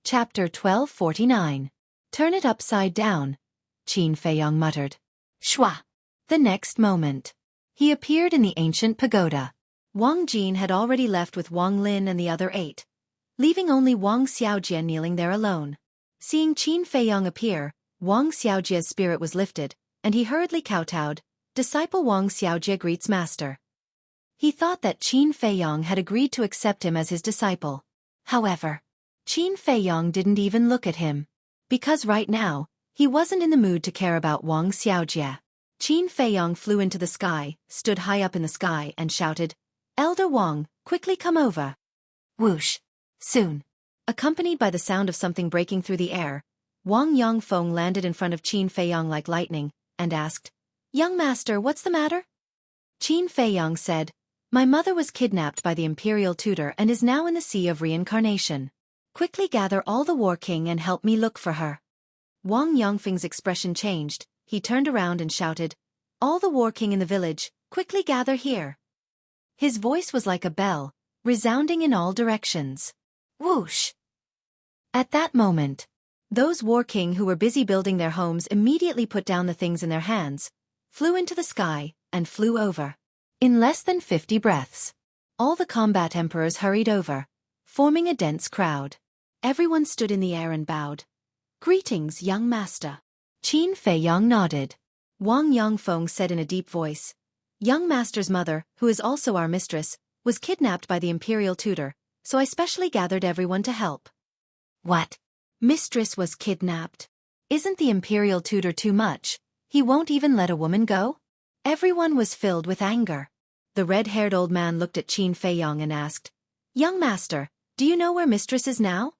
Chapter 1249. Turn it upside down, Qin Feiyong muttered. Shwa! The next moment, he appeared in the ancient pagoda. Wang Jin had already left with Wang Lin and the other 8, leaving only Wang Xiaojie kneeling there alone. Seeing Qin Feiyong appear, Wang Xiaojie's spirit was lifted, and he hurriedly kowtowed. Disciple Wang Xiaojie greets master. He thought that Qin Feiyong had agreed to accept him as his disciple. However, Qin Feiyong didn't even look at him. Because right now, he wasn't in the mood to care about Wang Xiaojie. Qin Feiyong flew into the sky, stood high up in the sky and shouted, "Elder Wang, quickly come over." Whoosh! Soon, accompanied by the sound of something breaking through the air, Wang Yongfeng landed in front of Qin Feiyong like lightning, and asked, "Young master, what's the matter?" Qin Feiyong said, "My mother was kidnapped by the imperial tutor and is now in the sea of reincarnation. Quickly gather all the war king and help me look for her." Wang Yongfeng's expression changed. He turned around and shouted, "All the war king in the village, quickly gather here." His voice was like a bell, resounding in all directions. Whoosh! At that moment, those war king who were busy building their homes immediately put down the things in their hands, flew into the sky, and flew over. In less than 50 breaths, all the combat emperors hurried over, forming a dense crowd. Everyone stood in the air and bowed. "Greetings, young master." Qin Feiyong nodded. Wang Yongfeng said in a deep voice, "Young master's mother, who is also our mistress, was kidnapped by the imperial tutor, so I specially gathered everyone to help." "What? Mistress was kidnapped? Isn't the imperial tutor too much? He won't even let a woman go?" Everyone was filled with anger. The red-haired old man looked at Qin Feiyong and asked, "Young master, do you know where mistress is now?"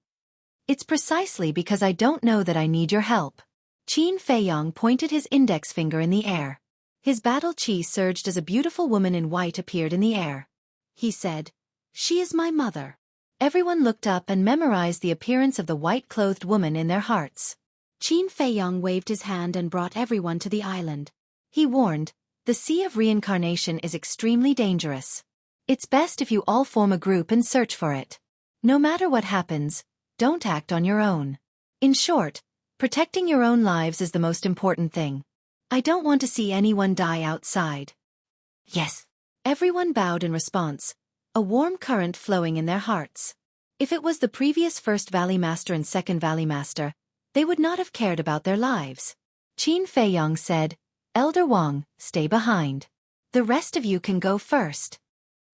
"It's precisely because I don't know that I need your help." Qin Feiyong pointed his index finger in the air. His battle chi surged as a beautiful woman in white appeared in the air. He said, "She is my mother." Everyone looked up and memorized the appearance of the white-clothed woman in their hearts. Qin Feiyong waved his hand and brought everyone to the island. He warned, "The Sea of Reincarnation is extremely dangerous. It's best if you all form a group and search for it. No matter what happens, don't act on your own. In short, protecting your own lives is the most important thing. I don't want to see anyone die outside." "Yes." Everyone bowed in response, a warm current flowing in their hearts. If it was the previous First Valley Master and Second Valley Master, they would not have cared about their lives. Qin Feiyong said, "Elder Wang, stay behind. The rest of you can go first."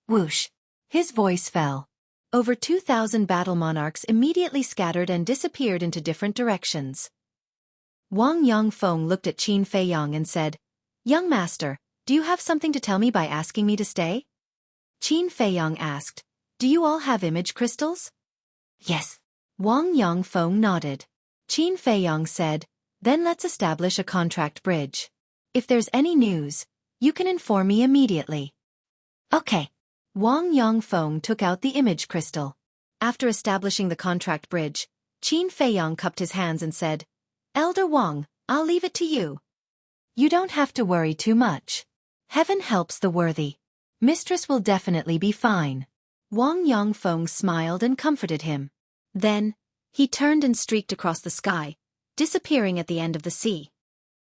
Whoosh! His voice fell. Over 2,000 battle monarchs immediately scattered and disappeared into different directions. Wang Yongfeng looked at Qin Feiyong and said, "Young master, do you have something to tell me by asking me to stay?" Qin Feiyong asked, "Do you all have image crystals?" "Yes." Wang Yongfeng nodded. Qin Feiyong said, "Then let's establish a contract bridge. If there's any news, you can inform me immediately." "Okay." Wang Yongfeng took out the image crystal. After establishing the contract bridge, Qin Feiyong cupped his hands and said, "Elder Wang, I'll leave it to you. You don't have to worry too much. Heaven helps the worthy. Mistress will definitely be fine." Wang Yongfeng smiled and comforted him. Then, he turned and streaked across the sky, disappearing at the end of the sea.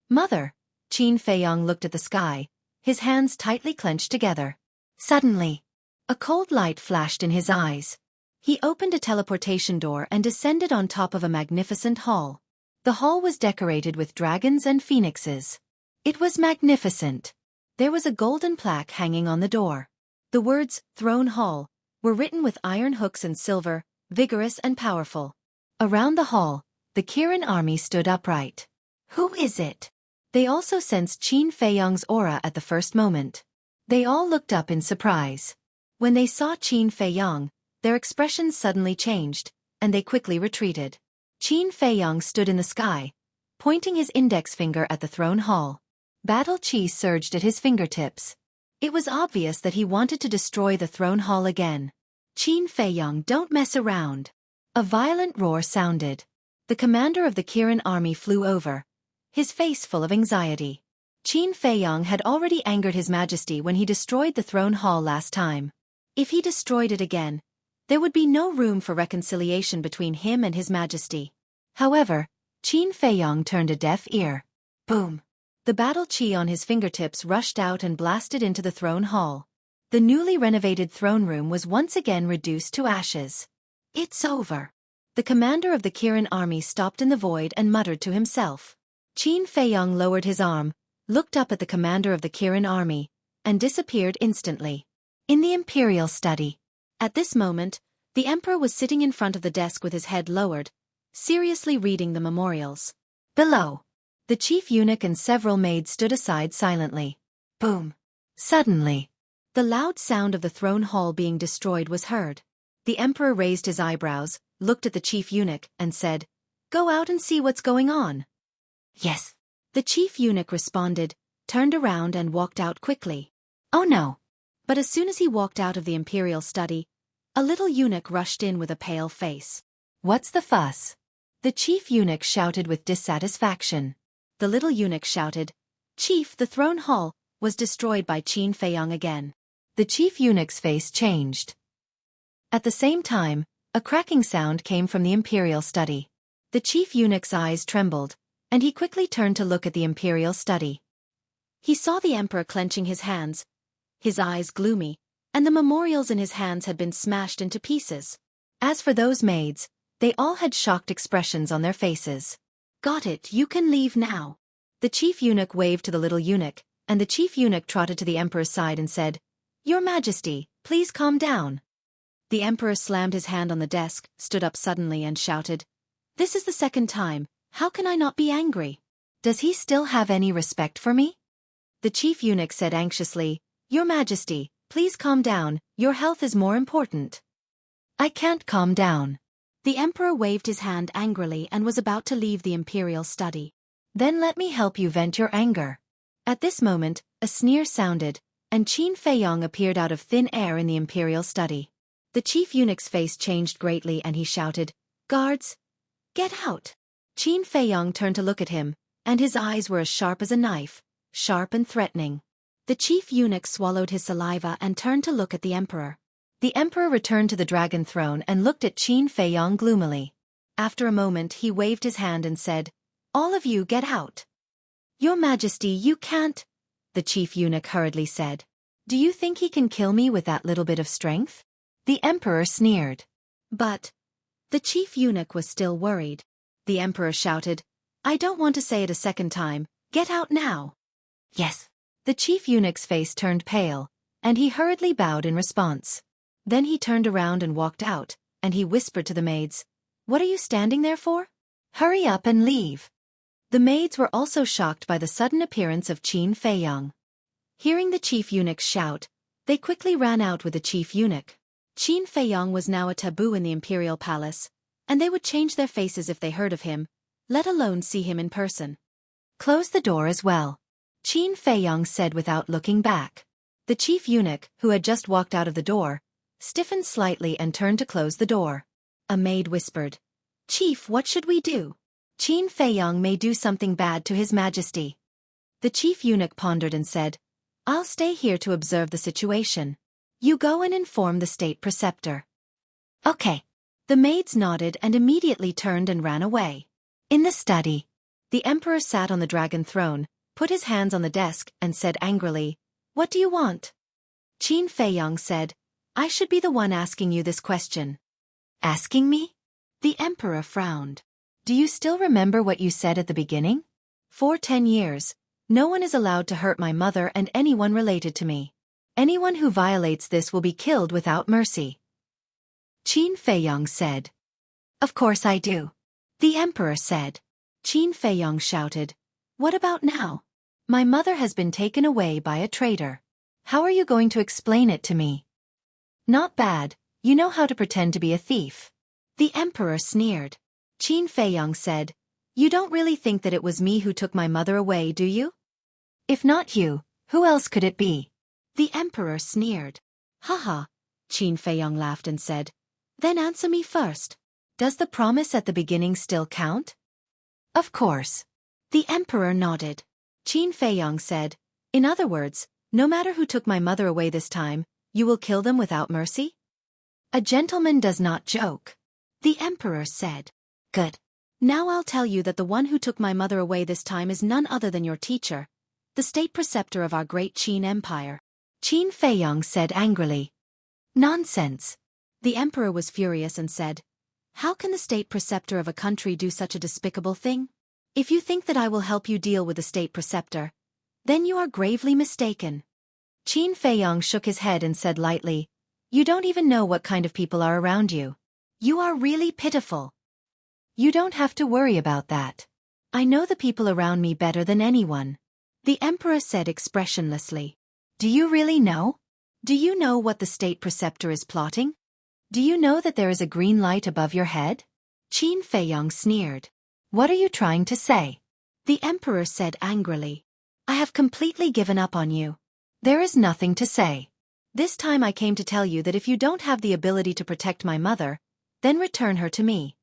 "Mother," Qin Feiyong looked at the sky, his hands tightly clenched together. Suddenly, a cold light flashed in his eyes. He opened a teleportation door and descended on top of a magnificent hall. The hall was decorated with dragons and phoenixes. It was magnificent. There was a golden plaque hanging on the door. The words, "Throne Hall," were written with iron hooks and silver, vigorous and powerful. Around the hall, the Kirin army stood upright. "Who is it?" They also sensed Qin Feiyong's aura at the first moment. They all looked up in surprise. When they saw Qin Feiyong, their expressions suddenly changed, and they quickly retreated. Qin Feiyong stood in the sky, pointing his index finger at the throne hall. Battle chi surged at his fingertips. It was obvious that he wanted to destroy the throne hall again. "Qin Feiyong, don't mess around." A violent roar sounded. The commander of the Kirin army flew over, his face full of anxiety. Qin Feiyong had already angered His Majesty when he destroyed the throne hall last time. If he destroyed it again, There would be no room for reconciliation between him and His Majesty. However, Qin Feiyong turned a deaf ear. Boom! The battle chi on his fingertips rushed out and blasted into the throne hall. The newly renovated throne room was once again reduced to ashes. It's over. The commander of the Kirin army stopped in the void and muttered to himself. Qin Feiyong lowered his arm, looked up at the commander of the Kirin army, and disappeared instantly. In the imperial study. At this moment, the emperor was sitting in front of the desk with his head lowered, seriously reading the memorials. Below, the chief eunuch and several maids stood aside silently. Boom! Suddenly, the loud sound of the throne hall being destroyed was heard. The emperor raised his eyebrows, looked at the chief eunuch, and said, "Go out and see what's going on." Yes. The chief eunuch responded, turned around and walked out quickly. Oh no! But as soon as he walked out of the imperial study, a little eunuch rushed in with a pale face. What's the fuss? The chief eunuch shouted with dissatisfaction. The little eunuch shouted, "Chief, the throne hall was destroyed by Qin Feiyong again." The chief eunuch's face changed. At the same time, a cracking sound came from the imperial study. The chief eunuch's eyes trembled, and he quickly turned to look at the imperial study. He saw the emperor clenching his hands, his eyes gloomy, and the memorials in his hands had been smashed into pieces. As for those maids, they all had shocked expressions on their faces. "Got it, you can leave now." The chief eunuch waved to the little eunuch, and the chief eunuch trotted to the emperor's side and said, "Your Majesty, please calm down." The emperor slammed his hand on the desk, stood up suddenly and shouted, "This is the second time, how can I not be angry? Does he still have any respect for me?" The chief eunuch said anxiously, "Your Majesty, please calm down, your health is more important." "I can't calm down." The emperor waved his hand angrily and was about to leave the imperial study. "Then let me help you vent your anger." At this moment, a sneer sounded, and Qin Feiyong appeared out of thin air in the imperial study. The chief eunuch's face changed greatly and he shouted, "Guards, get out!" Qin Feiyong turned to look at him, and his eyes were as sharp as a knife, sharp and threatening. The chief eunuch swallowed his saliva and turned to look at the emperor. The emperor returned to the dragon throne and looked at Qin Feiyong gloomily. After a moment he waved his hand and said, "All of you get out." "Your Majesty, you can't," the chief eunuch hurriedly said. "Do you think he can kill me with that little bit of strength?" The emperor sneered. But the chief eunuch was still worried. The emperor shouted, "I don't want to say it a second time, get out now." "Yes." The chief eunuch's face turned pale, and he hurriedly bowed in response. Then he turned around and walked out, and he whispered to the maids, "What are you standing there for? Hurry up and leave." The maids were also shocked by the sudden appearance of Qin Feiyong. Hearing the chief eunuch shout, they quickly ran out with the chief eunuch. Qin Feiyong was now a taboo in the imperial palace, and they would change their faces if they heard of him, let alone see him in person. "Close the door as well," Qin Feiyong said without looking back. The chief eunuch, who had just walked out of the door, stiffened slightly and turned to close the door. A maid whispered, "Chief, what should we do? Qin Feiyong may do something bad to His Majesty." The chief eunuch pondered and said, "I'll stay here to observe the situation. You go and inform the state preceptor." "Okay." The maids nodded and immediately turned and ran away. In the study, the emperor sat on the dragon throne, put his hands on the desk and said angrily, "What do you want?" Qin Feiyong said, "I should be the one asking you this question." "Asking me?" The emperor frowned. "Do you still remember what you said at the beginning? For 10 years, no one is allowed to hurt my mother and anyone related to me. Anyone who violates this will be killed without mercy." Qin Feiyong said. "Of course I do." The emperor said. Qin Feiyong shouted, "What about now? My mother has been taken away by a traitor. How are you going to explain it to me?" "Not bad, you know how to pretend to be a thief." The emperor sneered. Qin Feiyong said, "You don't really think that it was me who took my mother away, do you? If not you, who else could it be?" The emperor sneered. "Haha," Qin Feiyong laughed and said, "Then answer me first. Does the promise at the beginning still count?" "Of course." The emperor nodded. Qin Feiyong said, "In other words, no matter who took my mother away this time, you will kill them without mercy?" A gentleman does not joke. The emperor said. Good. Now I'll tell you that the one who took my mother away this time is none other than your teacher, the state preceptor of our great Qin Empire. Qin Feiyong said angrily. Nonsense. The emperor was furious and said, how can the state preceptor of a country do such a despicable thing? If you think that I will help you deal with the state preceptor, then you are gravely mistaken. Qin Feiyong shook his head and said lightly, you don't even know what kind of people are around you. You are really pitiful. You don't have to worry about that. I know the people around me better than anyone. The emperor said expressionlessly. Do you really know? Do you know what the state preceptor is plotting? Do you know that there is a green light above your head? Qin Feiyong sneered. What are you trying to say? The emperor said angrily. I have completely given up on you. There is nothing to say. This time I came to tell you that if you don't have the ability to protect my mother, then return her to me.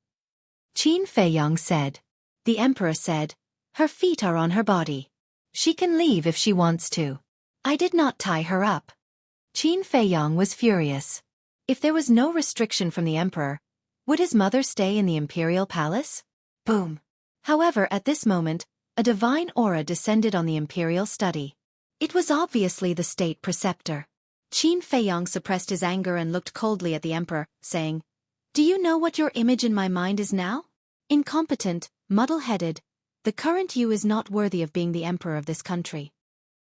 Qin Feiyong said. The emperor said, her feet are on her body. She can leave if she wants to. I did not tie her up. Qin Feiyong was furious. If there was no restriction from the emperor, would his mother stay in the imperial palace? Boom. However, at this moment, a divine aura descended on the imperial study. It was obviously the state preceptor. Qin Feiyong suppressed his anger and looked coldly at the emperor, saying, do you know what your image in my mind is now? Incompetent, muddle-headed, the current you is not worthy of being the emperor of this country.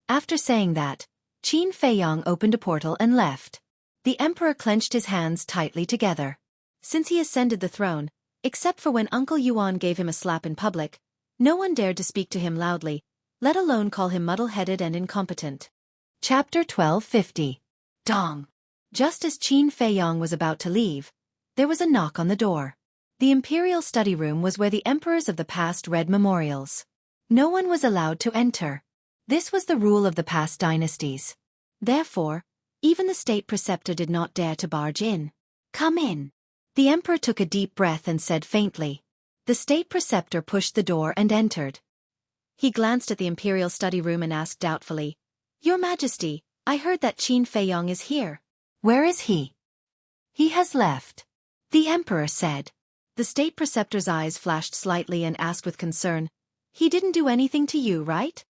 After saying that, Qin Feiyong opened a portal and left. The emperor clenched his hands tightly together. Since he ascended the throne, except for when Uncle Yuan gave him a slap in public, no one dared to speak to him loudly, let alone call him muddle-headed and incompetent. Chapter 1250. Dong. Just as Qin Feiyong was about to leave, there was a knock on the door. The imperial study room was where the emperors of the past read memorials. No one was allowed to enter. This was the rule of the past dynasties. Therefore, even the state preceptor did not dare to barge in. Come in. The emperor took a deep breath and said faintly. The state preceptor pushed the door and entered. He glanced at the imperial study room and asked doubtfully, Your Majesty, I heard that Qin Feiyong is here. Where is he? He has left. The emperor said. The state preceptor's eyes flashed slightly and asked with concern, He didn't do anything to you, right?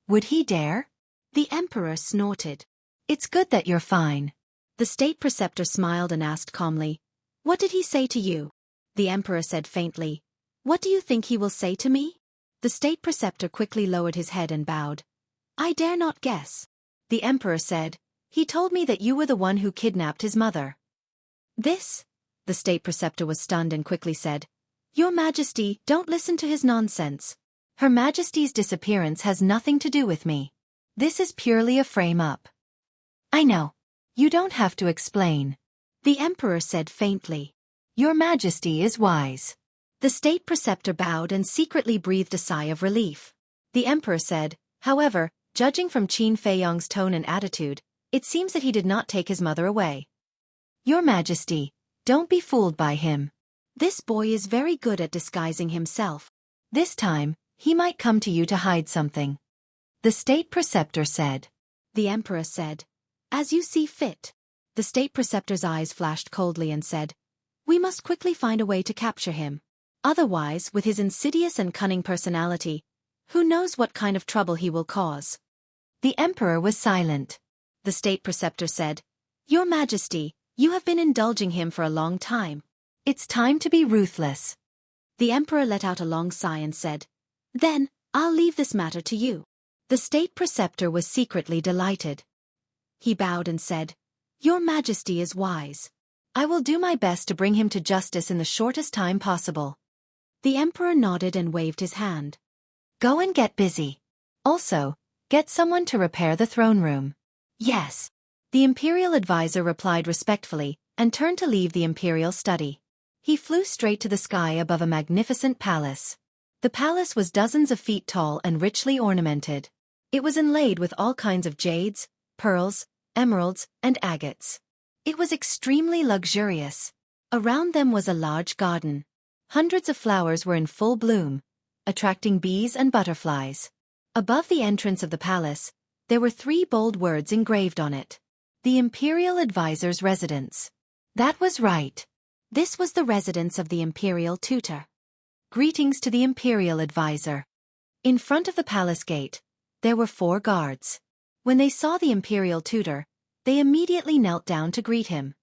Would he dare? The emperor snorted. It's good that you're fine. The state preceptor smiled and asked calmly, What did he say to you? The emperor said faintly, What do you think he will say to me? The state preceptor quickly lowered his head and bowed. I dare not guess. The emperor said, He told me that you were the one who kidnapped his mother. This? The state preceptor was stunned and quickly said, Your Majesty, don't listen to his nonsense. Her Majesty's disappearance has nothing to do with me. This is purely a frame-up. I know. You don't have to explain. The emperor said faintly. Your Majesty is wise. The state preceptor bowed and secretly breathed a sigh of relief. The emperor said, however, judging from Qin Feiyong's tone and attitude, it seems that he did not take his mother away. Your Majesty, don't be fooled by him. This boy is very good at disguising himself. This time, he might come to you to hide something. The state preceptor said. The emperor said, As you see fit. The state preceptor's eyes flashed coldly and said, We must quickly find a way to capture him. Otherwise, with his insidious and cunning personality, who knows what kind of trouble he will cause. The emperor was silent. The state preceptor said, Your Majesty, you have been indulging him for a long time. It's time to be ruthless. The emperor let out a long sigh and said, Then, I'll leave this matter to you. The state preceptor was secretly delighted. He bowed and said, Your Majesty is wise. I will do my best to bring him to justice in the shortest time possible. The emperor nodded and waved his hand. Go and get busy. Also, get someone to repair the throne room. Yes. The imperial advisor replied respectfully, and turned to leave the imperial study. He flew straight to the sky above a magnificent palace. The palace was dozens of feet tall and richly ornamented. It was inlaid with all kinds of jades, pearls, emeralds, and agates. It was extremely luxurious. Around them was a large garden. Hundreds of flowers were in full bloom, attracting bees and butterflies. Above the entrance of the palace, there were 3 bold words engraved on it. The imperial advisor's residence. That was right. This was the residence of the Imperial Tutor. Greetings to the Imperial Advisor. In front of the palace gate, there were 4 guards. When they saw the Imperial Tutor, they immediately knelt down to greet him.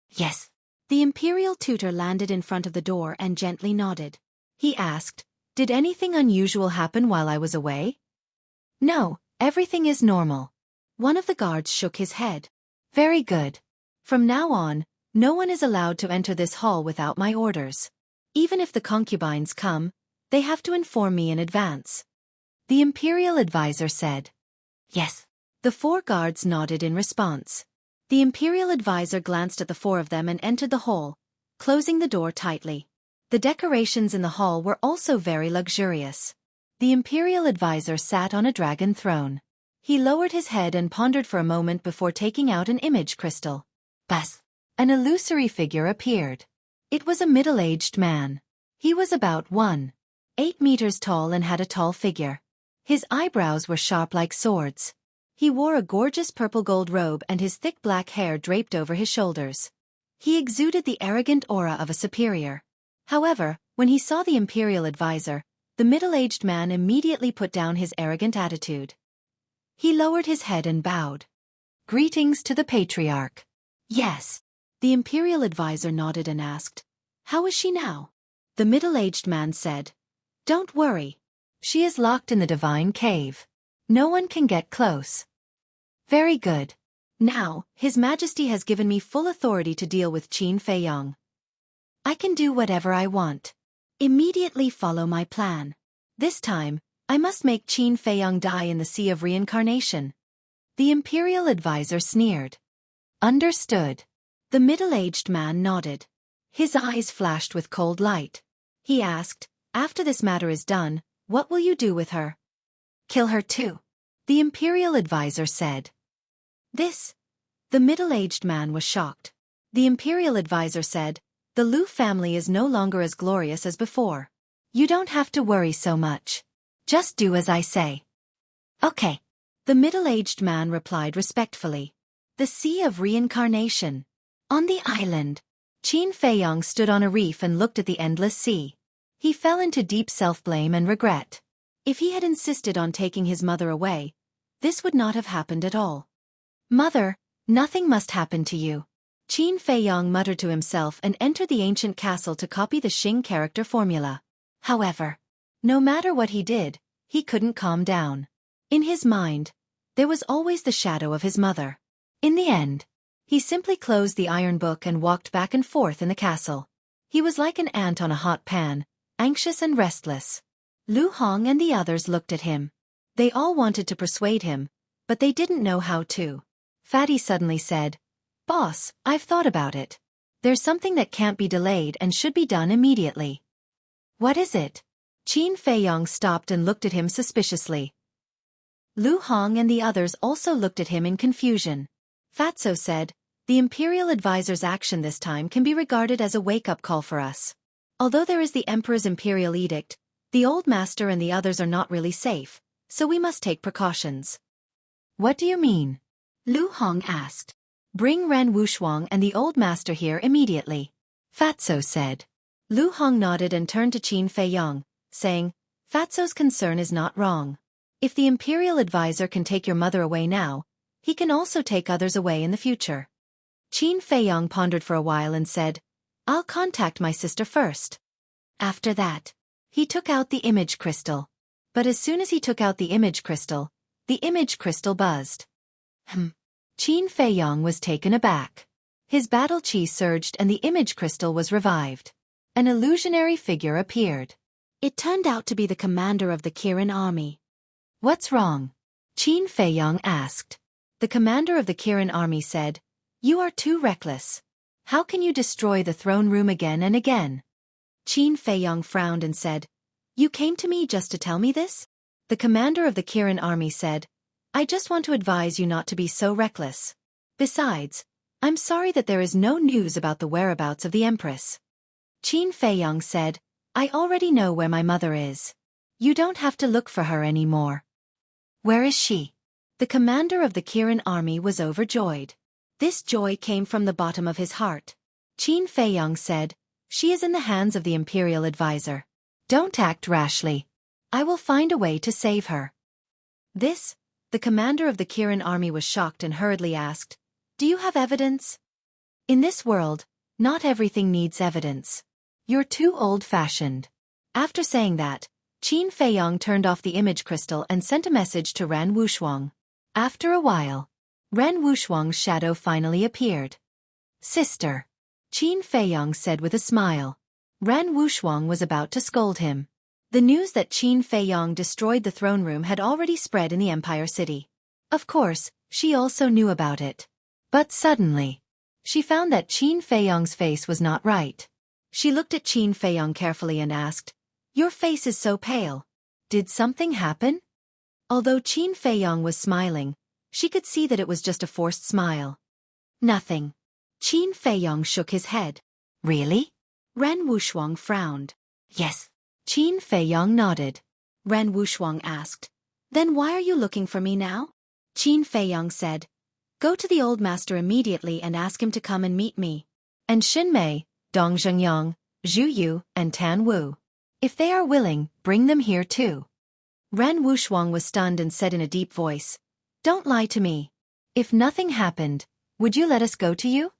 Yes. The Imperial Tutor landed in front of the door and gently nodded. He asked, "Did anything unusual happen while I was away?" "No, everything is normal." One of the guards shook his head. "Very good. From now on, no one is allowed to enter this hall without my orders. Even if the concubines come, they have to inform me in advance." The Imperial Advisor said. "Yes." The 4 guards nodded in response. The Imperial Advisor glanced at the 4 of them and entered the hall, closing the door tightly. The decorations in the hall were also very luxurious. The Imperial Advisor sat on a dragon throne. He lowered his head and pondered for a moment before taking out an image crystal. Bas! An illusory figure appeared. It was a middle-aged man. He was about 1.8 meters tall and had a tall figure. His eyebrows were sharp like swords. He wore a gorgeous purple-gold robe and his thick black hair draped over his shoulders. He exuded the arrogant aura of a superior. However, when he saw the Imperial Advisor, the middle-aged man immediately put down his arrogant attitude. He lowered his head and bowed. "Greetings to the Patriarch." "Yes." The Imperial Advisor nodded and asked, "How is she now?" The middle-aged man said, "Don't worry. She is locked in the Divine Cave. No one can get close." "Very good. Now, His Majesty has given me full authority to deal with Qin Feiyong. I can do whatever I want. Immediately follow my plan. This time, I must make Qin Feiyong die in the Sea of Reincarnation." The Imperial Advisor sneered. "Understood." The middle-aged man nodded. His eyes flashed with cold light. He asked, "After this matter is done, what will you do with her?" "Kill her too," the Imperial Advisor said. The middle-aged man was shocked. The Imperial Advisor said, "The Liu family is no longer as glorious as before. You don't have to worry so much. Just do as I say." "Okay." The middle-aged man replied respectfully. The Sea of Reincarnation. On the island, Qin Feiyong stood on a reef and looked at the endless sea. He fell into deep self-blame and regret. If he had insisted on taking his mother away, this would not have happened at all. "Mother, nothing must happen to you." Qin Feiyong muttered to himself and entered the ancient castle to copy the Xing character formula. However, no matter what he did, he couldn't calm down. In his mind, there was always the shadow of his mother. In the end, he simply closed the iron book and walked back and forth in the castle. He was like an ant on a hot pan, anxious and restless. Lu Hong and the others looked at him. They all wanted to persuade him, but they didn't know how to. Fatty suddenly said, "Boss, I've thought about it. There's something that can't be delayed and should be done immediately." "What is it?" Qin Feiyong stopped and looked at him suspiciously. Lu Hong and the others also looked at him in confusion. Fatso said, "The Imperial Advisor's action this time can be regarded as a wake-up call for us. Although there is the Emperor's Imperial Edict, the Old Master and the others are not really safe, so we must take precautions." "What do you mean?" Lu Hong asked. "Bring Ren Wushuang and the Old Master here immediately," Fatso said. Lu Hong nodded and turned to Qin Feiyong, saying, "Fatso's concern is not wrong. If the Imperial Advisor can take your mother away now, he can also take others away in the future." Qin Feiyong pondered for a while and said, "I'll contact my sister first." After that, he took out the image crystal. But as soon as he took out the image crystal buzzed. Qin Feiyong was taken aback. His battle chi surged and the image crystal was revived. An illusionary figure appeared. It turned out to be the commander of the Kirin army. "What's wrong?" Qin Feiyong asked. The commander of the Kirin army said, "You are too reckless. How can you destroy the throne room again and again?" Qin Feiyong frowned and said, "You came to me just to tell me this?" The commander of the Kirin army said, "I just want to advise you not to be so reckless. Besides, I'm sorry that there is no news about the whereabouts of the Empress." Qin Feiyong said, "I already know where my mother is. You don't have to look for her anymore." "Where is she?" The commander of the Kirin army was overjoyed. This joy came from the bottom of his heart. Qin Feiyong said, "She is in the hands of the Imperial Advisor. Don't act rashly. I will find a way to save her." The commander of the Kirin army was shocked and hurriedly asked, "Do you have evidence?" "In this world, not everything needs evidence. You're too old-fashioned." After saying that, Qin Feiyong turned off the image crystal and sent a message to Ran Wushuang. After a while, Ran Wushuang's shadow finally appeared. "Sister," Qin Feiyong said with a smile. Ran Wushuang was about to scold him. The news that Qin Feiyong destroyed the throne room had already spread in the Empire City. Of course, she also knew about it. But suddenly, she found that Qin Feiyong's face was not right. She looked at Qin Feiyong carefully and asked, "Your face is so pale. Did something happen?" Although Qin Feiyong was smiling, she could see that it was just a forced smile. "Nothing." Qin Feiyong shook his head. "Really?" Ran Wushuang frowned. "Yes." Qin Feiyong nodded. Ran Wushuang asked, "Then why are you looking for me now?" Qin Feiyong said, "Go to the old master immediately and ask him to come and meet me. And Xin Mei, Dong Zhengyang, Zhu Yu, and Tan Wu. If they are willing, bring them here too." Ran Wushuang was stunned and said in a deep voice, "Don't lie to me. If nothing happened, would you let us go to you?"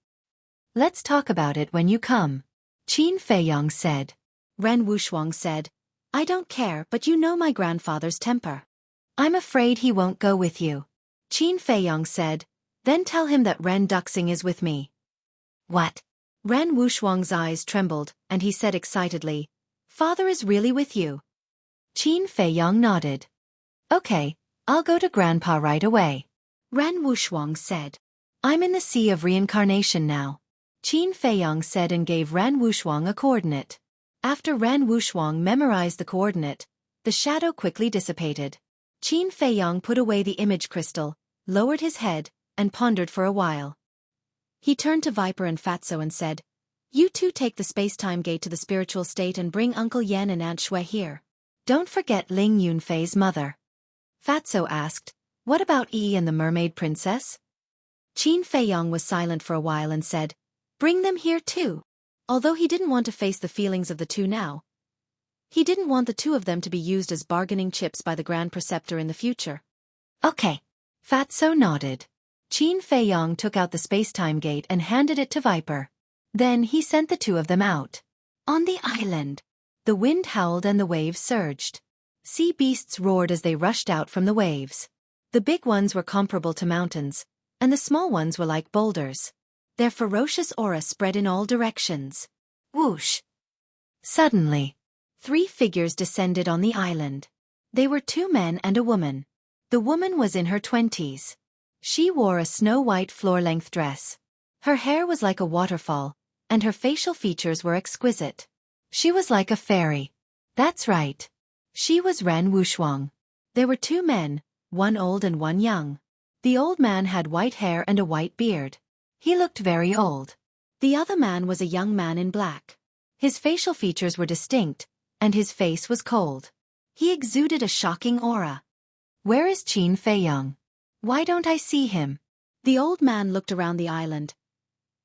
"Let's talk about it when you come," Qin Feiyong said. Ran Wushuang said, "I don't care, but you know my grandfather's temper. I'm afraid he won't go with you." Qin Feiyong said, "Then tell him that Ren Duxing is with me." "What?" Ran Wushuang's eyes trembled, and he said excitedly, "Father is really with you?" Qin Feiyong nodded. "Okay, I'll go to Grandpa right away." Ran Wushuang said, "I'm in the Sea of Reincarnation now." Qin Feiyong said and gave Ran Wushuang a coordinate. After Ran Wushuang memorized the coordinate, the shadow quickly dissipated. Qin Feiyong put away the image crystal, lowered his head, and pondered for a while. He turned to Viper and Fatso and said, "You two take the space-time gate to the spiritual state and bring Uncle Yen and Aunt Xue here. Don't forget Ling Yunfei's mother." Fatso asked, "What about Yi and the mermaid princess?" Qin Feiyong was silent for a while and said, "Bring them here too." Although he didn't want to face the feelings of the two now, he didn't want the two of them to be used as bargaining chips by the Grand Preceptor in the future. "Okay." Fatso nodded. Qin Feiyong took out the space-time gate and handed it to Viper. Then he sent the two of them out. On the island, the wind howled and the waves surged. Sea beasts roared as they rushed out from the waves. The big ones were comparable to mountains, and the small ones were like boulders. Their ferocious aura spread in all directions. Whoosh! Suddenly, 3 figures descended on the island. They were 2 men and a woman. The woman was in her 20s. She wore a snow-white floor-length dress. Her hair was like a waterfall, and her facial features were exquisite. She was like a fairy. That's right. She was Ran Wushuang. There were 2 men, one old and one young. The old man had white hair and a white beard. He looked very old. The other man was a young man in black. His facial features were distinct, and his face was cold. He exuded a shocking aura. "Where is Qin Feiyong? Why don't I see him?" The old man looked around the island,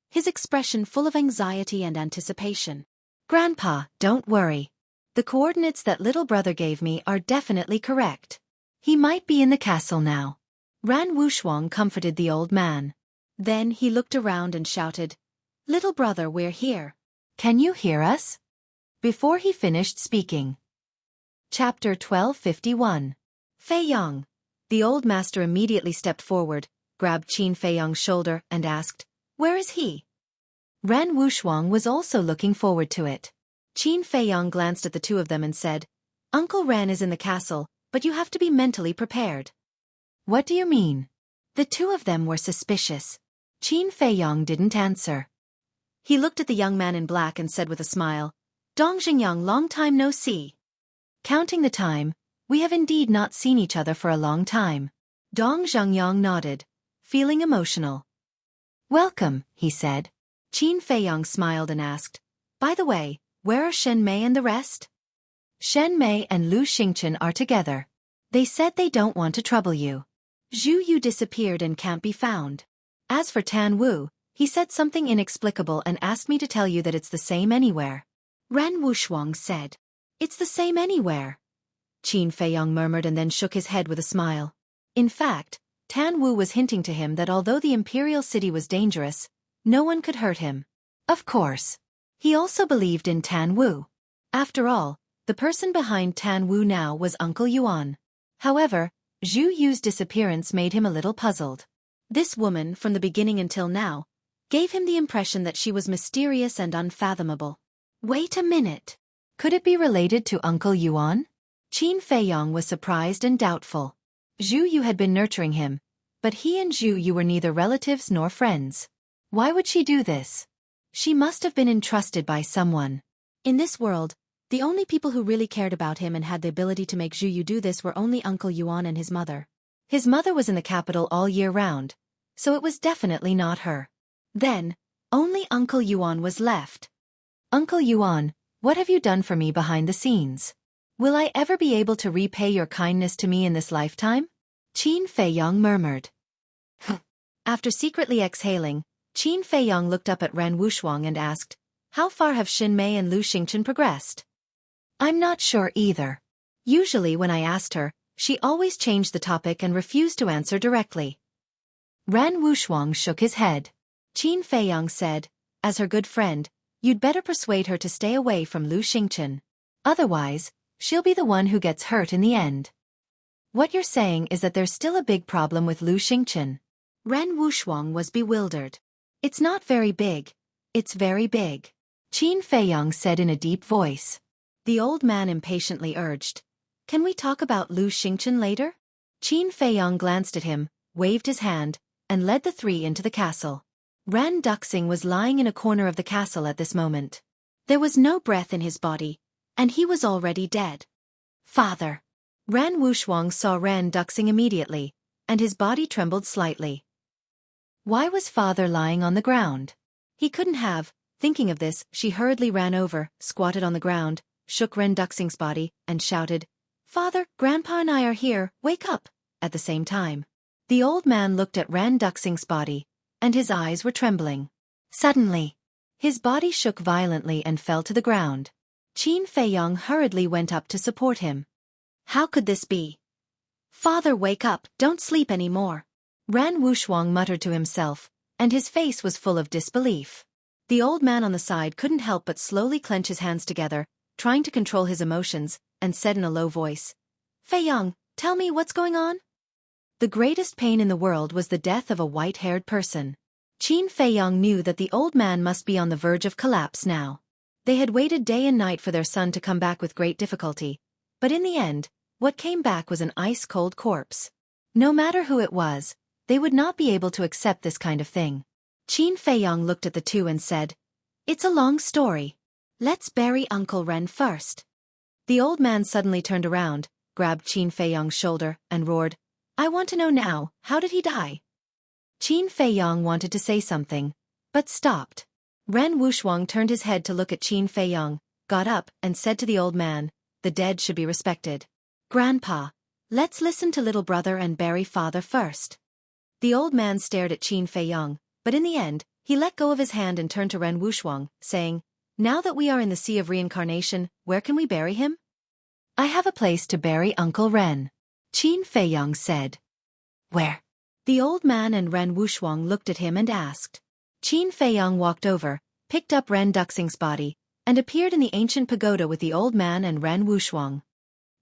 his expression full of anxiety and anticipation. "Grandpa, don't worry. The coordinates that little brother gave me are definitely correct. He might be in the castle now." Ran Wushuang comforted the old man. Then he looked around and shouted, "Little brother, we're here. Can you hear us?" Before he finished speaking. Chapter 1251. Feiyong. The old master immediately stepped forward, grabbed Qin Feiyong's shoulder, and asked, "Where is he?" Ran Wushuang was also looking forward to it. Qin Feiyong glanced at the two of them and said, "Uncle Ran is in the castle, but you have to be mentally prepared." "What do you mean?" The two of them were suspicious. Qin Feiyong didn't answer. He looked at the young man in black and said with a smile, "Dong Xingyang, long time no see." Counting the time, "We have indeed not seen each other for a long time." Dong Zhengyang nodded, feeling emotional. "Welcome," he said. Qin Feiyong smiled and asked, "By the way, where are Shen Mei and the rest?" "Shen Mei and Lu Xingchen are together. They said they don't want to trouble you. Zhu Yu disappeared and can't be found. As for Tan Wu, He said something inexplicable and asked me to tell you that it's the same anywhere. Ren Wuxuang said. It's the same anywhere. Qin Feiyong murmured and then shook his head with a smile. In fact, Tan Wu was hinting to him that although the imperial city was dangerous, no one could hurt him. Of course. He also believed in Tan Wu. After all, the person behind Tan Wu now was Uncle Yuan. However, Zhu Yu's disappearance made him a little puzzled. This woman, from the beginning until now, gave him the impression that she was mysterious and unfathomable. Wait a minute. Could it be related to Uncle Yuan? Qin Feiyong was surprised and doubtful. Zhu Yu had been nurturing him, but he and Zhu Yu were neither relatives nor friends. Why would she do this? She must have been entrusted by someone. In this world, the only people who really cared about him and had the ability to make Zhu Yu do this were only Uncle Yuan and his mother. His mother was in the capital all year round, so it was definitely not her. Then, only Uncle Yuan was left. Uncle Yuan, what have you done for me behind the scenes? Will I ever be able to repay your kindness to me in this lifetime? Qin Feiyong murmured. After secretly exhaling, Qin Feiyong looked up at Ren Wuxuang and asked, how far have Xin Mei and Lu Xingchen progressed? I'm not sure either. Usually when I asked her, she always changed the topic and refused to answer directly. Ren Wuxuang shook his head. Qin Feiyong said, as her good friend, you'd better persuade her to stay away from Lu Xingchen. Otherwise, she'll be the one who gets hurt in the end. What you're saying is that there's still a big problem with Lu Xingchen. Ren Wuxuang was bewildered. It's not very big. It's very big. Qin Feiyong said in a deep voice. The old man impatiently urged. Can we talk about Lu Xingchen later? Qin Feiyong glanced at him, waved his hand, and led the three into the castle. Ran Duxing was lying in a corner of the castle at this moment. There was no breath in his body, and he was already dead. Father! Ran Wuxuang saw Ran Duxing immediately, and his body trembled slightly. Why was father lying on the ground? He couldn't have. Thinking of this, she hurriedly ran over, squatted on the ground, shook Ren Duxing's body, and shouted, Father, Grandpa and I are here, wake up! At the same time. The old man looked at Ran Duxing's body, and his eyes were trembling. Suddenly, his body shook violently and fell to the ground. Qin Feiyong hurriedly went up to support him. How could this be? Father, wake up, don't sleep anymore. Ran Wuxuang muttered to himself, and his face was full of disbelief. The old man on the side couldn't help but slowly clench his hands together, trying to control his emotions, and said in a low voice, Feiyong, tell me what's going on? The greatest pain in the world was the death of a white-haired person. Qin Feiyong knew that the old man must be on the verge of collapse now. They had waited day and night for their son to come back with great difficulty, but in the end, what came back was an ice-cold corpse. No matter who it was, they would not be able to accept this kind of thing. Qin Feiyong looked at the two and said, It's a long story. Let's bury Uncle Ren first. The old man suddenly turned around, grabbed Qin Feiyong's shoulder, and roared, I want to know now, how did he die? Qin Feiyong wanted to say something, but stopped. Ren Wuxuang turned his head to look at Qin Feiyong, got up, and said to the old man, the dead should be respected. Grandpa, let's listen to little brother and bury father first. The old man stared at Qin Feiyong, but in the end, he let go of his hand and turned to Ren Wuxuang, saying, Now that we are in the Sea of Reincarnation, where can we bury him? I have a place to bury Uncle Ren. Qin Feiyong said. Where? The old man and Ren Wuxuang looked at him and asked. Qin Feiyong walked over, picked up Ren Duxing's body, and appeared in the ancient pagoda with the old man and Ren Wuxuang.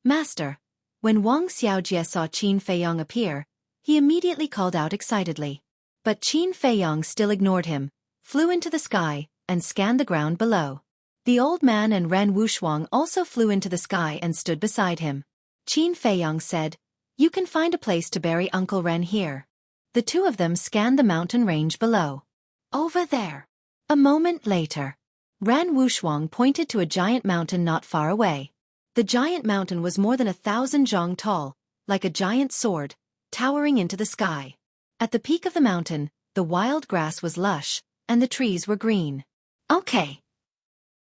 Master. When Wang Xiaojie saw Qin Feiyong appear, he immediately called out excitedly. But Qin Feiyong still ignored him, flew into the sky, and scanned the ground below. The old man and Ren Wuxuang also flew into the sky and stood beside him. Qin Feiyong said, You can find a place to bury Uncle Ren here. The two of them scanned the mountain range below. Over there. A moment later, Ren Wuxuang pointed to a giant mountain not far away. The giant mountain was more than 1,000 zhang tall, like a giant sword, towering into the sky. At the peak of the mountain, the wild grass was lush, and the trees were green. Okay.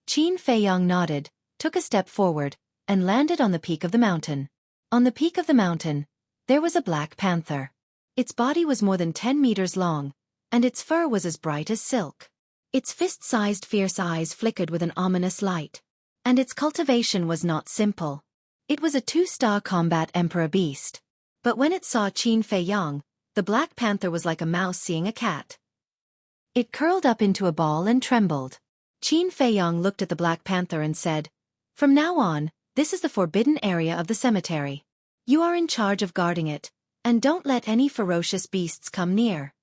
Qin Feiyong nodded, took a step forward, and landed on the peak of the mountain. On the peak of the mountain, there was a black panther. Its body was more than 10 meters long, and its fur was as bright as silk. Its fist-sized fierce eyes flickered with an ominous light. And its cultivation was not simple. It was a 2-star combat emperor beast. But when it saw Qin Fei Yang, the Black Panther was like a mouse seeing a cat. It curled up into a ball and trembled. Qin Fei Yang looked at the Black Panther and said, "From now on, this is the forbidden area of the cemetery. You are in charge of guarding it, and don't let any ferocious beasts come near."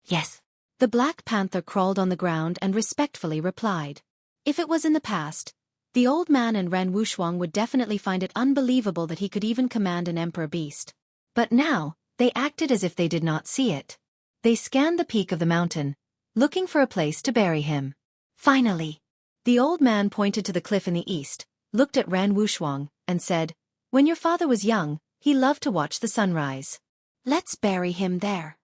"Yes." The Black Panther crawled on the ground and respectfully replied. If it was in the past, the old man and Ren Wuxuang would definitely find it unbelievable that he could even command an emperor beast. But now, they acted as if they did not see it. They scanned the peak of the mountain, looking for a place to bury him. Finally, the old man pointed to the cliff in the east, looked at Ren Wuxuang, and said, "When your father was young, he loved to watch the sunrise. Let's bury him there."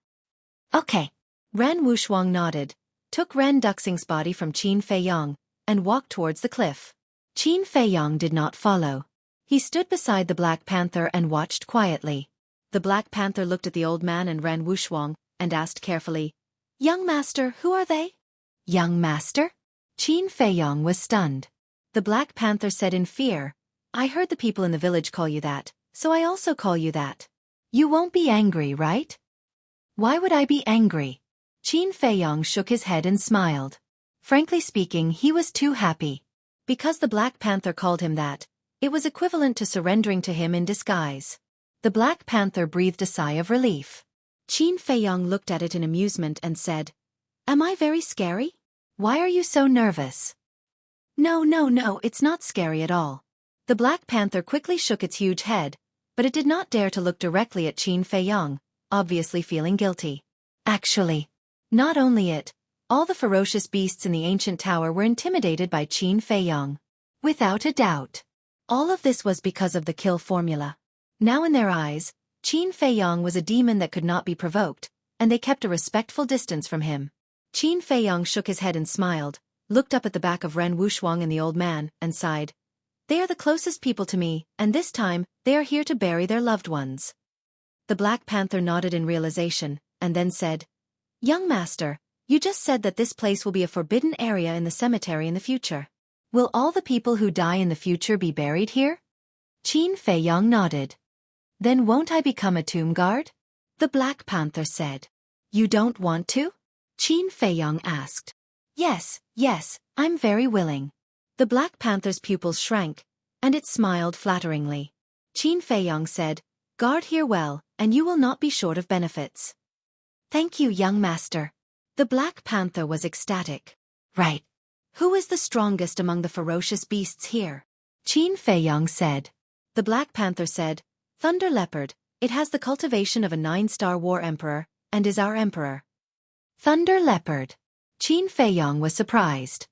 "Okay." Ren Wuxuang nodded, took Ren Duxing's body from Qin Fei Yang, and walked towards the cliff. Qin Fei Yang did not follow. He stood beside the Black Panther and watched quietly. The Black Panther looked at the old man and Ren Wuxuang, and asked carefully, "Young master, who are they?" "Young master?" Qin Fei Yang was stunned. The Black Panther said in fear, "I heard the people in the village call you that, so I also call you that. You won't be angry, right?" "Why would I be angry?" Qin Fei Yang shook his head and smiled. Frankly speaking, he was too happy. Because the Black Panther called him that, it was equivalent to surrendering to him in disguise. The Black Panther breathed a sigh of relief. Qin Fei Yang looked at it in amusement and said, "Am I very scary? Why are you so nervous?" No, it's not scary at all." The Black Panther quickly shook its huge head, but it did not dare to look directly at Qin Fei Yang, obviously feeling guilty. Actually, not only it, all the ferocious beasts in the ancient tower were intimidated by Qin Fei Yang. Without a doubt. All of this was because of the kill formula. Now in their eyes, Qin Fei Yang was a demon that could not be provoked, and they kept a respectful distance from him. Qin Fei Yang shook his head and smiled, looked up at the back of Ren Wuxuang and the old man, and sighed. "They are the closest people to me, and this time, they are here to bury their loved ones." The Black Panther nodded in realization, and then said, "Young master, you just said that this place will be a forbidden area in the cemetery in the future. Will all the people who die in the future be buried here?" Qin Fei Yang nodded. "Then won't I become a tomb guard?" The Black Panther said. "You don't want to?" Qin Fei Yang asked. Yes, I'm very willing." The Black Panther's pupils shrank, and it smiled flatteringly. Qin Fei Yang said, "Guard here well, and you will not be short of benefits." "Thank you, young master." The Black Panther was ecstatic. "Right. Who is the strongest among the ferocious beasts here?" Qin Fei Yang said. The Black Panther said, "Thunder Leopard, it has the cultivation of a 9-star war emperor, and is our emperor." Thunder Leopard. Qin Fei Yang was surprised.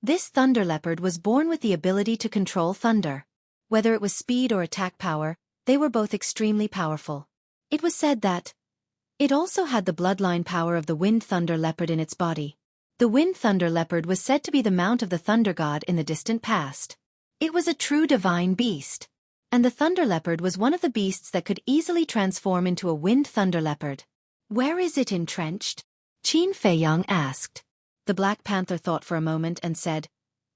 This Thunder Leopard was born with the ability to control thunder. Whether it was speed or attack power, they were both extremely powerful. It was said that it also had the bloodline power of the Wind Thunder Leopard in its body. The Wind Thunder Leopard was said to be the mount of the Thunder God in the distant past. It was a true divine beast. And the Thunder Leopard was one of the beasts that could easily transform into a Wind Thunder Leopard. "Where is it entrenched?" Qin Fei Yang asked. The Black Panther thought for a moment and said,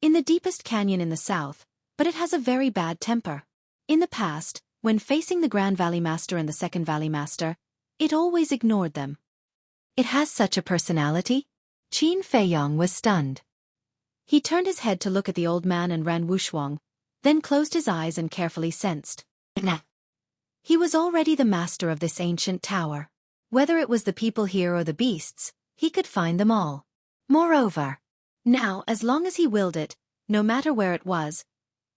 "In the deepest canyon in the south, but it has a very bad temper. In the past, when facing the Grand Valley Master and the Second Valley Master, it always ignored them." "It has such a personality?" Qin Fei Yang was stunned. He turned his head to look at the old man and Ren Wuxuang, then closed his eyes and carefully sensed. Nah. He was already the master of this ancient tower. Whether it was the people here or the beasts, he could find them all. Moreover, now as long as he willed it, no matter where it was,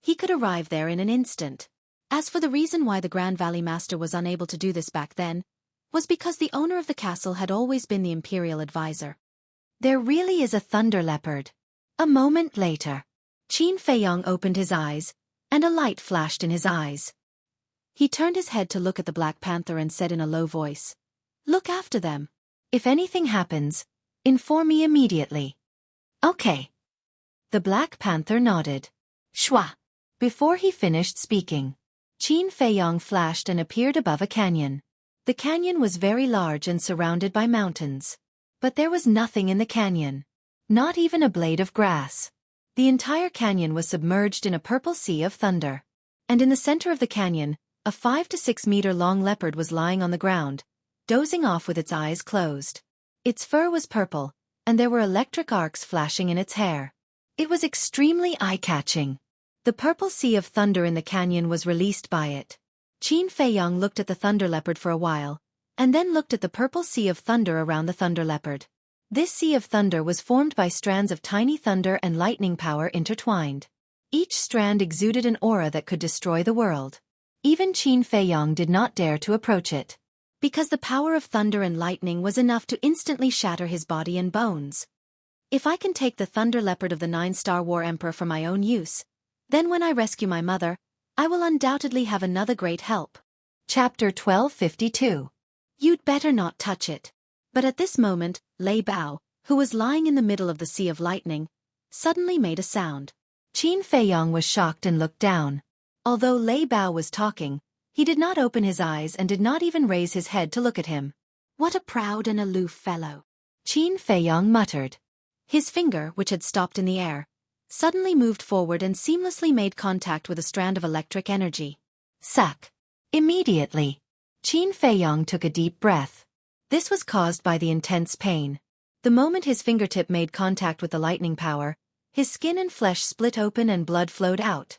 he could arrive there in an instant. As for the reason why the Grand Valley Master was unable to do this back then, was because the owner of the castle had always been the imperial advisor. There really is a Thunder Leopard. A moment later, Qin Fei Yang opened his eyes, and a light flashed in his eyes. He turned his head to look at the Black Panther and said in a low voice, "Look after them. If anything happens, inform me immediately." "Okay." The Black Panther nodded. Shwa. Before he finished speaking, Qin Fei Yang flashed and appeared above a canyon. The canyon was very large and surrounded by mountains. But there was nothing in the canyon. Not even a blade of grass. The entire canyon was submerged in a purple sea of thunder. And in the center of the canyon, a 5 to 6 meter long leopard was lying on the ground, dozing off with its eyes closed. Its fur was purple, and there were electric arcs flashing in its hair. It was extremely eye-catching. The purple sea of thunder in the canyon was released by it. Qin Feiyong looked at the thunder leopard for a while, and then looked at the purple sea of thunder around the thunder leopard. This sea of thunder was formed by strands of tiny thunder and lightning power intertwined. Each strand exuded an aura that could destroy the world. Even Qin Feiyong did not dare to approach it, because the power of thunder and lightning was enough to instantly shatter his body and bones. If I can take the thunder leopard of the 9-star war emperor for my own use, then when I rescue my mother, I will undoubtedly have another great help. Chapter 1252. You'd better not touch it. But at this moment, Lei Bao, who was lying in the middle of the sea of lightning, suddenly made a sound. Qin Feiyong was shocked and looked down. Although Lei Bao was talking, he did not open his eyes and did not even raise his head to look at him. What a proud and aloof fellow, Qin Feiyong muttered. His finger, which had stopped in the air, suddenly moved forward and seamlessly made contact with a strand of electric energy. Suck. Immediately, Qin Feiyong took a deep breath. This was caused by the intense pain. The moment his fingertip made contact with the lightning power, his skin and flesh split open and blood flowed out.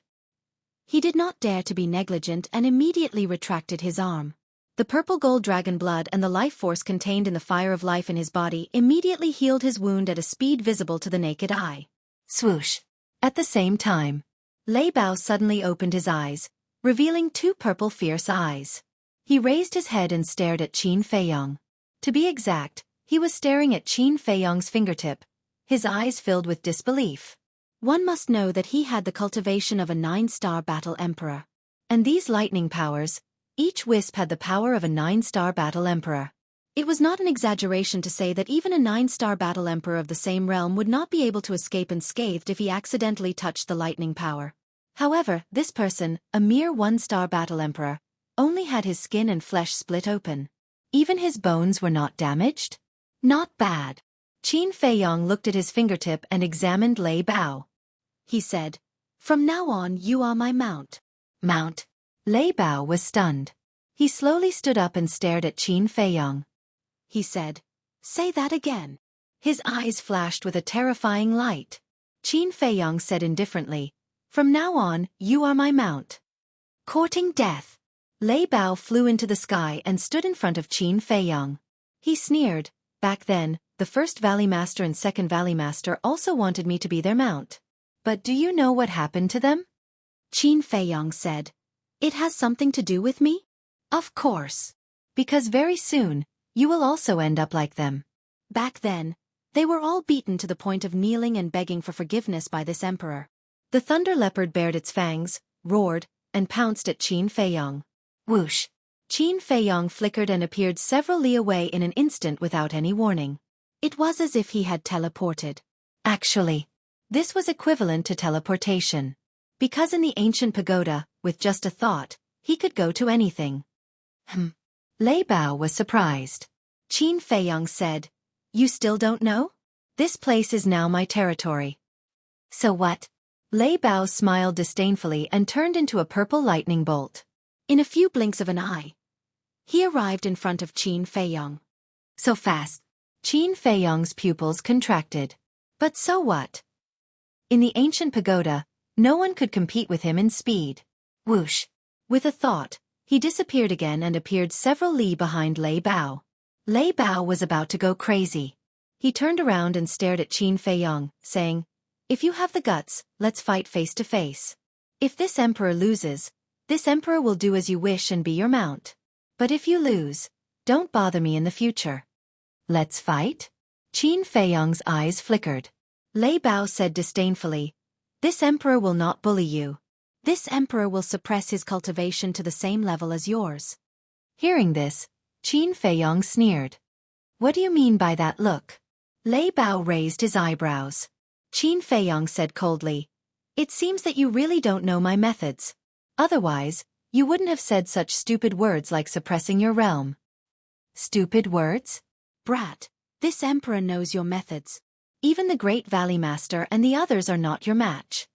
He did not dare to be negligent and immediately retracted his arm. The purple gold dragon blood and the life force contained in the fire of life in his body immediately healed his wound at a speed visible to the naked eye. Swoosh. At the same time, Lei Bao suddenly opened his eyes, revealing 2 purple fierce eyes. He raised his head and stared at Qin Feiyong. To be exact, he was staring at Qin Feiyong's fingertip, his eyes filled with disbelief. One must know that he had the cultivation of a 9-star battle emperor. And these lightning powers, each wisp had the power of a 9-star battle emperor. It was not an exaggeration to say that even a 9-star battle emperor of the same realm would not be able to escape unscathed if he accidentally touched the lightning power. However, this person, a mere 1-star battle emperor, only had his skin and flesh split open. Even his bones were not damaged? Not bad. Qin Feiyong looked at his fingertip and examined Lei Bao. He said, "From now on you are my mount." Mount? Lei Bao was stunned. He slowly stood up and stared at Qin Feiyong. He said, "Say that again." His eyes flashed with a terrifying light. Qin Feiyong said indifferently, "From now on, you are my mount." Courting death. Lei Bao flew into the sky and stood in front of Qin Feiyong. He sneered, "Back then, the first Valley Master and second Valley Master also wanted me to be their mount. But do you know what happened to them?" Qin Feiyong said, "It has something to do with me?" "Of course. Because very soon, you will also end up like them." Back then, they were all beaten to the point of kneeling and begging for forgiveness by this emperor. The thunder leopard bared its fangs, roared, and pounced at Qin Feiyong. Whoosh! Qin Feiyong flickered and appeared several li away in an instant without any warning. It was as if he had teleported. Actually, this was equivalent to teleportation. Because in the ancient pagoda, with just a thought, he could go to anything. Lei Bao was surprised. Qin Feiyong said, "You still don't know? This place is now my territory." "So what?" Lei Bao smiled disdainfully and turned into a purple lightning bolt. In a few blinks of an eye, he arrived in front of Qin Feiyong. So fast. Qin Feiyong's pupils contracted. But so what? In the ancient pagoda, no one could compete with him in speed. Whoosh! With a thought, he disappeared again and appeared several li behind Lei Bao. Lei Bao was about to go crazy. He turned around and stared at Qin Feiyong, saying, "If you have the guts, let's fight face to face. If this emperor loses, this emperor will do as you wish and be your mount. But if you lose, don't bother me in the future." "Let's fight?" Qin Feiyong's eyes flickered. Lei Bao said disdainfully, "This emperor will not bully you. This emperor will suppress his cultivation to the same level as yours." Hearing this, Qin Feiyong sneered. "What do you mean by that look?" Lei Bao raised his eyebrows. Qin Feiyong said coldly, "It seems that you really don't know my methods. Otherwise, you wouldn't have said such stupid words like suppressing your realm." Stupid words? Brat, This emperor knows your methods. Even the great Valley Master and the others are not your match.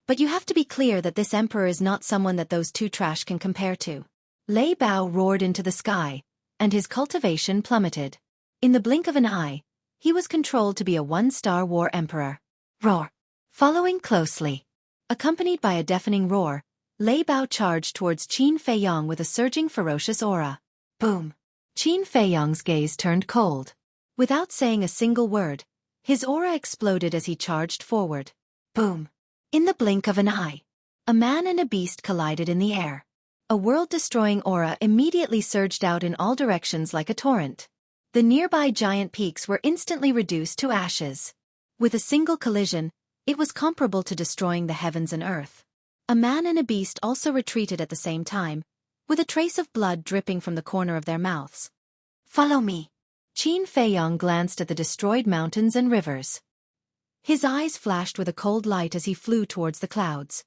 But you have to be clear that this emperor is not someone that those two trash can compare to. Lei Bao roared into the sky, and his cultivation plummeted. In the blink of an eye, he was controlled to be a one-star war emperor. Roar. Following closely. Accompanied by a deafening roar, Lei Bao charged towards Qin Feiyong with a surging ferocious aura. Boom. Qin Feiyong's gaze turned cold. Without saying a single word, his aura exploded as he charged forward. Boom. In the blink of an eye, a man and a beast collided in the air. A world-destroying aura immediately surged out in all directions like a torrent. The nearby giant peaks were instantly reduced to ashes. With a single collision, it was comparable to destroying the heavens and earth. A man and a beast also retreated at the same time, with a trace of blood dripping from the corner of their mouths. Follow me. Qin Feiyong glanced at the destroyed mountains and rivers. His eyes flashed with a cold light as he flew towards the clouds.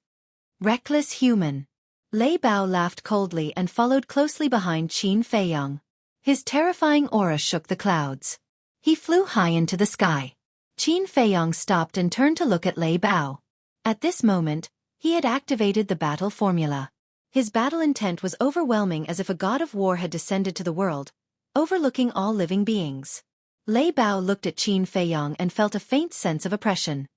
Reckless human. Lei Bao laughed coldly and followed closely behind Qin Feiyong. His terrifying aura shook the clouds. He flew high into the sky. Qin Feiyong stopped and turned to look at Lei Bao. At this moment, he had activated the battle formula. His battle intent was overwhelming, as if a god of war had descended to the world, overlooking all living beings. Lei Bao looked at Qin Feiyong and felt a faint sense of oppression.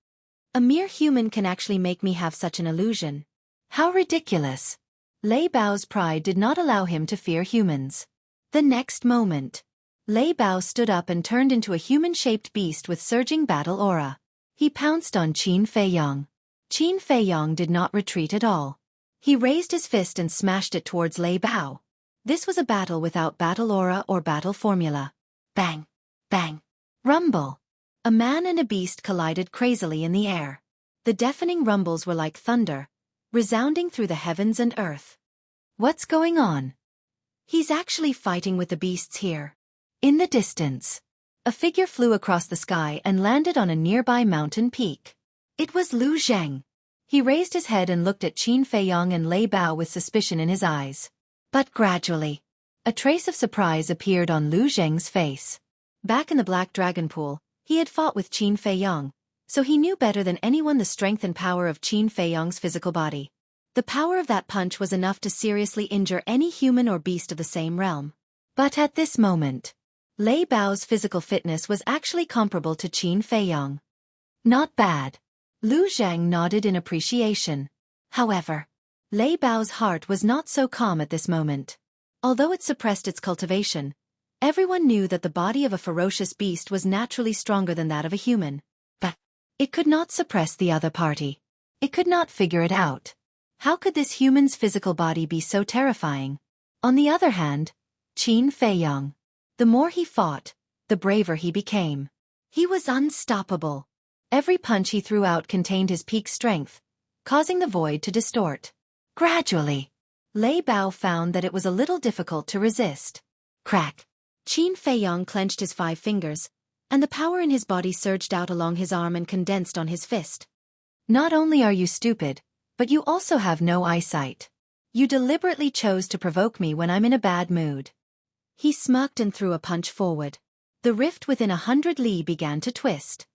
A mere human can actually make me have such an illusion. How ridiculous. Lei Bao's pride did not allow him to fear humans. The next moment, Lei Bao stood up and turned into a human-shaped beast with surging battle aura. He pounced on Qin Feiyong. Qin Feiyong did not retreat at all. He raised his fist and smashed it towards Lei Bao. This was a battle without battle aura or battle formula. Bang! Bang! Rumble! A man and a beast collided crazily in the air. The deafening rumbles were like thunder, resounding through the heavens and earth. What's going on? He's actually fighting with the beasts here. In the distance, a figure flew across the sky and landed on a nearby mountain peak. It was Lu Zheng. He raised his head and looked at Qin Feiyong and Lei Bao with suspicion in his eyes. But gradually, a trace of surprise appeared on Lu Zheng's face. Back in the Black Dragon Pool, he had fought with Qin Feiyong, so he knew better than anyone the strength and power of Qin Feiyong's physical body. The power of that punch was enough to seriously injure any human or beast of the same realm. But at this moment, Lei Bao's physical fitness was actually comparable to Qin Feiyong. Not bad. Lu Zheng nodded in appreciation. However, Lei Bao's heart was not so calm at this moment. Although it suppressed its cultivation, everyone knew that the body of a ferocious beast was naturally stronger than that of a human. But it could not suppress the other party. It could not figure it out. How could this human's physical body be so terrifying? On the other hand, Qin Feiyong. The more he fought, the braver he became. He was unstoppable. Every punch he threw out contained his peak strength, causing the void to distort. Gradually, Lei Bao found that it was a little difficult to resist. Crack! Qin Feiyong clenched his 5 fingers, and the power in his body surged out along his arm and condensed on his fist. Not only are you stupid, but you also have no eyesight. You deliberately chose to provoke me when I'm in a bad mood. He smirked and threw a punch forward. The rift within 100 li began to twist.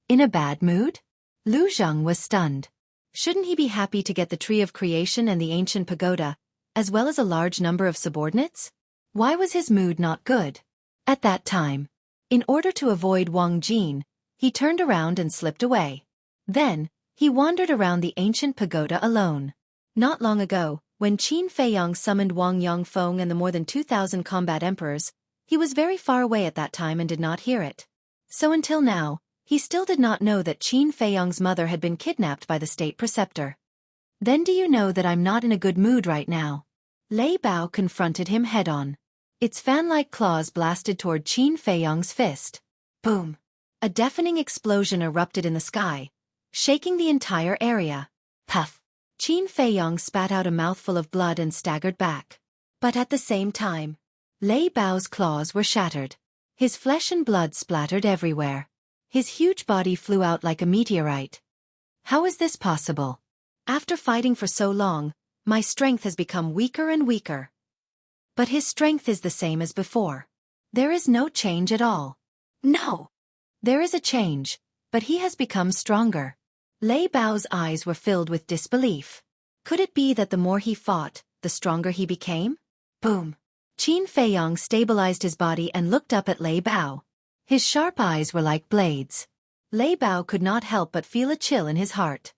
In a bad mood? Lu Zheng was stunned. Shouldn't he be happy to get the Tree of Creation and the ancient pagoda, as well as a large number of subordinates? Why was his mood not good? At that time, in order to avoid Wang Jin, he turned around and slipped away. Then, he wandered around the ancient pagoda alone. Not long ago, when Qin Feiyong summoned Wang Yongfeng and the more than 2,000 combat emperors, he was very far away at that time and did not hear it. So until now, he still did not know that Qin Feiyong's mother had been kidnapped by the state preceptor. Then do you know that I'm not in a good mood right now? Lei Bao confronted him head-on. Its fan-like claws blasted toward Qin Feiyong's fist. Boom! A deafening explosion erupted in the sky, shaking the entire area. Puff! Qin Feiyong spat out a mouthful of blood and staggered back. But at the same time, Lei Bao's claws were shattered. His flesh and blood splattered everywhere. His huge body flew out like a meteorite. How is this possible? After fighting for so long, my strength has become weaker and weaker. But his strength is the same as before. There is no change at all. No. There is a change, but he has become stronger. Lei Bao's eyes were filled with disbelief. Could it be that the more he fought, the stronger he became? Boom. Qin Feiyong stabilized his body and looked up at Lei Bao. His sharp eyes were like blades. Lei Bao could not help but feel a chill in his heart.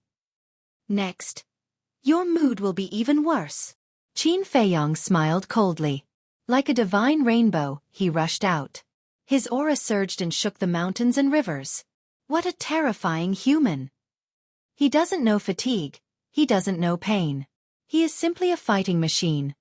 Next. Your mood will be even worse. Qin Feiyong smiled coldly. Like a divine rainbow, he rushed out. His aura surged and shook the mountains and rivers. What a terrifying human. He doesn't know fatigue. He doesn't know pain. He is simply a fighting machine.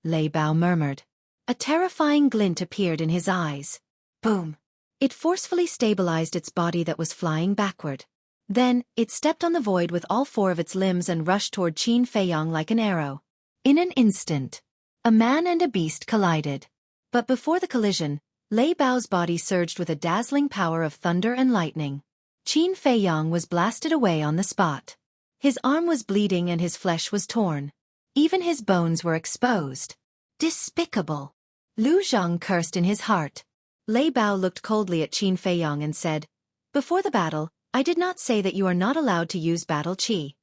Lei Bao murmured. A terrifying glint appeared in his eyes. Boom. It forcefully stabilized its body that was flying backward. Then, it stepped on the void with all four of its limbs and rushed toward Qin Feiyong like an arrow. In an instant, a man and a beast collided. But before the collision, Lei Bao's body surged with a dazzling power of thunder and lightning. Qin Feiyong was blasted away on the spot. His arm was bleeding and his flesh was torn. Even his bones were exposed. Despicable. Lu Zhang cursed in his heart. Lei Bao looked coldly at Qin Feiyong and said, Before the battle, I did not say that you are not allowed to use battle qi.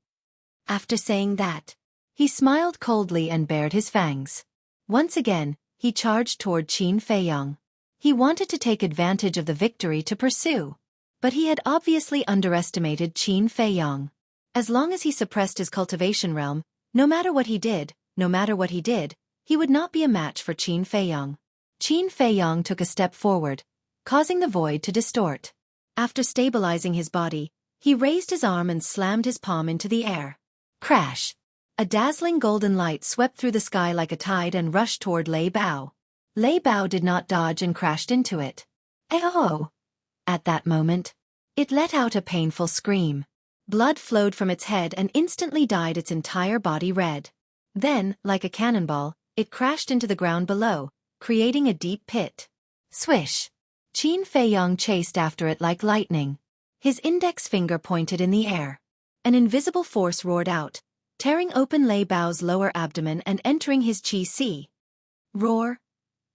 After saying that, he smiled coldly and bared his fangs. Once again, he charged toward Qin Feiyong. He wanted to take advantage of the victory to pursue. But he had obviously underestimated Qin Feiyong. As long as he suppressed his cultivation realm, no matter what he did, he would not be a match for Qin Feiyong. Qin Feiyong took a step forward, causing the void to distort. After stabilizing his body, he raised his arm and slammed his palm into the air. Crash! A dazzling golden light swept through the sky like a tide and rushed toward Lei Bao. Lei Bao did not dodge and crashed into it. Oh! At that moment, it let out a painful scream. Blood flowed from its head and instantly dyed its entire body red. Then, like a cannonball, it crashed into the ground below, creating a deep pit. Swish! Qin Feiyong chased after it like lightning. His index finger pointed in the air. An invisible force roared out, tearing open Lei Bao's lower abdomen and entering his qi si. Roar!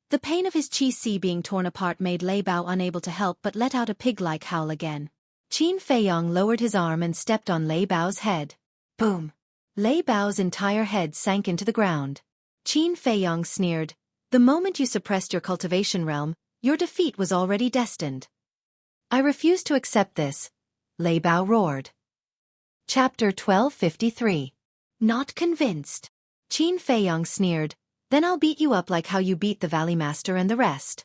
The pain of his qi si being torn apart made Lei Bao unable to help but let out a pig-like howl again. Qin Feiyong lowered his arm and stepped on Lei Bao's head. Boom! Lei Bao's entire head sank into the ground. Qin Feiyong sneered, The moment you suppressed your cultivation realm, your defeat was already destined. I refuse to accept this, Lei Bao roared. Chapter 1253. Not convinced. Qin Feiyong sneered, Then I'll beat you up like how you beat the Valley Master and the rest.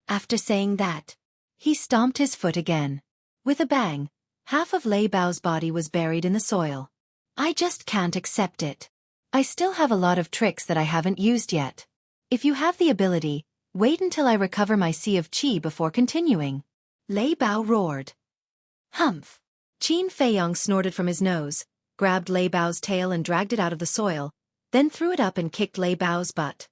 After saying that, he stomped his foot again. With a bang, half of Lei Bao's body was buried in the soil. I just can't accept it. I still have a lot of tricks that I haven't used yet. If you have the ability, wait until I recover my sea of qi before continuing. Lei Bao roared. Humph! Qin Feiyong snorted from his nose, grabbed Lei Bao's tail and dragged it out of the soil, then threw it up and kicked Lei Bao's butt.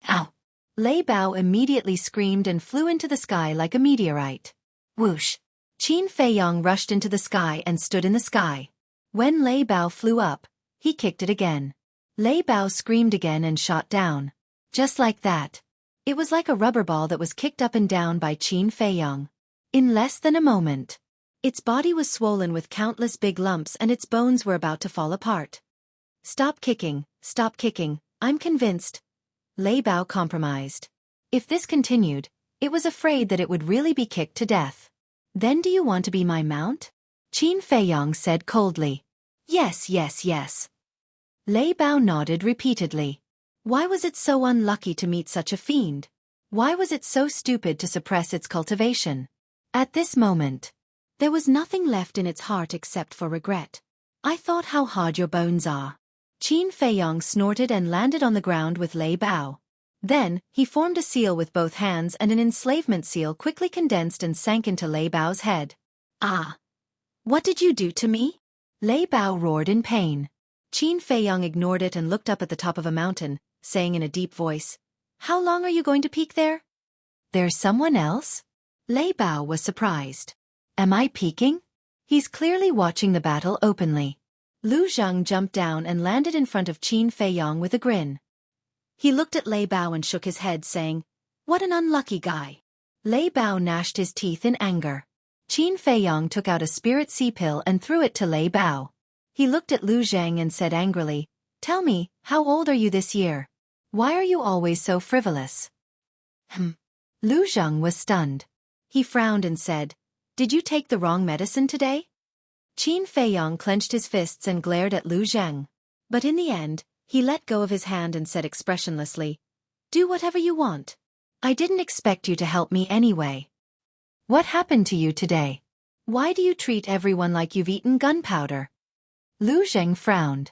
Ow! Lei Bao immediately screamed and flew into the sky like a meteorite. Whoosh! Qin Feiyong rushed into the sky and stood in the sky. When Lei Bao flew up, he kicked it again. Lei Bao screamed again and shot down. Just like that. It was like a rubber ball that was kicked up and down by Qin Feiyong. In less than a moment, its body was swollen with countless big lumps and its bones were about to fall apart. Stop kicking, I'm convinced. Lei Bao compromised. If this continued, it was afraid that it would really be kicked to death. Then do you want to be my mount? Qin Feiyong said coldly. Yes. Lei Bao nodded repeatedly. Why was it so unlucky to meet such a fiend? Why was it so stupid to suppress its cultivation? At this moment, there was nothing left in its heart except for regret. I thought how hard your bones are. Qin Feiyong snorted and landed on the ground with Lei Bao. Then, he formed a seal with both hands and an enslavement seal quickly condensed and sank into Lei Bao's head. Ah! What did you do to me? Lei Bao roared in pain. Qin Feiyong ignored it and looked up at the top of a mountain, saying in a deep voice, How long are you going to peek there? There's someone else? Lei Bao was surprised. Am I peeking? He's clearly watching the battle openly. Lu Zhang jumped down and landed in front of Qin Feiyong with a grin. He looked at Lei Bao and shook his head saying, What an unlucky guy. Lei Bao gnashed his teeth in anger. Qin Feiyong took out a spirit sea pill and threw it to Lei Bao. He looked at Lu Zhang and said angrily, "Tell me, how old are you this year? Why are you always so frivolous?" Lu Zhang was stunned. He frowned and said, "Did you take the wrong medicine today?" Qin Feiyong clenched his fists and glared at Lu Zhang. But in the end, he let go of his hand and said expressionlessly, "Do whatever you want. I didn't expect you to help me anyway. What happened to you today? Why do you treat everyone like you've eaten gunpowder?" Lu Zhang frowned.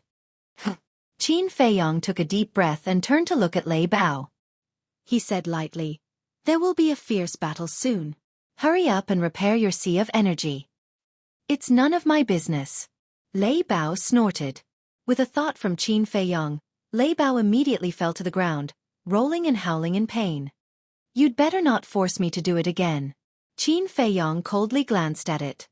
Qin Feiyong took a deep breath and turned to look at Lei Bao. He said lightly, "There will be a fierce battle soon. Hurry up and repair your sea of energy." "It's none of my business." Lei Bao snorted. With a thought from Qin Feiyong, Lei Bao immediately fell to the ground, rolling and howling in pain. "You'd better not force me to do it again." Qin Feiyong coldly glanced at it.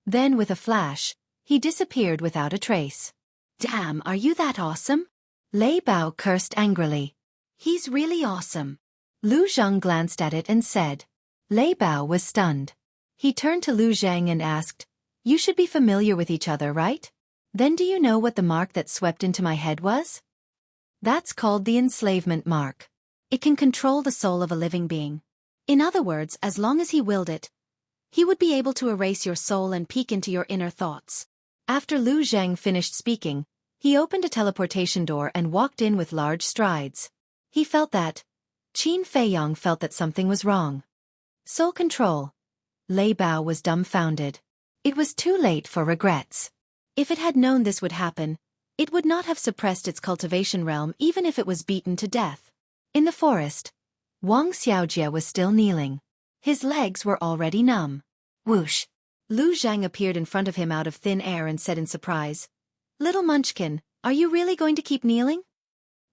Then with a flash, he disappeared without a trace. "Damn, are you that awesome?" Lei Bao cursed angrily. "He's really awesome." Lu Zhang glanced at it and said. Lei Bao was stunned. He turned to Lu Zhang and asked, "You should be familiar with each other, right? Then do you know what the mark that swept into my head was?" "That's called the enslavement mark. It can control the soul of a living being. In other words, as long as he willed it, he would be able to erase your soul and peek into your inner thoughts." After Lu Zhang finished speaking, he opened a teleportation door and walked in with large strides. He felt that. Qin Feiyong felt that something was wrong. Soul control. Lei Bao was dumbfounded. It was too late for regrets. If it had known this would happen, it would not have suppressed its cultivation realm even if it was beaten to death. In the forest, Wang Xiaojie was still kneeling. His legs were already numb. Whoosh! Lu Zhang appeared in front of him out of thin air and said in surprise, "Little Munchkin, are you really going to keep kneeling?"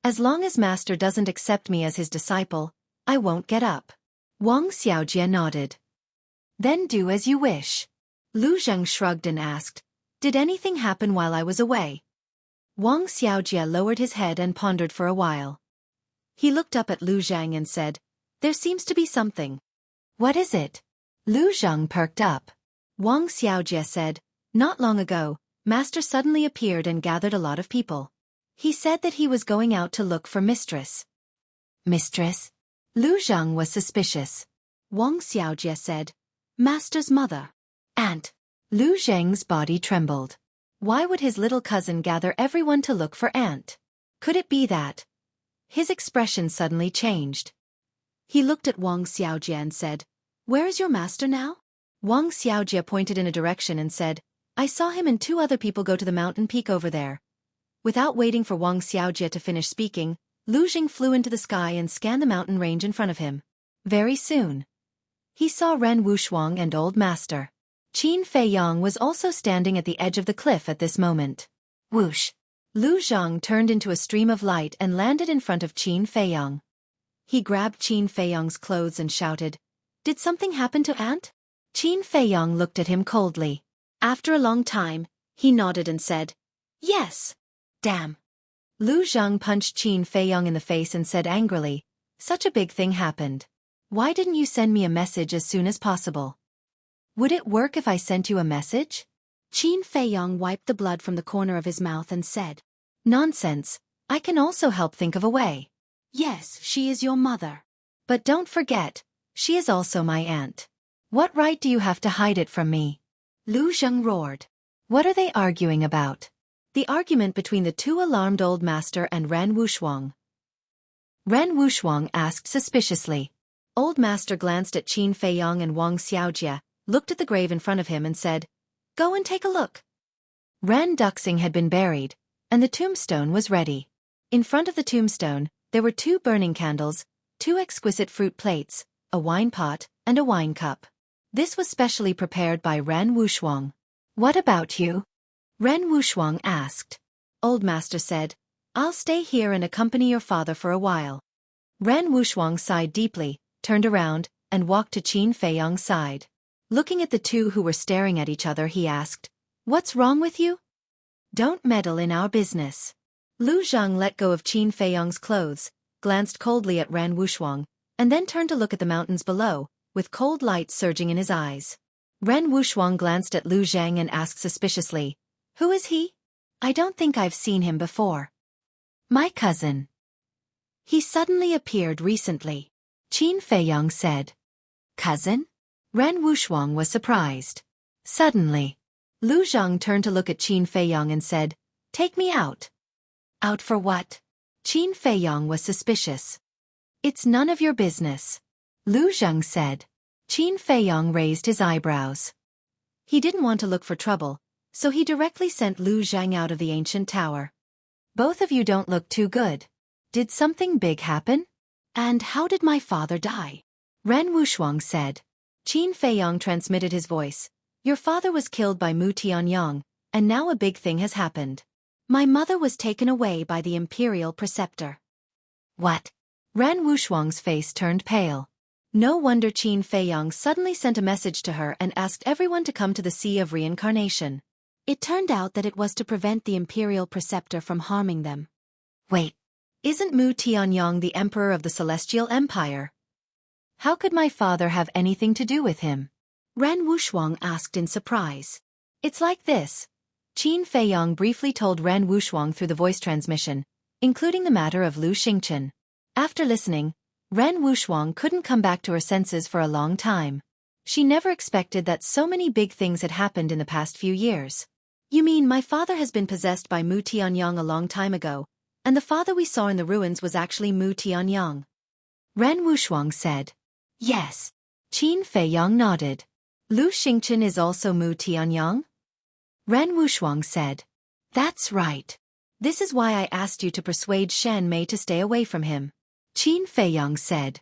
"As long as Master doesn't accept me as his disciple, I won't get up." Wang Xiaojie nodded. "Then do as you wish." Lu Zhang shrugged and asked, "Did anything happen while I was away?" Wang Xiaojie lowered his head and pondered for a while. He looked up at Lu Zhang and said, "There seems to be something." "What is it?" Lu Zhang perked up. Wang Xiaojie said, "Not long ago, Master suddenly appeared and gathered a lot of people. He said that he was going out to look for Mistress." "Mistress?" Lu Zhang was suspicious. Wang Xiaojie said, "Master's mother." "Aunt." Lu Zhang's body trembled. Why would his little cousin gather everyone to look for Aunt? Could it be that? His expression suddenly changed. He looked at Wang Xiaojie and said, "Where is your master now?" Wang Xiaojie pointed in a direction and said, "I saw him and 2 other people go to the mountain peak over there." Without waiting for Wang Xiaojie to finish speaking, Lu Jing flew into the sky and scanned the mountain range in front of him. Very soon, he saw Ren Wushuang and Old Master. Qin Feiyong was also standing at the edge of the cliff at this moment. Whoosh! Lu Zhang turned into a stream of light and landed in front of Qin Feiyong. He grabbed Qin Feiyong's clothes and shouted, "Did something happen to Aunt?" Qin Feiyong looked at him coldly. After a long time, he nodded and said, "Yes." "Damn." Lu Zhang punched Qin Feiyong in the face and said angrily, "Such a big thing happened. Why didn't you send me a message as soon as possible?" "Would it work if I sent you a message?" Qin Feiyong wiped the blood from the corner of his mouth and said, "Nonsense, I can also help think of a way." "Yes, she is your mother. But don't forget, she is also my aunt. What right do you have to hide it from me?" Lu Zhang roared. "What are they arguing about?" "The argument between the 2 alarmed Old Master and Ren Wushuang." Ren Wushuang asked suspiciously. Old Master glanced at Qin Feiyong and Wang Xiaojie, looked at the grave in front of him and said, "Go and take a look." Ren Duxing had been buried, and the tombstone was ready. In front of the tombstone, there were 2 burning candles, 2 exquisite fruit plates, a wine pot, and a wine cup. This was specially prepared by Ren Wushuang. "What about you?" Ren Wushuang asked. Old Master said, "I'll stay here and accompany your father for a while." Ren Wushuang sighed deeply, turned around, and walked to Qin Feiyong's side. Looking at the 2 who were staring at each other, he asked, "What's wrong with you? Don't meddle in our business." Lu Zhang let go of Qin Feiyong's clothes, glanced coldly at Ren Wushuang, and then turned to look at the mountains below, with cold light surging in his eyes. Ren Wuxuang glanced at Lu Zhang and asked suspiciously, "Who is he? I don't think I've seen him before." "My cousin. He suddenly appeared recently," Qin Feiyang said. "Cousin?" Ren Wuxuang was surprised. Suddenly, Lu Zhang turned to look at Qin Feiyang and said, "Take me out." "Out for what?" Qin Feiyang was suspicious. "It's none of your business," Lu Zhang said. Qin Feiyang raised his eyebrows. He didn't want to look for trouble, so he directly sent Lu Zhang out of the ancient tower. "Both of you don't look too good. Did something big happen? And how did my father die?" Ren Wuxuang said. Qin Feiyang transmitted his voice. "Your father was killed by Mu Tianyang, and now a big thing has happened. My mother was taken away by the Imperial Preceptor." "What?" Ren Wuxuang's face turned pale. No wonder Qin Feiyang suddenly sent a message to her and asked everyone to come to the Sea of Reincarnation. It turned out that it was to prevent the Imperial Preceptor from harming them. "Wait, isn't Mu Tianyang the Emperor of the Celestial Empire? How could my father have anything to do with him?" Ren Wuxuang asked in surprise. "It's like this." Qin Feiyang briefly told Ren Wuxuang through the voice transmission, including the matter of Lu Xingchen. After listening, Ren Wuxuang couldn't come back to her senses for a long time. She never expected that so many big things had happened in the past few years. "You mean my father has been possessed by Mu Tianyang a long time ago, and the father we saw in the ruins was actually Mu Tianyang?" Ren Wuxuang said. "Yes." Qin Feiyang nodded. "Lu Xingchen is also Mu Tianyang?" Ren Wuxuang said. "That's right. This is why I asked you to persuade Shen Mei to stay away from him." Qin Feiyang said.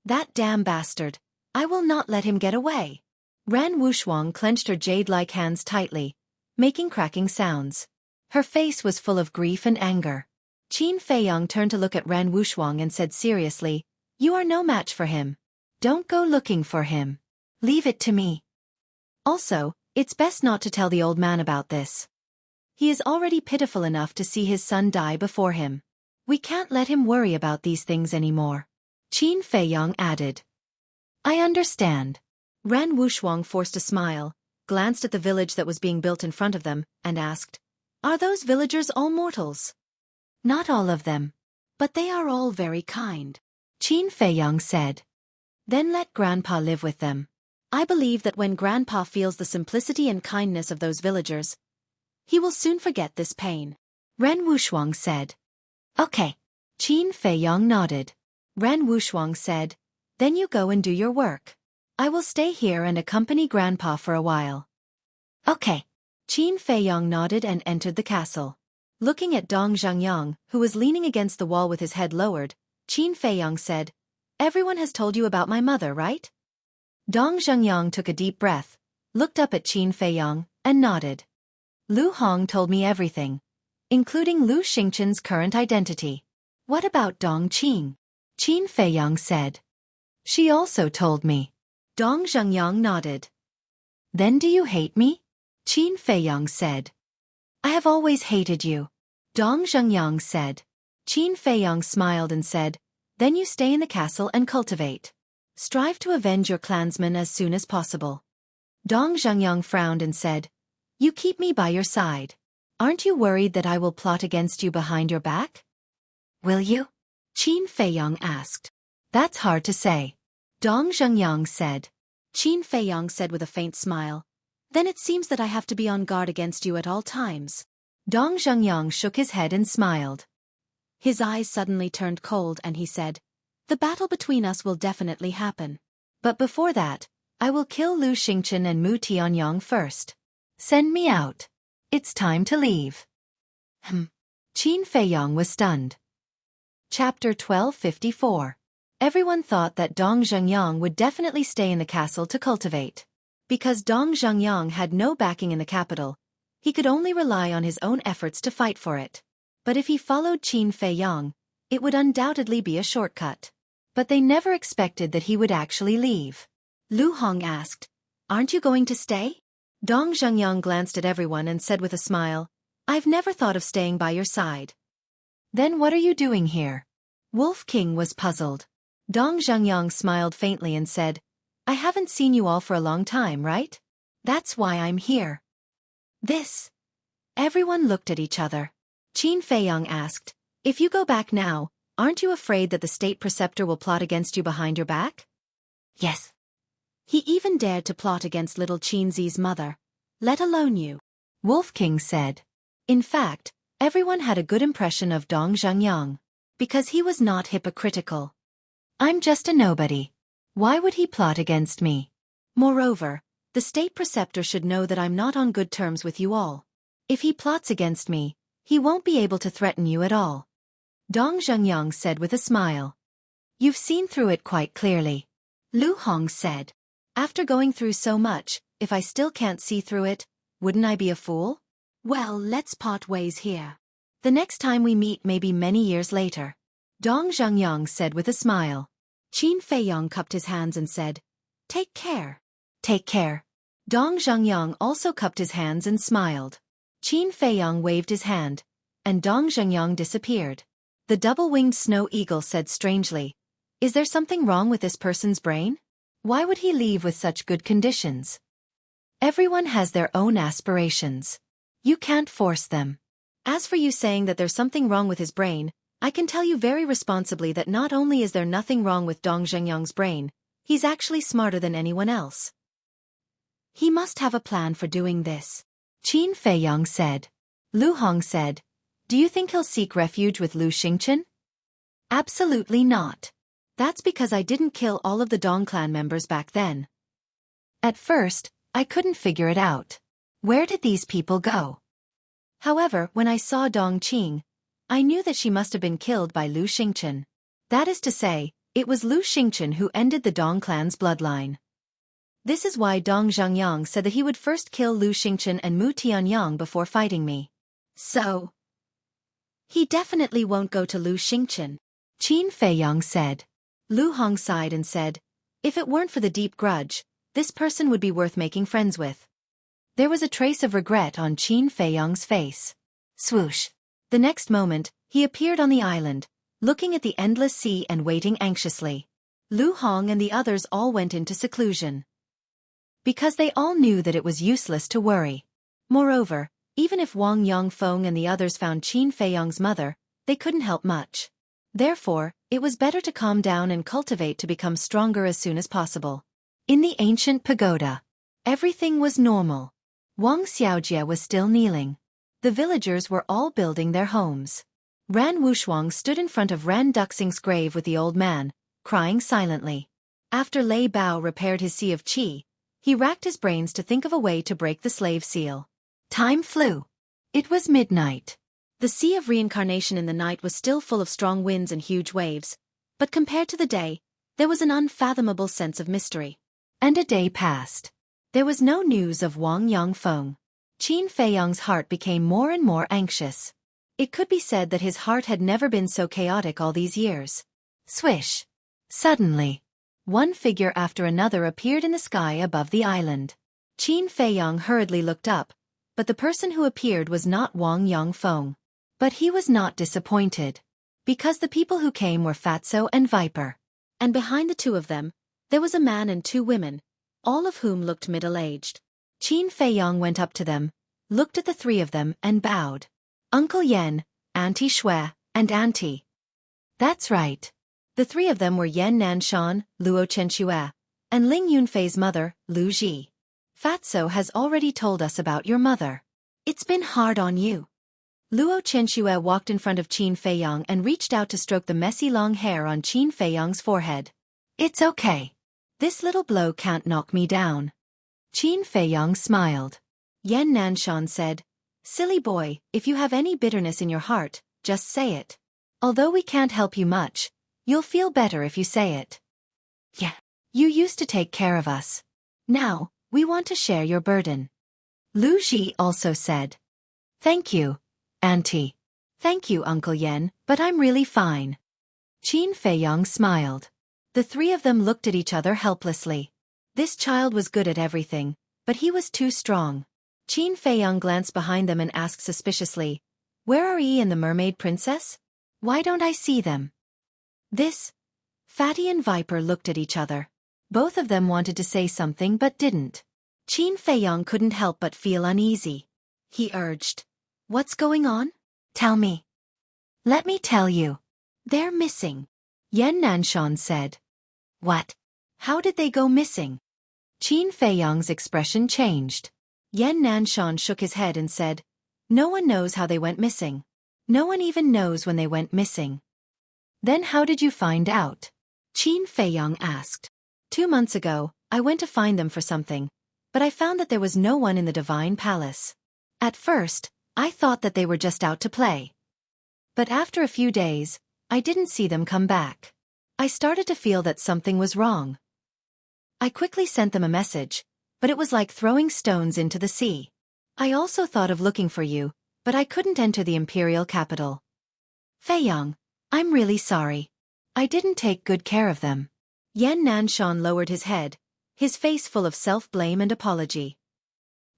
"That damn bastard. I will not let him get away." Ren Wuxuang clenched her jade-like hands tightly, making cracking sounds. Her face was full of grief and anger. Qin Feiyang turned to look at Ren Wuxuang and said seriously, "You are no match for him. Don't go looking for him. Leave it to me. Also, it's best not to tell the old man about this. He is already pitiful enough to see his son die before him. We can't let him worry about these things anymore." Qin Feiyang added. "I understand." Ren Wuxuang forced a smile, glanced at the village that was being built in front of them, and asked, "Are those villagers all mortals?" "Not all of them. But they are all very kind," Qin Feiyang said. "Then let Grandpa live with them. I believe that when Grandpa feels the simplicity and kindness of those villagers, he will soon forget this pain," Ren Wuxuang said. "Okay." Qin Feiyang nodded. Ren Wuxuang said, "Then you go and do your work. I will stay here and accompany Grandpa for a while." "Okay." Qin Feiyang nodded and entered the castle. Looking at Dong Zhangyang, who was leaning against the wall with his head lowered, Qin Feiyang said, "Everyone has told you about my mother, right?" Dong Zhangyang took a deep breath, looked up at Qin Feiyang, and nodded. "Lu Hong told me everything, including Lu Xingchen's current identity." "What about Dong Qing?" Qin Feiyang said. "She also told me." Dong Zhangyang nodded. "Then do you hate me?" Qin Feiyang said. "I have always hated you," Dong Zhangyang said. Qin Feiyang smiled and said, "Then you stay in the castle and cultivate. Strive to avenge your clansmen as soon as possible." Dong Zhangyang frowned and said, "You keep me by your side. Aren't you worried that I will plot against you behind your back?" "Will you?" Qin Feiyang asked. "That's hard to say," Dong Zhangyang said. Qin Feiyang said with a faint smile, "Then it seems that I have to be on guard against you at all times." Dong Zhangyang shook his head and smiled. His eyes suddenly turned cold and he said, "The battle between us will definitely happen. But before that, I will kill Lu Xingchen and Mu Tianyang first. Send me out. It's time to leave." Qin Feiyang was stunned. Chapter 1254. Everyone thought that Dong Zhangyang would definitely stay in the castle to cultivate. Because Dong Zhangyang had no backing in the capital, he could only rely on his own efforts to fight for it. But if he followed Qin Feiyang, it would undoubtedly be a shortcut. But they never expected that he would actually leave. Lu Hong asked, "Aren't you going to stay?" Dong Zhangyang glanced at everyone and said with a smile, "I've never thought of staying by your side." "Then what are you doing here?" Wolf King was puzzled. Dong Zhangyang smiled faintly and said, I haven't seen you all for a long time, right? That's why I'm here. This. Everyone looked at each other. Qin Feiyong asked, if you go back now, aren't you afraid that the state preceptor will plot against you behind your back? Yes. He even dared to plot against little Qin Zi's mother. Let alone you. Wolf King said. In fact, everyone had a good impression of Dong Zhengyang, because he was not hypocritical. I'm just a nobody. Why would he plot against me? Moreover, the state preceptor should know that I'm not on good terms with you all. If he plots against me, he won't be able to threaten you at all. Dong Zhengyang said with a smile. You've seen through it quite clearly. Lu Hong said. After going through so much, if I still can't see through it, wouldn't I be a fool? Well, let's part ways here. The next time we meet may be many years later. Dong Zhengyang said with a smile. Qin Feiyong cupped his hands and said, Take care. Take care. Dong Zhengyang also cupped his hands and smiled. Qin Feiyong waved his hand, and Dong Zhengyang disappeared. The double-winged snow eagle said strangely, Is there something wrong with this person's brain? Why would he leave with such good conditions? Everyone has their own aspirations. You can't force them. As for you saying that there's something wrong with his brain, I can tell you very responsibly that not only is there nothing wrong with Dong Zhengyang's brain, he's actually smarter than anyone else. He must have a plan for doing this. Qin Feiyong said. Lu Hong said, Do you think he'll seek refuge with Lu Xingchen? Absolutely not. That's because I didn't kill all of the Dong clan members back then. At first, I couldn't figure it out. Where did these people go? However, when I saw Dong Qing, I knew that she must have been killed by Lu Xingchen. That is to say, it was Lu Xingchen who ended the Dong clan's bloodline. This is why Dong Zhengyang said that he would first kill Lu Xingchen and Mu Tianyang before fighting me. So, he definitely won't go to Lu Xingchen. Qin Feiyong said. Lu Hong sighed and said, If it weren't for the deep grudge, this person would be worth making friends with. There was a trace of regret on Qin Feiyong's face. Swoosh. The next moment, he appeared on the island, looking at the endless sea and waiting anxiously. Lu Hong and the others all went into seclusion, because they all knew that it was useless to worry. Moreover, even if Wang Yongfeng and the others found Qin Feiyong's mother, they couldn't help much. Therefore, it was better to calm down and cultivate to become stronger as soon as possible. In the ancient pagoda, everything was normal. Wang Xiaojie was still kneeling. The villagers were all building their homes. Ran Wushuang stood in front of Ran Duxing's grave with the old man, crying silently. After Lei Bao repaired his sea of qi, he racked his brains to think of a way to break the slave seal. Time flew. It was midnight. The sea of reincarnation in the night was still full of strong winds and huge waves, but compared to the day, there was an unfathomable sense of mystery. And a day passed. There was no news of Wang Yongfeng. Qin Feiyong's heart became more and more anxious. It could be said that his heart had never been so chaotic all these years. Swish! Suddenly, one figure after another appeared in the sky above the island. Qin Feiyong hurriedly looked up, but the person who appeared was not Wang Yongfeng. But he was not disappointed, because the people who came were Fatso and Viper. And behind the two of them, there was a man and two women, all of whom looked middle-aged. Qin Feiyong went up to them, looked at the three of them and bowed. Uncle Yen, Auntie Xue, and Auntie. That's right. The three of them were Yen Nanshan, Luo Chenxue, and Ling Yunfei's mother, Lu Ji. Fatso has already told us about your mother. It's been hard on you. Luo Chenxue walked in front of Qin Feiyong and reached out to stroke the messy long hair on Qin Feiyong's forehead. It's okay. This little blow can't knock me down. Qin Feiyong smiled. Yen Nanshan said, Silly boy, if you have any bitterness in your heart, just say it. Although we can't help you much, you'll feel better if you say it. Yeah. You used to take care of us. Now, we want to share your burden. Lu Ji also said. Thank you, Auntie. Thank you, Uncle Yen, but I'm really fine. Qin Feiyong smiled. The three of them looked at each other helplessly. This child was good at everything, but he was too strong. Qin Feiyong glanced behind them and asked suspiciously, Where are Yi and the mermaid princess? Why don't I see them? Fatty and Viper looked at each other. Both of them wanted to say something but didn't. Qin Feiyong couldn't help but feel uneasy. He urged, "What's going on? Tell me." "Let me tell you. They're missing," Yan Nanshan said. "What? How did they go missing?" Qin Feiyong's expression changed. Yan Nanshan shook his head and said, "No one knows how they went missing. No one even knows when they went missing." "Then how did you find out?" Qin Feiyong asked. 2 months ago, I went to find them for something, but I found that there was no one in the Divine Palace. At first, I thought that they were just out to play. But after a few days, I didn't see them come back. I started to feel that something was wrong. I quickly sent them a message, but it was like throwing stones into the sea. I also thought of looking for you, but I couldn't enter the imperial capital. Feiyong, I'm really sorry. I didn't take good care of them. Yan Nanshan lowered his head, his face full of self-blame and apology.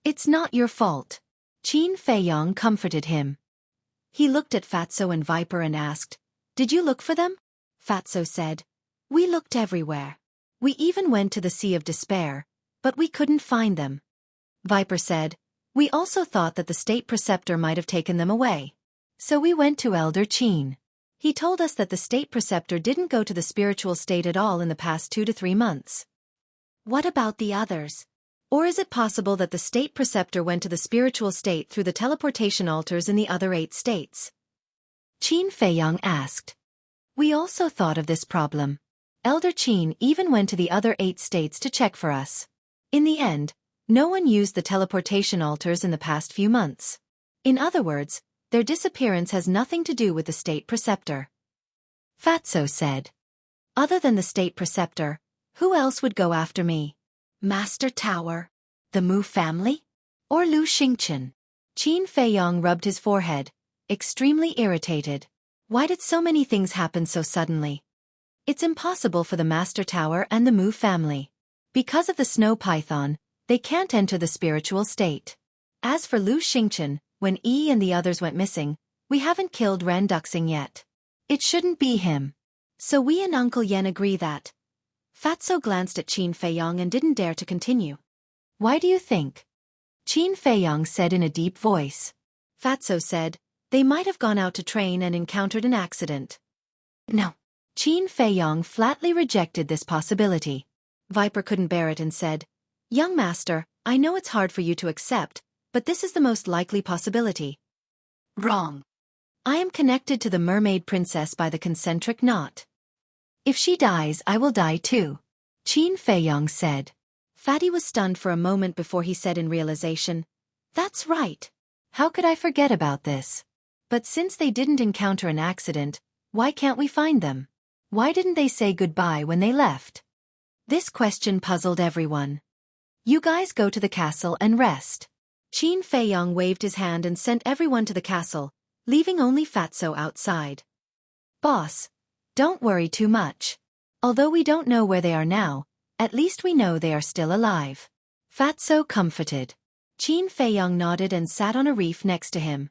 It's not your fault. Qin Feiyong comforted him. He looked at Fatso and Viper and asked, "Did you look for them?" Fatso said, "We looked everywhere. We even went to the Sea of Despair, but we couldn't find them." Viper said, "We also thought that the state preceptor might have taken them away. So we went to Elder Qin. He told us that the state preceptor didn't go to the spiritual state at all in the past 2 to 3 months. What about the others? Or is it possible that the state preceptor went to the spiritual state through the teleportation altars in the other 8 states?" Qin Feiyong asked. "We also thought of this problem. Elder Qin even went to the other 8 states to check for us. In the end, no one used the teleportation altars in the past few months. In other words, their disappearance has nothing to do with the state preceptor." Fatso said. "Other than the state preceptor, who else would go after me? Master Tower? The Mu family? Or Lu Xingchen?" Qin Feiyong rubbed his forehead, extremely irritated. Why did so many things happen so suddenly? It's impossible for the Master Tower and the Mu family. Because of the snow python, they can't enter the spiritual state. As for Lu Xingchen, when Yi and the others went missing, we haven't killed Ren Duxing yet. It shouldn't be him. So we and Uncle Yen agree that. Fatso glanced at Qin Feiyong and didn't dare to continue. "Why do you think?" Qin Feiyong said in a deep voice. Fatso said, "They might have gone out to train and encountered an accident." No. Qin Feiyong flatly rejected this possibility. Viper couldn't bear it and said, "Young master, I know it's hard for you to accept, but this is the most likely possibility." "Wrong. I am connected to the mermaid princess by the concentric knot. If she dies, I will die too," Qin Feiyong said. Fatty was stunned for a moment before he said in realization, "That's right. How could I forget about this? But since they didn't encounter an accident, why can't we find them? Why didn't they say goodbye when they left?" This question puzzled everyone. "You guys go to the castle and rest." Qin Feiyong waved his hand and sent everyone to the castle, leaving only Fatso outside. "Boss, don't worry too much. Although we don't know where they are now, at least we know they are still alive." Fatso comforted. Qin Feiyong nodded and sat on a reef next to him.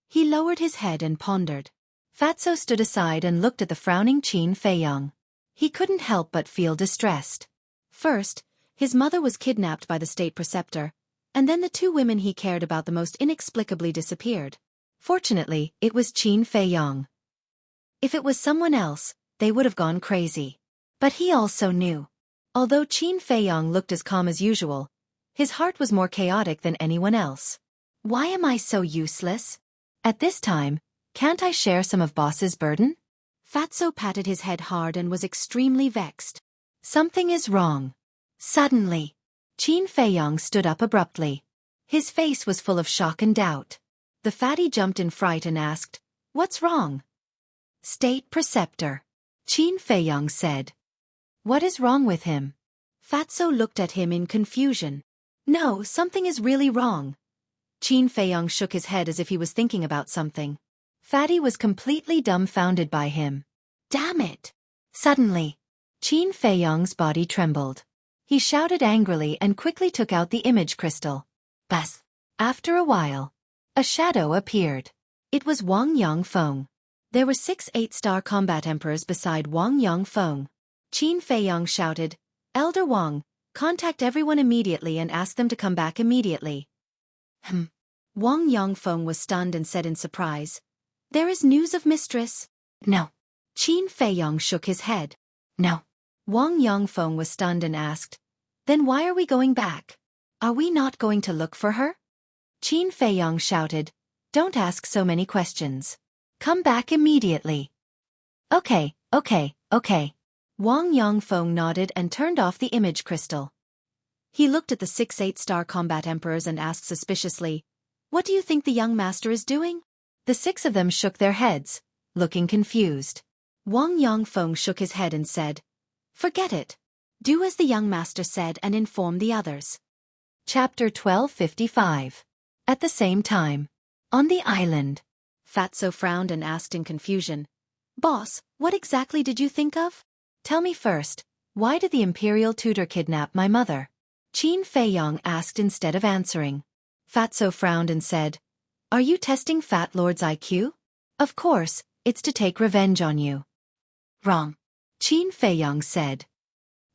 He lowered his head and pondered. Fatso stood aside and looked at the frowning Qin Feiyong. He couldn't help but feel distressed. First, his mother was kidnapped by the state preceptor, and then the 2 women he cared about the most inexplicably disappeared. Fortunately, it was Qin Feiyong. If it was someone else, they would have gone crazy. But he also knew. Although Qin Feiyong looked as calm as usual, his heart was more chaotic than anyone else. Why am I so useless? At this time, can't I share some of Boss's burden? Fatso patted his head hard and was extremely vexed. Something is wrong. Suddenly, Qin Feiyong stood up abruptly. His face was full of shock and doubt. The fatty jumped in fright and asked, "What's wrong?" "State preceptor," Qin Feiyong said. "What is wrong with him?" Fatso looked at him in confusion. "No, something is really wrong." Qin Feiyong shook his head as if he was thinking about something. Fatty was completely dumbfounded by him. Damn it! Suddenly, Qin Feiyong's body trembled. He shouted angrily and quickly took out the image crystal. Bas! After a while, a shadow appeared. It was Wang Yongfeng. There were 6 8-star combat emperors beside Wang Yongfeng. Qin Feiyong shouted, Elder Wang, contact everyone immediately and ask them to come back immediately. Wang Yongfeng was stunned and said in surprise, "There is news of mistress?" "No." Qin Feiyong shook his head. "No." Wang Yongfeng was stunned and asked, "Then why are we going back? Are we not going to look for her?" Qin Feiyong shouted, "Don't ask so many questions. Come back immediately." Okay. Wang Yongfeng nodded and turned off the image crystal. He looked at the 6 8-star combat emperors and asked suspiciously, "What do you think the young master is doing?" The 6 of them shook their heads, looking confused. Wang Yongfeng shook his head and said, "Forget it. Do as the young master said and inform the others." Chapter 1255. At the same time. On the island. Fatso frowned and asked in confusion, "Boss, what exactly did you think of? Tell me first, why did the Imperial tutor kidnap my mother?" Qin Feiyong asked instead of answering. Fatso frowned and said, "Are you testing Fat Lord's IQ? Of course, it's to take revenge on you." "Wrong," Qin Feiyong said.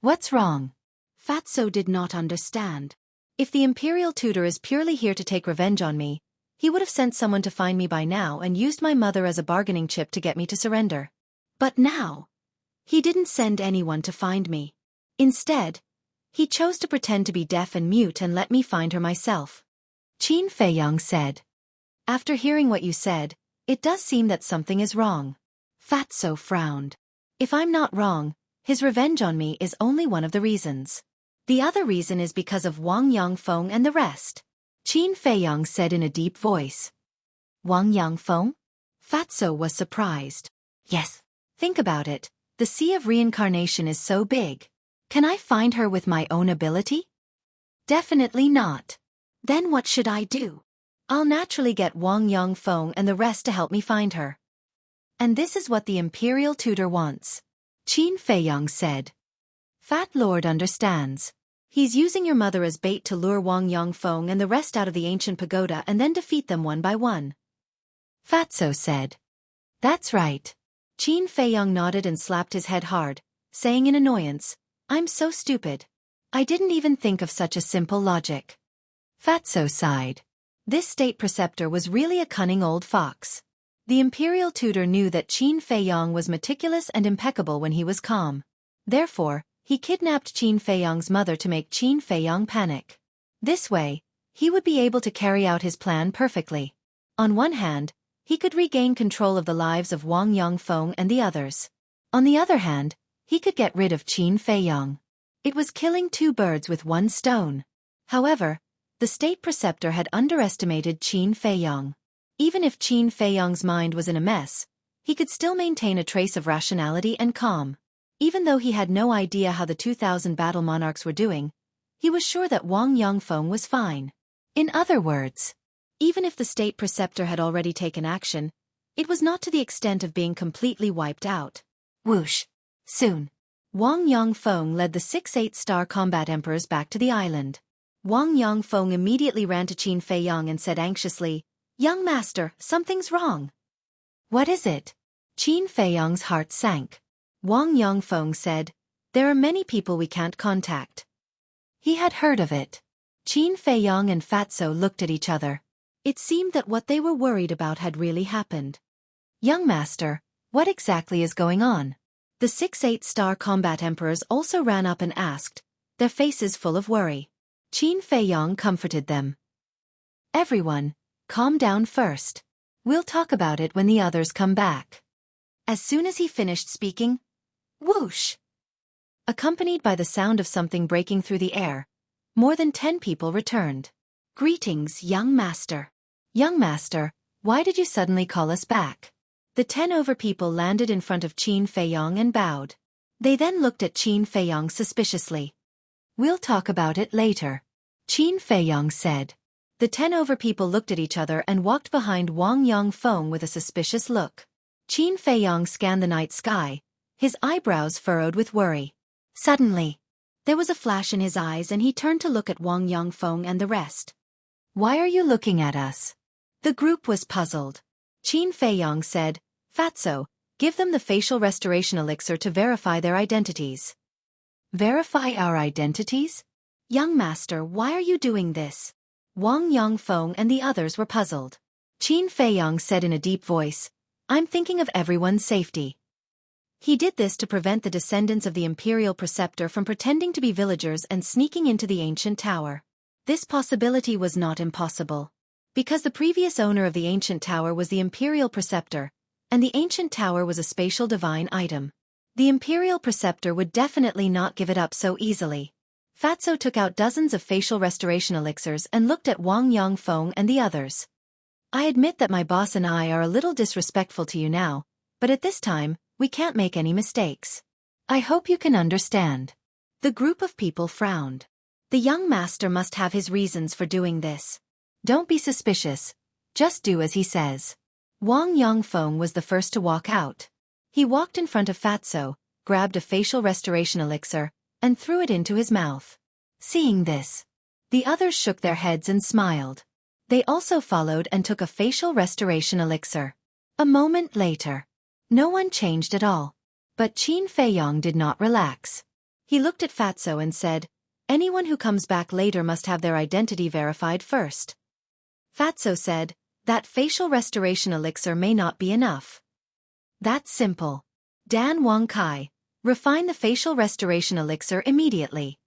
"What's wrong?" Fatso did not understand. "If the Imperial tutor is purely here to take revenge on me, he would have sent someone to find me by now and used my mother as a bargaining chip to get me to surrender. But now, he didn't send anyone to find me. Instead, he chose to pretend to be deaf and mute and let me find her myself." Qin Feiyong said. "After hearing what you said, it does seem that something is wrong." Fatso frowned. "If I'm not wrong, his revenge on me is only one of the reasons. The other reason is because of Wang Yongfeng and the rest." Qin Feiyong said in a deep voice. "Wang Yongfeng?" Fatso was surprised. "Yes. Think about it. The Sea of Reincarnation is so big. Can I find her with my own ability? Definitely not. Then what should I do? I'll naturally get Wang Yongfeng and the rest to help me find her. And this is what the Imperial tutor wants." Qin Feiyong said. "Fat Lord understands. He's using your mother as bait to lure Wang Yongfeng and the rest out of the ancient pagoda and then defeat them one by one." Fatso said. "That's right." Qin Feiyong nodded and slapped his head hard, saying in annoyance, "I'm so stupid. I didn't even think of such a simple logic." Fatso sighed. This state preceptor was really a cunning old fox. The Imperial tutor knew that Qin Feiyong was meticulous and impeccable when he was calm. Therefore, he kidnapped Qin Feiyong's mother to make Qin Feiyong panic. This way, he would be able to carry out his plan perfectly. On one hand, he could regain control of the lives of Wang Yongfeng and the others. On the other hand, he could get rid of Qin Feiyong. It was killing 2 birds with 1 stone. However, the state preceptor had underestimated Qin Feiyong. Even if Qin Feiyong's mind was in a mess, he could still maintain a trace of rationality and calm. Even though he had no idea how the 2,000 battle monarchs were doing, he was sure that Wang Yongfeng was fine. In other words, even if the state preceptor had already taken action, it was not to the extent of being completely wiped out. Whoosh! Soon, Wang Yongfeng led the 6 8-star combat emperors back to the island. Wang Yongfeng immediately ran to Qin Feiyong and said anxiously, "Young master, something's wrong." "What is it?" Qin Feiyong's heart sank. Wang Yongfeng said, "There are many people we can't contact." He had heard of it. Qin Feiyong and Fatso looked at each other. It seemed that what they were worried about had really happened. "Young master, what exactly is going on?" The 6 8-star combat emperors also ran up and asked, their faces full of worry. Qin Feiyong comforted them. "Everyone, calm down first. We'll talk about it when the others come back." As soon as he finished speaking, whoosh! Accompanied by the sound of something breaking through the air, more than 10 people returned. "Greetings, young master." "Young master, why did you suddenly call us back?" The 10 over people landed in front of Qin Feiyong and bowed. They then looked at Qin Feiyong suspiciously. "We'll talk about it later," Qin Feiyong said. The 10 over people looked at each other and walked behind Wang Yongfeng with a suspicious look. Qin Feiyong scanned the night sky, his eyebrows furrowed with worry. Suddenly, there was a flash in his eyes and he turned to look at Wang Yongfeng and the rest. "Why are you looking at us?" The group was puzzled. Qin Feiyong said, "Fatso, give them the facial restoration elixir to verify their identities." Verify our identities? Young master, why are you doing this? Wang Yongfeng and the others were puzzled. Qin Feiyang said in a deep voice, I'm thinking of everyone's safety. He did this to prevent the descendants of the imperial preceptor from pretending to be villagers and sneaking into the ancient tower. This possibility was not impossible. Because the previous owner of the ancient tower was the imperial preceptor, and the ancient tower was a spatial divine item. The imperial preceptor would definitely not give it up so easily. Fatso took out dozens of facial restoration elixirs and looked at Wang Yongfeng and the others. I admit that my boss and I are a little disrespectful to you now, but at this time, we can't make any mistakes. I hope you can understand. The group of people frowned. The young master must have his reasons for doing this. Don't be suspicious. Just do as he says. Wang Yongfeng was the first to walk out. He walked in front of Fatso, grabbed a facial restoration elixir, and threw it into his mouth. Seeing this, the others shook their heads and smiled. They also followed and took a facial restoration elixir. A moment later, no one changed at all. But Qin Feiyang did not relax. He looked at Fatso and said, anyone who comes back later must have their identity verified first. Fatso said, that facial restoration elixir may not be enough. That's simple. Dan Wang Kai, refine the facial restoration elixir immediately.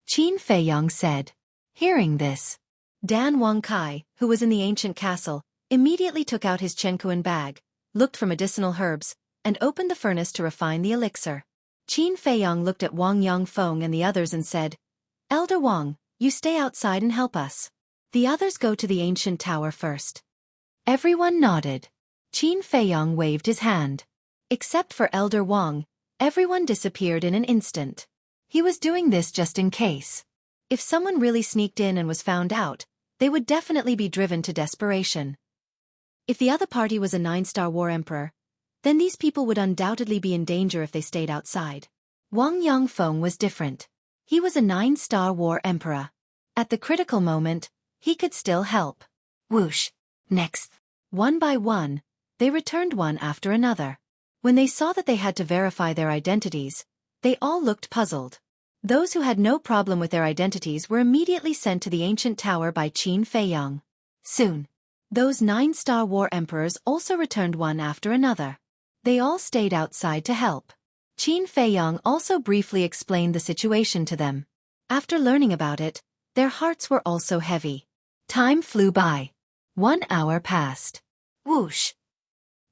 Qin Feiyang said. Hearing this, Dan Wang Kai, who was in the ancient castle, immediately took out his Chenkuan bag, looked for medicinal herbs, and opened the furnace to refine the elixir. Qin Feiyang looked at Wang Yongfeng and the others and said, Elder Wang, you stay outside and help us. The others go to the ancient tower first. Everyone nodded. Qin Feiyang waved his hand. Except for Elder Wang, everyone disappeared in an instant. He was doing this just in case. If someone really sneaked in and was found out, they would definitely be driven to desperation. If the other party was a 9-star war emperor, then these people would undoubtedly be in danger if they stayed outside. Wang Yongfeng was different. He was a 9-star war emperor. At the critical moment, he could still help. Whoosh. Next. One by one, they returned one after another. When they saw that they had to verify their identities, they all looked puzzled. Those who had no problem with their identities were immediately sent to the ancient tower by Qin Feiyang. Soon, those 9-star war emperors also returned one after another. They all stayed outside to help. Qin Feiyang also briefly explained the situation to them. After learning about it, their hearts were also heavy. Time flew by. 1 hour passed. Whoosh!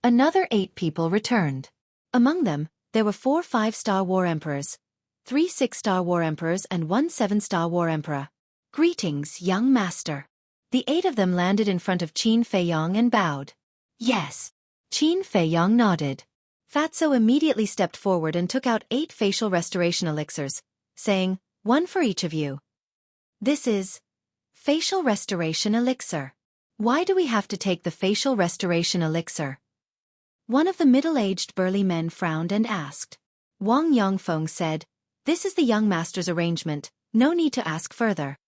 Another 8 people returned. Among them, there were 4 5-star war emperors, 3 6-star war emperors and 1 7-star war emperor. Greetings, young master. The 8 of them landed in front of Qin Feiyang and bowed. Yes. Qin Feiyang nodded. Fatso immediately stepped forward and took out 8 facial restoration elixirs, saying, one for each of you. This is facial restoration elixir. Why do we have to take the facial restoration elixir? One of the middle-aged burly men frowned and asked. Wang Yongfeng said, this is the young master's arrangement, no need to ask further.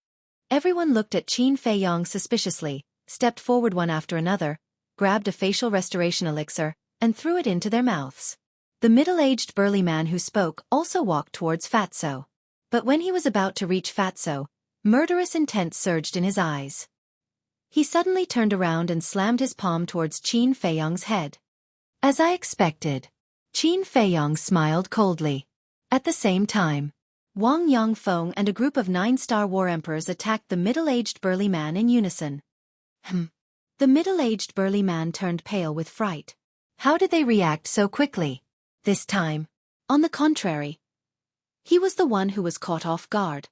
Everyone looked at Qin Feiyang suspiciously, stepped forward one after another, grabbed a facial restoration elixir, and threw it into their mouths. The middle-aged burly man who spoke also walked towards Fatso. But when he was about to reach Fatso, murderous intent surged in his eyes. He suddenly turned around and slammed his palm towards Qin Feiyang's head. As I expected, Qin Feiyang smiled coldly. At the same time, Wang Yongfeng and a group of 9-star war emperors attacked the middle-aged burly man in unison. The middle-aged burly man turned pale with fright. How did they react so quickly? This time, on the contrary, he was the one who was caught off guard.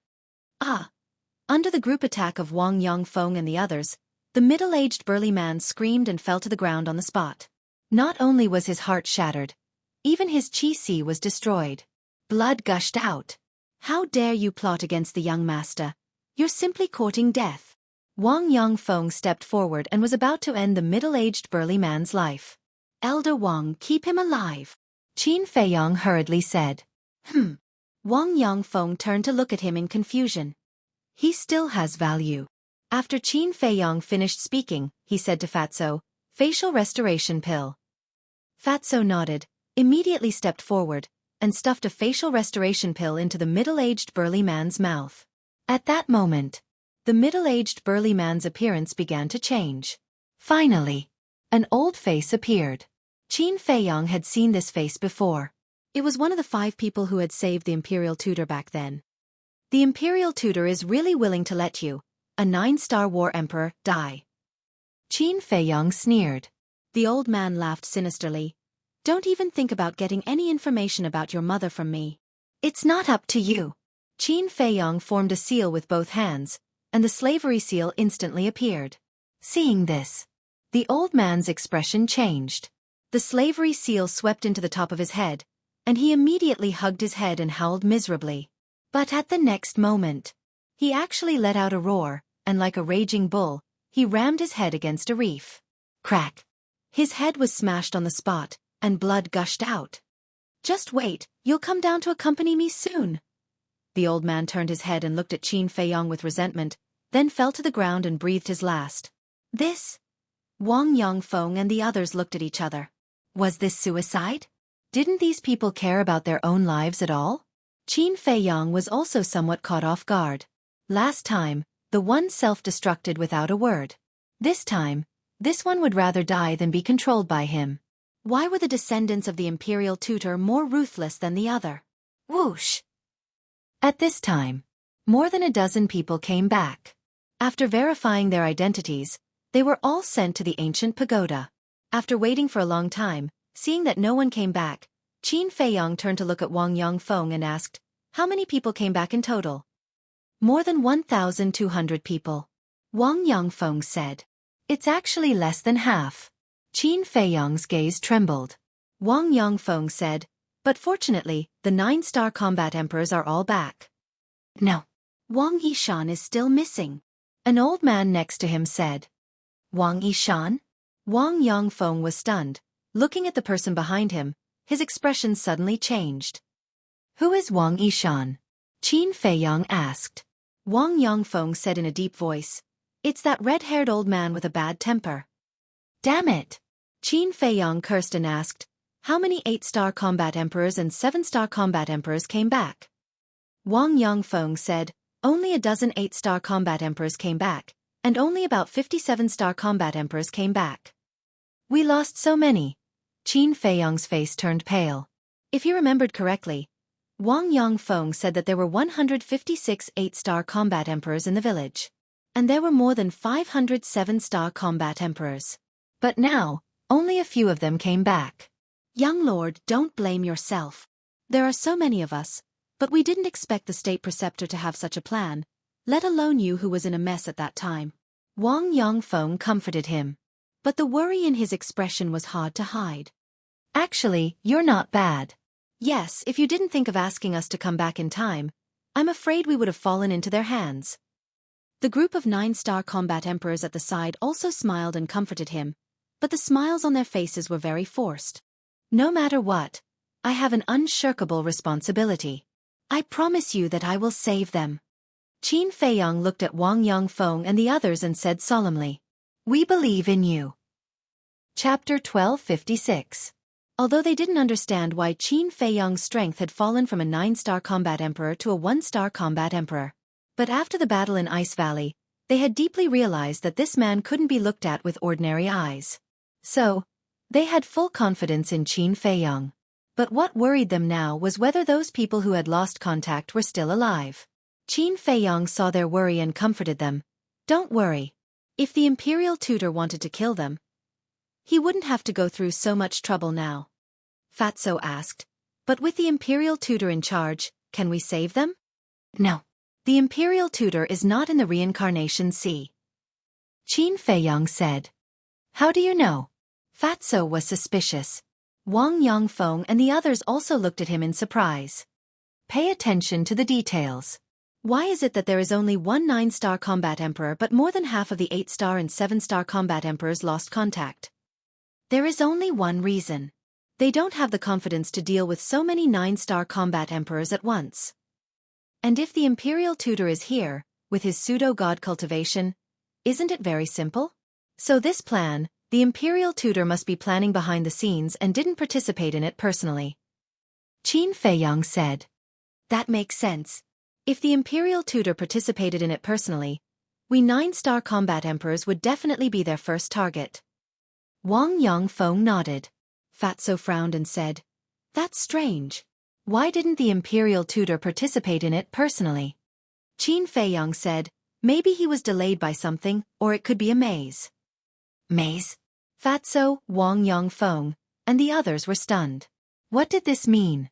Under the group attack of Wang Yongfeng and the others, the middle-aged burly man screamed and fell to the ground on the spot. Not only was his heart shattered, even his chi-si was destroyed. Blood gushed out. How dare you plot against the young master? You're simply courting death. Wang Yongfeng stepped forward and was about to end the middle-aged burly man's life. Elder Wang, keep him alive. Qin Feiyang hurriedly said. Wang Yongfeng turned to look at him in confusion. He still has value. After Qin Feiyang finished speaking, he said to Fatso, facial restoration pill. Fatso nodded, immediately stepped forward, and stuffed a facial restoration pill into the middle-aged burly man's mouth. At that moment, the middle-aged burly man's appearance began to change. Finally, an old face appeared. Qin Feiyong had seen this face before. It was one of the 5 people who had saved the Imperial Tutor back then. The Imperial Tutor is really willing to let you, a 9-star war emperor, die. Qin Feiyong sneered. The old man laughed sinisterly. Don't even think about getting any information about your mother from me. It's not up to you. Qin Feiyong formed a seal with both hands, and the slavery seal instantly appeared. Seeing this, the old man's expression changed. The slavery seal swept into the top of his head, and he immediately hugged his head and howled miserably. But at the next moment, he actually let out a roar, and like a raging bull, he rammed his head against a reef. Crack! His head was smashed on the spot, and blood gushed out. Just wait, you'll come down to accompany me soon. The old man turned his head and looked at Qin Feiyong with resentment, then fell to the ground and breathed his last. This? Wang Yongfeng and the others looked at each other. Was this suicide? Didn't these people care about their own lives at all? Qin Feiyong was also somewhat caught off guard. Last time, the one self-destructed without a word. This time, this one would rather die than be controlled by him. Why were the descendants of the Imperial Tutor more ruthless than the other? Whoosh! At this time, more than a dozen people came back. After verifying their identities, they were all sent to the ancient pagoda. After waiting for a long time, seeing that no one came back, Qin Feiyong turned to look at Wang Yongfeng and asked, "How many people came back in total?" "More than 1,200 people." Wang Yongfeng said. "It's actually less than half." Qin Feiyong's gaze trembled. Wang Yongfeng said, "But fortunately, the 9-star combat emperors are all back." "No. Wang Yishan is still missing." An old man next to him said. "Wang Yishan?" Wang Yongfeng was stunned. Looking at the person behind him, his expression suddenly changed. "Who is Wang Yishan?" Qin Feiyong asked. Wang Yongfeng said in a deep voice, "It's that red-haired old man with a bad temper." "Damn it!" Qin Feiyong cursed and asked, "How many 8-star combat emperors and 7-star combat emperors came back?" Wang Yongfeng said, "Only a dozen 8-star combat emperors came back, and only about 57-star combat emperors came back." "We lost so many." Qin Feiyong's face turned pale. If he remembered correctly, Wang Yongfeng said that there were 156 8-star combat emperors in the village, and there were more than 500 7-star combat emperors. But now, only a few of them came back. "Young lord, don't blame yourself. There are so many of us, but we didn't expect the state preceptor to have such a plan, let alone you who was in a mess at that time." Wang Yongfeng comforted him. But the worry in his expression was hard to hide. "Actually, you're not bad. Yes, if you didn't think of asking us to come back in time, I'm afraid we would have fallen into their hands." The group of 9-star combat emperors at the side also smiled and comforted him, but the smiles on their faces were very forced. "No matter what, I have an unshirkable responsibility. I promise you that I will save them." Qin Feiyong looked at Wang Yongfeng and the others and said solemnly, "We believe in you." Chapter 1256. Although they didn't understand why Qin Feiyong's strength had fallen from a 9-star combat emperor to a 1-star combat emperor, but after the battle in Ice Valley, they had deeply realized that this man couldn't be looked at with ordinary eyes. So, they had full confidence in Qin Feiyong. But what worried them now was whether those people who had lost contact were still alive. Qin Feiyong saw their worry and comforted them. "Don't worry. If the Imperial Tutor wanted to kill them, he wouldn't have to go through so much trouble now." Fatso asked, "But with the Imperial Tutor in charge, can we save them?" "No. The Imperial Tutor is not in the Reincarnation Sea." Qin Feiyong said. "How do you know?" Fatso was suspicious. Wang Yongfeng and the others also looked at him in surprise. "Pay attention to the details. Why is it that there is only one 9-star combat emperor but more than half of the 8-star and 7-star combat emperors lost contact?" There is only one reason. They don't have the confidence to deal with so many 9-star combat emperors at once. And if the Imperial Tutor is here, with his pseudo-god cultivation, isn't it very simple? So this plan, the Imperial Tutor must be planning behind the scenes and didn't participate in it personally. Qin Feiyang said. That makes sense. If the Imperial Tutor participated in it personally, we 9-star combat emperors would definitely be their first target. Wang Yongfeng nodded. Fatso frowned and said, That's strange. Why didn't the Imperial Tutor participate in it personally? Qin Feiyang said, Maybe he was delayed by something, or it could be a maze. Maze? Fatso, Wang Yongfeng, and the others were stunned. What did this mean?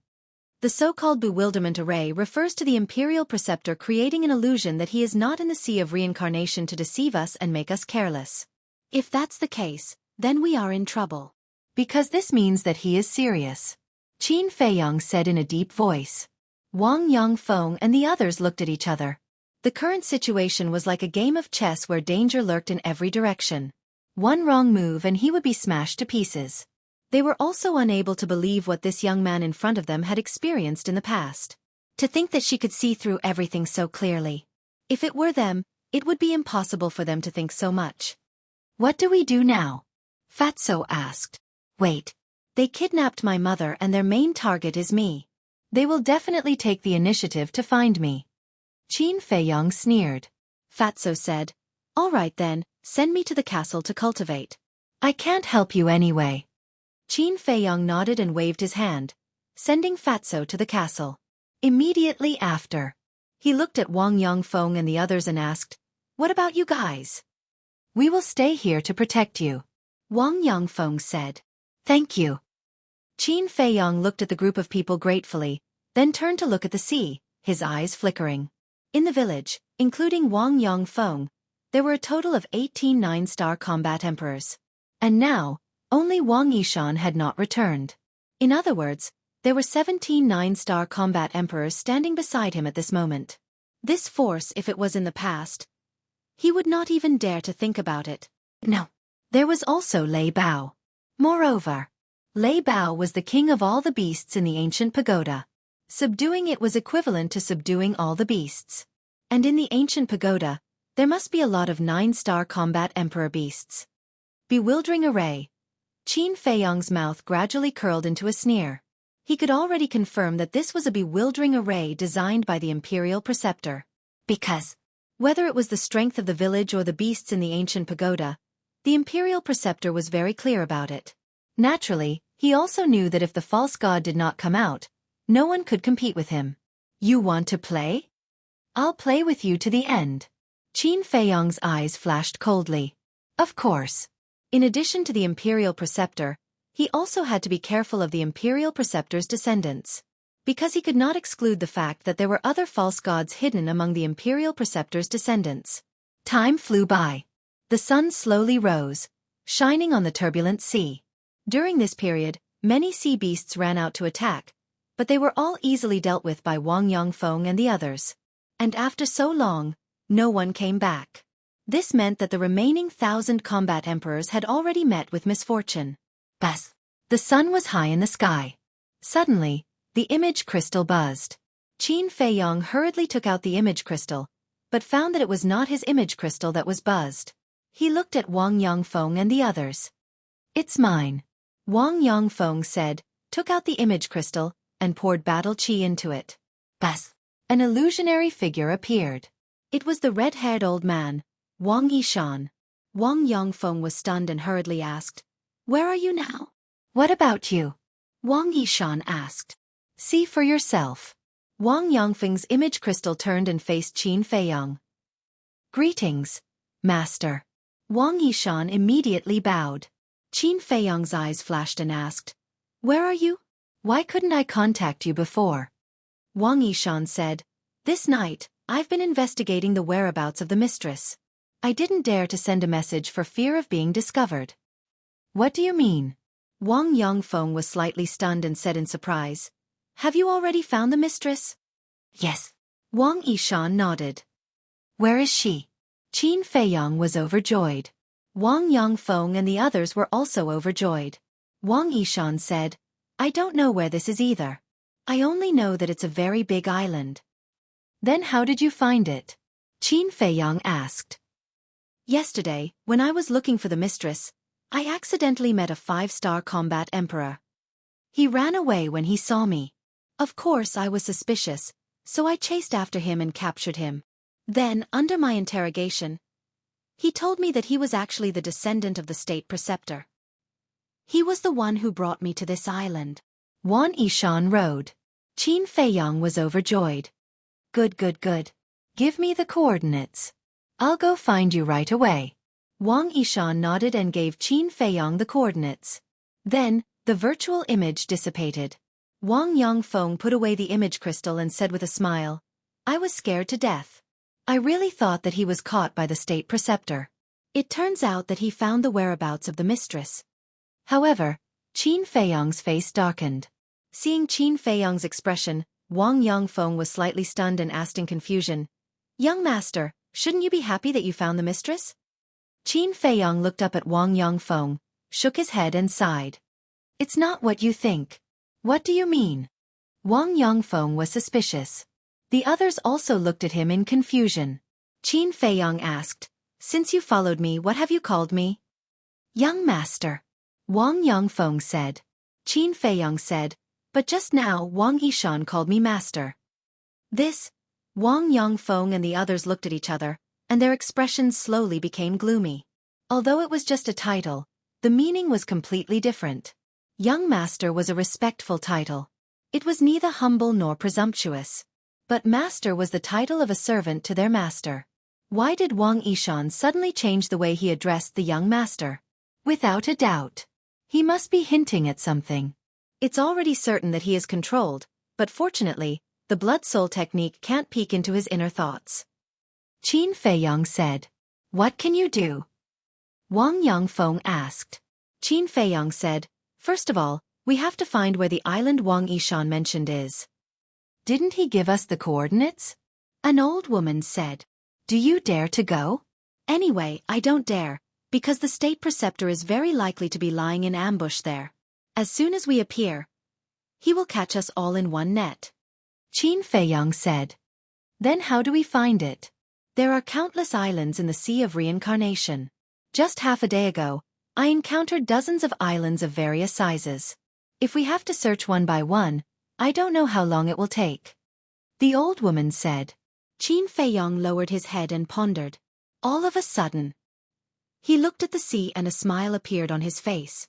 The so-called bewilderment array refers to the Imperial Preceptor creating an illusion that he is not in the sea of reincarnation to deceive us and make us careless. If that's the case, then we are in trouble. Because this means that he is serious. Qin Feiyang said in a deep voice. Wang Yongfeng and the others looked at each other. The current situation was like a game of chess where danger lurked in every direction. One wrong move and he would be smashed to pieces. They were also unable to believe what this young man in front of them had experienced in the past. To think that she could see through everything so clearly. If it were them, it would be impossible for them to think so much. What do we do now? Fatso asked. Wait. They kidnapped my mother and their main target is me. They will definitely take the initiative to find me. Qin Feiyang sneered. Fatso said, All right then, send me to the castle to cultivate. I can't help you anyway. Qin Feiyang nodded and waved his hand, sending Fatso to the castle. Immediately after, he looked at Wang Yongfeng and the others and asked, What about you guys? We will stay here to protect you. Wang Yongfeng said. Thank you. Qin Feiyang looked at the group of people gratefully, then turned to look at the sea, his eyes flickering. In the village, including Wang Yongfeng, there were a total of 18 9-star combat emperors. And now, only Wang Yishan had not returned. In other words, there were 17 9-star combat emperors standing beside him at this moment. This force, if it was in the past, he would not even dare to think about it. No. There was also Lei Bao. Moreover, Lei Bao was the king of all the beasts in the ancient pagoda. Subduing it was equivalent to subduing all the beasts. And in the ancient pagoda, there must be a lot of 9-star combat emperor beasts. Bewildering array. Qin Feiyang's mouth gradually curled into a sneer. He could already confirm that this was a bewildering array designed by the Imperial Preceptor. Because, whether it was the strength of the village or the beasts in the ancient pagoda, the Imperial Preceptor was very clear about it. Naturally, he also knew that if the false god did not come out, no one could compete with him. You want to play? I'll play with you to the end. Qin Feiyang's eyes flashed coldly. Of course. In addition to the Imperial Preceptor, he also had to be careful of the Imperial Preceptor's descendants. Because he could not exclude the fact that there were other false gods hidden among the Imperial Preceptor's descendants. Time flew by. The sun slowly rose, shining on the turbulent sea. During this period, many sea beasts ran out to attack, but they were all easily dealt with by Wang Yongfeng and the others. And after so long, no one came back. This meant that the remaining 1,000 combat emperors had already met with misfortune. Buzz! The sun was high in the sky. Suddenly, the image crystal buzzed. Qin Feiyang hurriedly took out the image crystal, but found that it was not his image crystal that was buzzed. He looked at Wang Yongfeng and the others. It's mine. Wang Yongfeng said, took out the image crystal, and poured battle chi into it. Buzz! An illusionary figure appeared. It was the red-haired old man, Wang Yishan. Wang Yongfeng was stunned and hurriedly asked, Where are you now? What about you? Wang Yishan asked. See for yourself. Wang Yongfeng's image crystal turned and faced Qin Feiyang. Greetings, Master. Wang Yishan immediately bowed. Qin Feiyang's eyes flashed and asked, Where are you? Why couldn't I contact you before? Wang Yishan said, This night, I've been investigating the whereabouts of the mistress. I didn't dare to send a message for fear of being discovered. What do you mean? Wang Yongfeng was slightly stunned and said in surprise, Have you already found the mistress? Yes. Wang Yishan nodded. Where is she? Qin Feiyang was overjoyed. Wang Yongfeng and the others were also overjoyed. Wang Yishan said, I don't know where this is either. I only know that it's a very big island. Then how did you find it? Qin Feiyang asked. Yesterday, when I was looking for the mistress, I accidentally met a 5-star combat emperor. He ran away when he saw me. Of course I was suspicious, so I chased after him and captured him. Then, under my interrogation, he told me that he was actually the descendant of the state preceptor. He was the one who brought me to this island. Wang Yishan rode. Qin Feiyong was overjoyed. Good, good, good. Give me the coordinates. I'll go find you right away. Wang Yishan nodded and gave Qin Feiyong the coordinates. Then, the virtual image dissipated. Wang Yongfeng put away the image crystal and said with a smile, I was scared to death. I really thought that he was caught by the state preceptor. It turns out that he found the whereabouts of the mistress. However, Qin Feiyong's face darkened. Seeing Qin Feiyong's expression, Wang Yongfeng was slightly stunned and asked in confusion, Young master, shouldn't you be happy that you found the mistress? Qin Feiyong looked up at Wang Yongfeng, shook his head and sighed. It's not what you think. What do you mean? Wang Yongfeng was suspicious. The others also looked at him in confusion. Qin Feiyong asked, Since you followed me, what have you called me? Young master. Wang Yongfeng said. Qin Feiyong said, But just now Wang Yishan called me master. This, Wang Yongfeng and the others looked at each other, and their expressions slowly became gloomy. Although it was just a title, the meaning was completely different. Young master was a respectful title. It was neither humble nor presumptuous. But master was the title of a servant to their master. Why did Wang Yishan suddenly change the way he addressed the young master? Without a doubt, he must be hinting at something. It's already certain that he is controlled, but fortunately, the blood-soul technique can't peek into his inner thoughts. Qin Feiyong said. What can you do? Wang Yongfeng asked. Qin Feiyong said, First of all, we have to find where the island Wang Yishan mentioned is. Didn't he give us the coordinates? An old woman said. Do you dare to go? Anyway, I don't dare, because the state preceptor is very likely to be lying in ambush there. As soon as we appear, he will catch us all in one net. Qin Feiyong said. Then how do we find it? There are countless islands in the Sea of Reincarnation. Just half a day ago, I encountered dozens of islands of various sizes. If we have to search one by one, I don't know how long it will take. The old woman said. Qin Feiyong lowered his head and pondered. All of a sudden, he looked at the sea and a smile appeared on his face.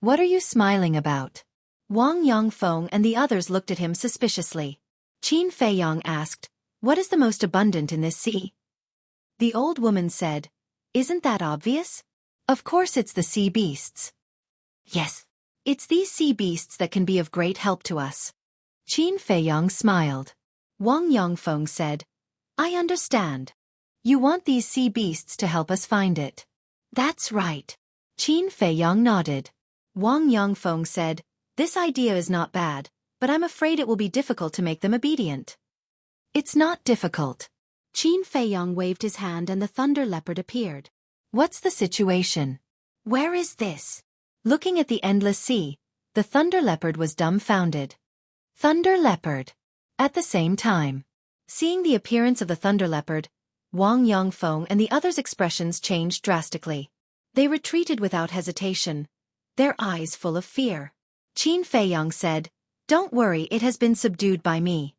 What are you smiling about? Wang Yongfeng and the others looked at him suspiciously. Qin Feiyong asked, What is the most abundant in this sea? The old woman said, Isn't that obvious? Of course it's the sea beasts. Yes, it's these sea beasts that can be of great help to us. Qin Feiyong smiled. Wang Yongfeng said, I understand. You want these sea beasts to help us find it. That's right. Qin Feiyong nodded. Wang Yongfeng said, This idea is not bad, but I'm afraid it will be difficult to make them obedient. It's not difficult. Qin Feiyong waved his hand and the thunder leopard appeared. What's the situation? Where is this? Looking at the endless sea, the thunder leopard was dumbfounded. Thunder leopard. At the same time, seeing the appearance of the thunder leopard, Wang Yongfeng and the others' expressions changed drastically. They retreated without hesitation, their eyes full of fear. Qin Feiyong said, Don't worry, it has been subdued by me.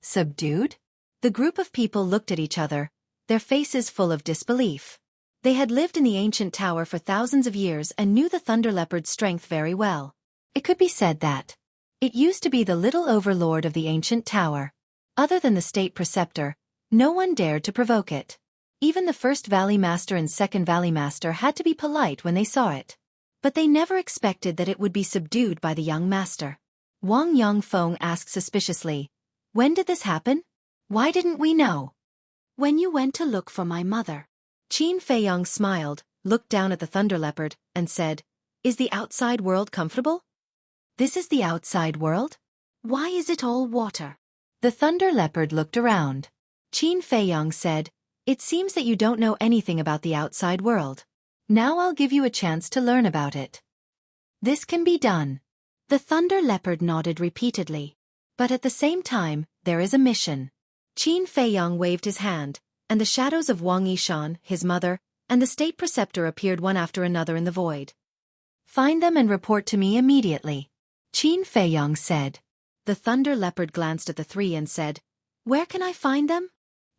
Subdued? The group of people looked at each other, their faces full of disbelief. They had lived in the ancient tower for thousands of years and knew the thunder leopard's strength very well. It could be said that it used to be the little overlord of the ancient tower. Other than the state preceptor, no one dared to provoke it. Even the first valley master and second valley master had to be polite when they saw it. But they never expected that it would be subdued by the young master. Wang Yongfeng asked suspiciously, When did this happen? Why didn't we know? When you went to look for my mother. Qin Feiyong smiled, looked down at the thunder leopard, and said, Is the outside world comfortable? This is the outside world? Why is it all water? The thunder leopard looked around. Qin Feiyong said, It seems that you don't know anything about the outside world. Now I'll give you a chance to learn about it. This can be done. The thunder leopard nodded repeatedly. But at the same time, there is a mission. Qin Feiyong waved his hand, and the shadows of Wang Yishan, his mother, and the state preceptor appeared one after another in the void. Find them and report to me immediately. Qin Feiyong said. The Thunder Leopard glanced at the three and said, "Where can I find them?"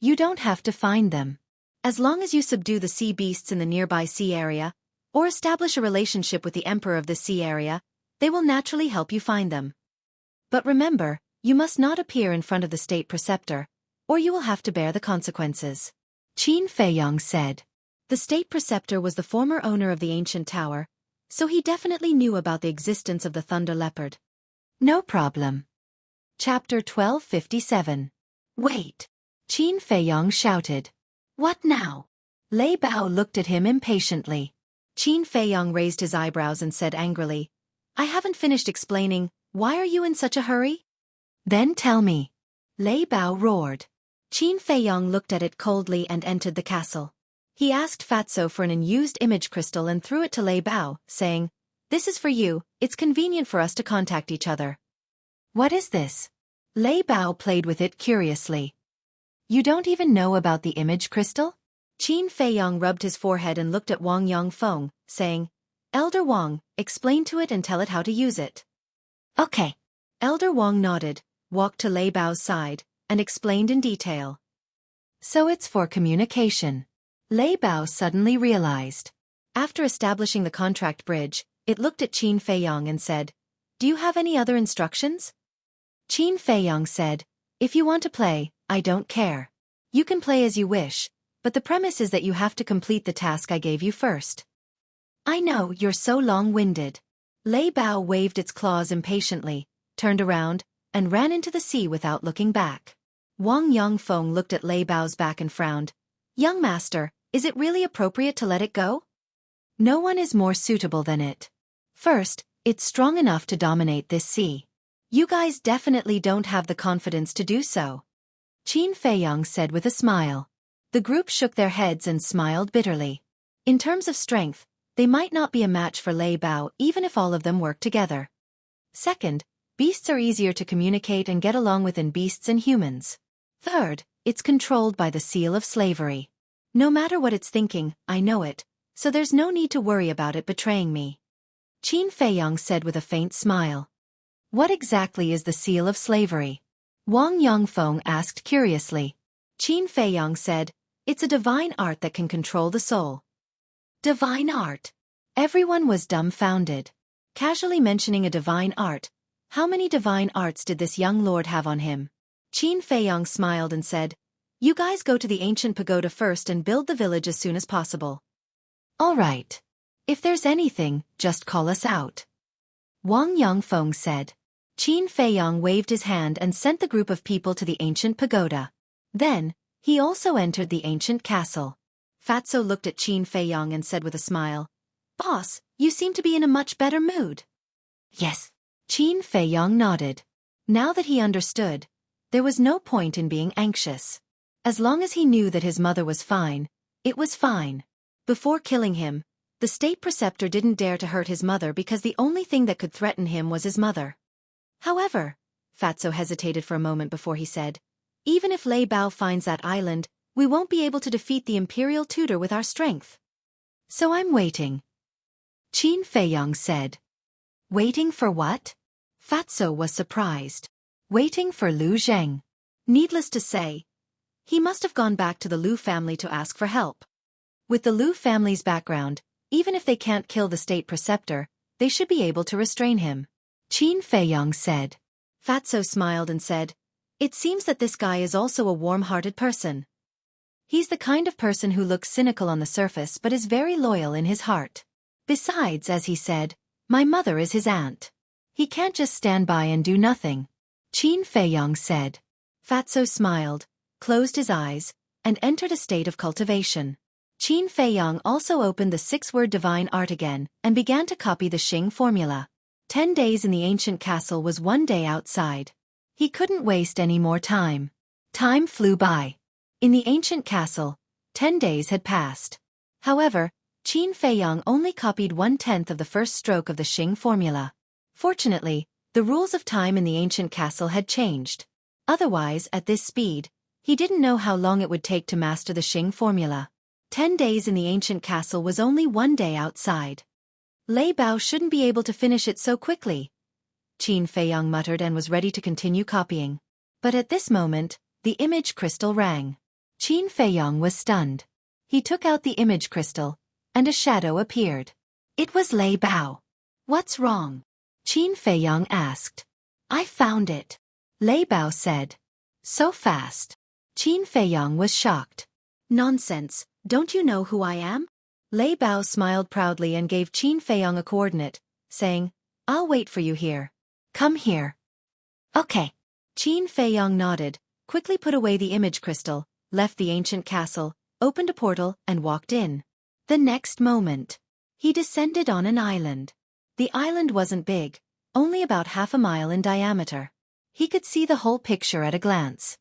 "You don't have to find them. As long as you subdue the sea beasts in the nearby sea area, or establish a relationship with the Emperor of the sea area, they will naturally help you find them. But remember, you must not appear in front of the state preceptor, or you will have to bear the consequences." Qin Feiyong said. The state preceptor was the former owner of the ancient tower, so he definitely knew about the existence of the Thunder Leopard. "No problem." Chapter 1257. "Wait!" Qin Feiyong shouted. "What now?" Lei Bao looked at him impatiently. Qin Feiyong raised his eyebrows and said angrily, "I haven't finished explaining, why are you in such a hurry?" "Then tell me." Lei Bao roared. Qin Feiyong looked at it coldly and entered the castle. He asked Fatso for an unused image crystal and threw it to Lei Bao, saying, "This is for you, it's convenient for us to contact each other." "What is this?" Lei Bao played with it curiously. "You don't even know about the image crystal?" Qin Feiyong rubbed his forehead and looked at Wang Yongfeng, saying, "Elder Wang, explain to it and tell it how to use it." "Okay." Elder Wang nodded, walked to Lei Bao's side, and explained in detail. "So it's for communication." Lei Bao suddenly realized. After establishing the contract bridge, it looked at Qin Feiyong and said, "Do you have any other instructions?" Qin Feiyong said, "If you want to play, I don't care. You can play as you wish, but the premise is that you have to complete the task I gave you first." "I know, you're so long-winded." Lei Bao waved its claws impatiently, turned around, and ran into the sea without looking back. Wang Yongfeng looked at Lei Bao's back and frowned. "Young master, is it really appropriate to let it go?" "No one is more suitable than it. First, it's strong enough to dominate this sea. You guys definitely don't have the confidence to do so," Qin Feiyong said with a smile. The group shook their heads and smiled bitterly. In terms of strength, they might not be a match for Lei Bao even if all of them worked together. Second, beasts are easier to communicate and get along with than beasts and humans. Third, it's controlled by the seal of slavery. No matter what it's thinking, I know it, so there's no need to worry about it betraying me. Qin Feiyong said with a faint smile. "What exactly is the seal of slavery?" Wang Yongfeng asked curiously. Qin Feiyong said, "It's a divine art that can control the soul." Divine art? Everyone was dumbfounded. Casually mentioning a divine art, how many divine arts did this young lord have on him? Qin Feiyong smiled and said, "You guys go to the ancient pagoda first and build the village as soon as possible." "All right. If there's anything, just call us out," Wang Yongfeng said. Qin Feiyong waved his hand and sent the group of people to the ancient pagoda. Then, he also entered the ancient castle. Fatso looked at Qin Feiyong and said with a smile, "Boss, you seem to be in a much better mood." "Yes." Qin Feiyong nodded. Now that he understood, there was no point in being anxious. As long as he knew that his mother was fine, it was fine. Before killing him, the state preceptor didn't dare to hurt his mother because the only thing that could threaten him was his mother. However, Fatso hesitated for a moment before he said, "Even if Lei Bao finds that island, we won't be able to defeat the imperial tutor with our strength. So I'm waiting." Qin Feiyong said. "Waiting for what?" Fatso was surprised. "Waiting for Lu Zheng." Needless to say, he must have gone back to the Lu family to ask for help. With the Lu family's background, even if they can't kill the state preceptor, they should be able to restrain him. Qin Feiyong said. Fatso smiled and said, "It seems that this guy is also a warm-hearted person. He's the kind of person who looks cynical on the surface but is very loyal in his heart. Besides, as he said, my mother is his aunt. He can't just stand by and do nothing." Qin Feiyong said. Fatso smiled, closed his eyes, and entered a state of cultivation. Qin Feiyong also opened the six-word divine art again and began to copy the Xing formula. 10 days in the ancient castle was 1 day outside. He couldn't waste any more time. Time flew by. In the ancient castle, 10 days had passed. However, Qin Feiyong only copied 1/10 of the first stroke of the Xing formula. Fortunately, the rules of time in the ancient castle had changed. Otherwise, at this speed, he didn't know how long it would take to master the Xing formula. 10 days in the ancient castle was only 1 day outside. Lei Bao shouldn't be able to finish it so quickly. Qin Feiyang muttered and was ready to continue copying. But at this moment, the image crystal rang. Qin Feiyang was stunned. He took out the image crystal, and a shadow appeared. It was Lei Bao. What's wrong? Qin Feiyang asked. I found it. Lei Bao said. So fast. Qin Feiyang was shocked. Nonsense, don't you know who I am? Lei Bao smiled proudly and gave Qin Feiyang a coordinate, saying, I'll wait for you here. Come here. Okay. Qin Feiyang nodded, quickly put away the image crystal, left the ancient castle, opened a portal and walked in. The next moment, he descended on an island. The island wasn't big, only about half a mile in diameter. He could see the whole picture at a glance.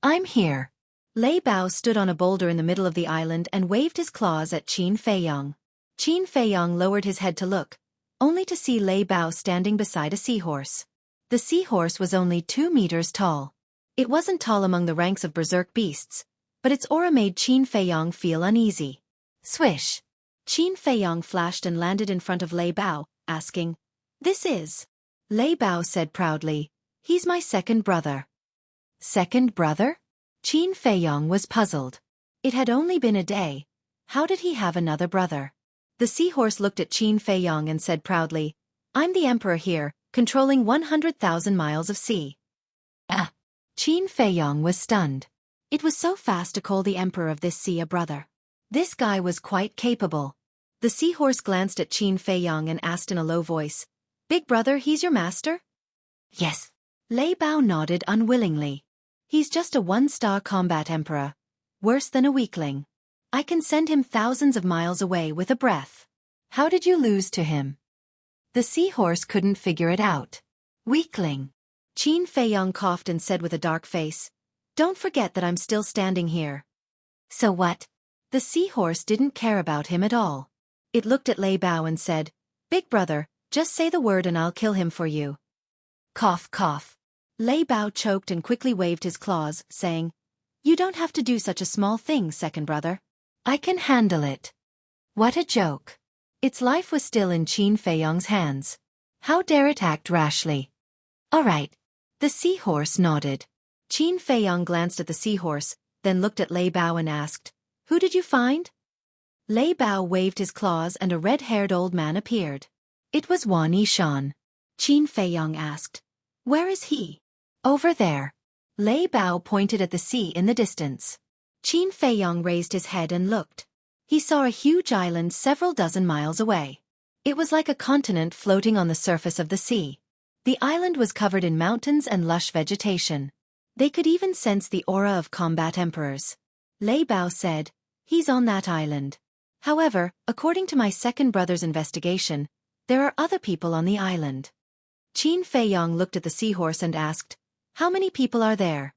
I'm here. Lei Bao stood on a boulder in the middle of the island and waved his claws at Qin Feiyang. Qin Feiyang lowered his head to look, only to see Lei Bao standing beside a seahorse. The seahorse was only 2 meters tall. It wasn't tall among the ranks of berserk beasts, but its aura made Qin Feiyang feel uneasy. Swish! Qin Feiyang flashed and landed in front of Lei Bao, asking, This is? Lei Bao said proudly, He's my second brother. Second brother? Qin Feiyang was puzzled. It had only been a day. How did he have another brother? The seahorse looked at Qin Feiyang and said proudly, I'm the emperor here, controlling 100,000 miles of sea. Ah! Qin Feiyang was stunned. It was so fast to call the emperor of this sea a brother. This guy was quite capable. The seahorse glanced at Qin Feiyang and asked in a low voice, Big brother, he's your master? Yes. Lei Bao nodded unwillingly. He's just a 1-star combat emperor. Worse than a weakling. I can send him thousands of miles away with a breath. How did you lose to him? The seahorse couldn't figure it out. Weakling. Qin Feiyang coughed and said with a dark face, Don't forget that I'm still standing here. So what? The seahorse didn't care about him at all. It looked at Lei Bao and said, Big brother, just say the word and I'll kill him for you. Cough, cough. Lei Bao choked and quickly waved his claws, saying, You don't have to do such a small thing, second brother. I can handle it. What a joke. Its life was still in Qin Feiyang's hands. How dare it act rashly? All right. The seahorse nodded. Qin Feiyang glanced at the seahorse, then looked at Lei Bao and asked, Who did you find? Lei Bao waved his claws and a red-haired old man appeared. It was Wan Yishan. Qin Feiyang asked, Where is he? Over there. Lei Bao pointed at the sea in the distance. Qin Feiyang raised his head and looked. He saw a huge island several dozen miles away. It was like a continent floating on the surface of the sea. The island was covered in mountains and lush vegetation. They could even sense the aura of combat emperors. Lei Bao said, He's on that island. However, according to my second brother's investigation, there are other people on the island. Qin Feiyang looked at the seahorse and asked, How many people are there?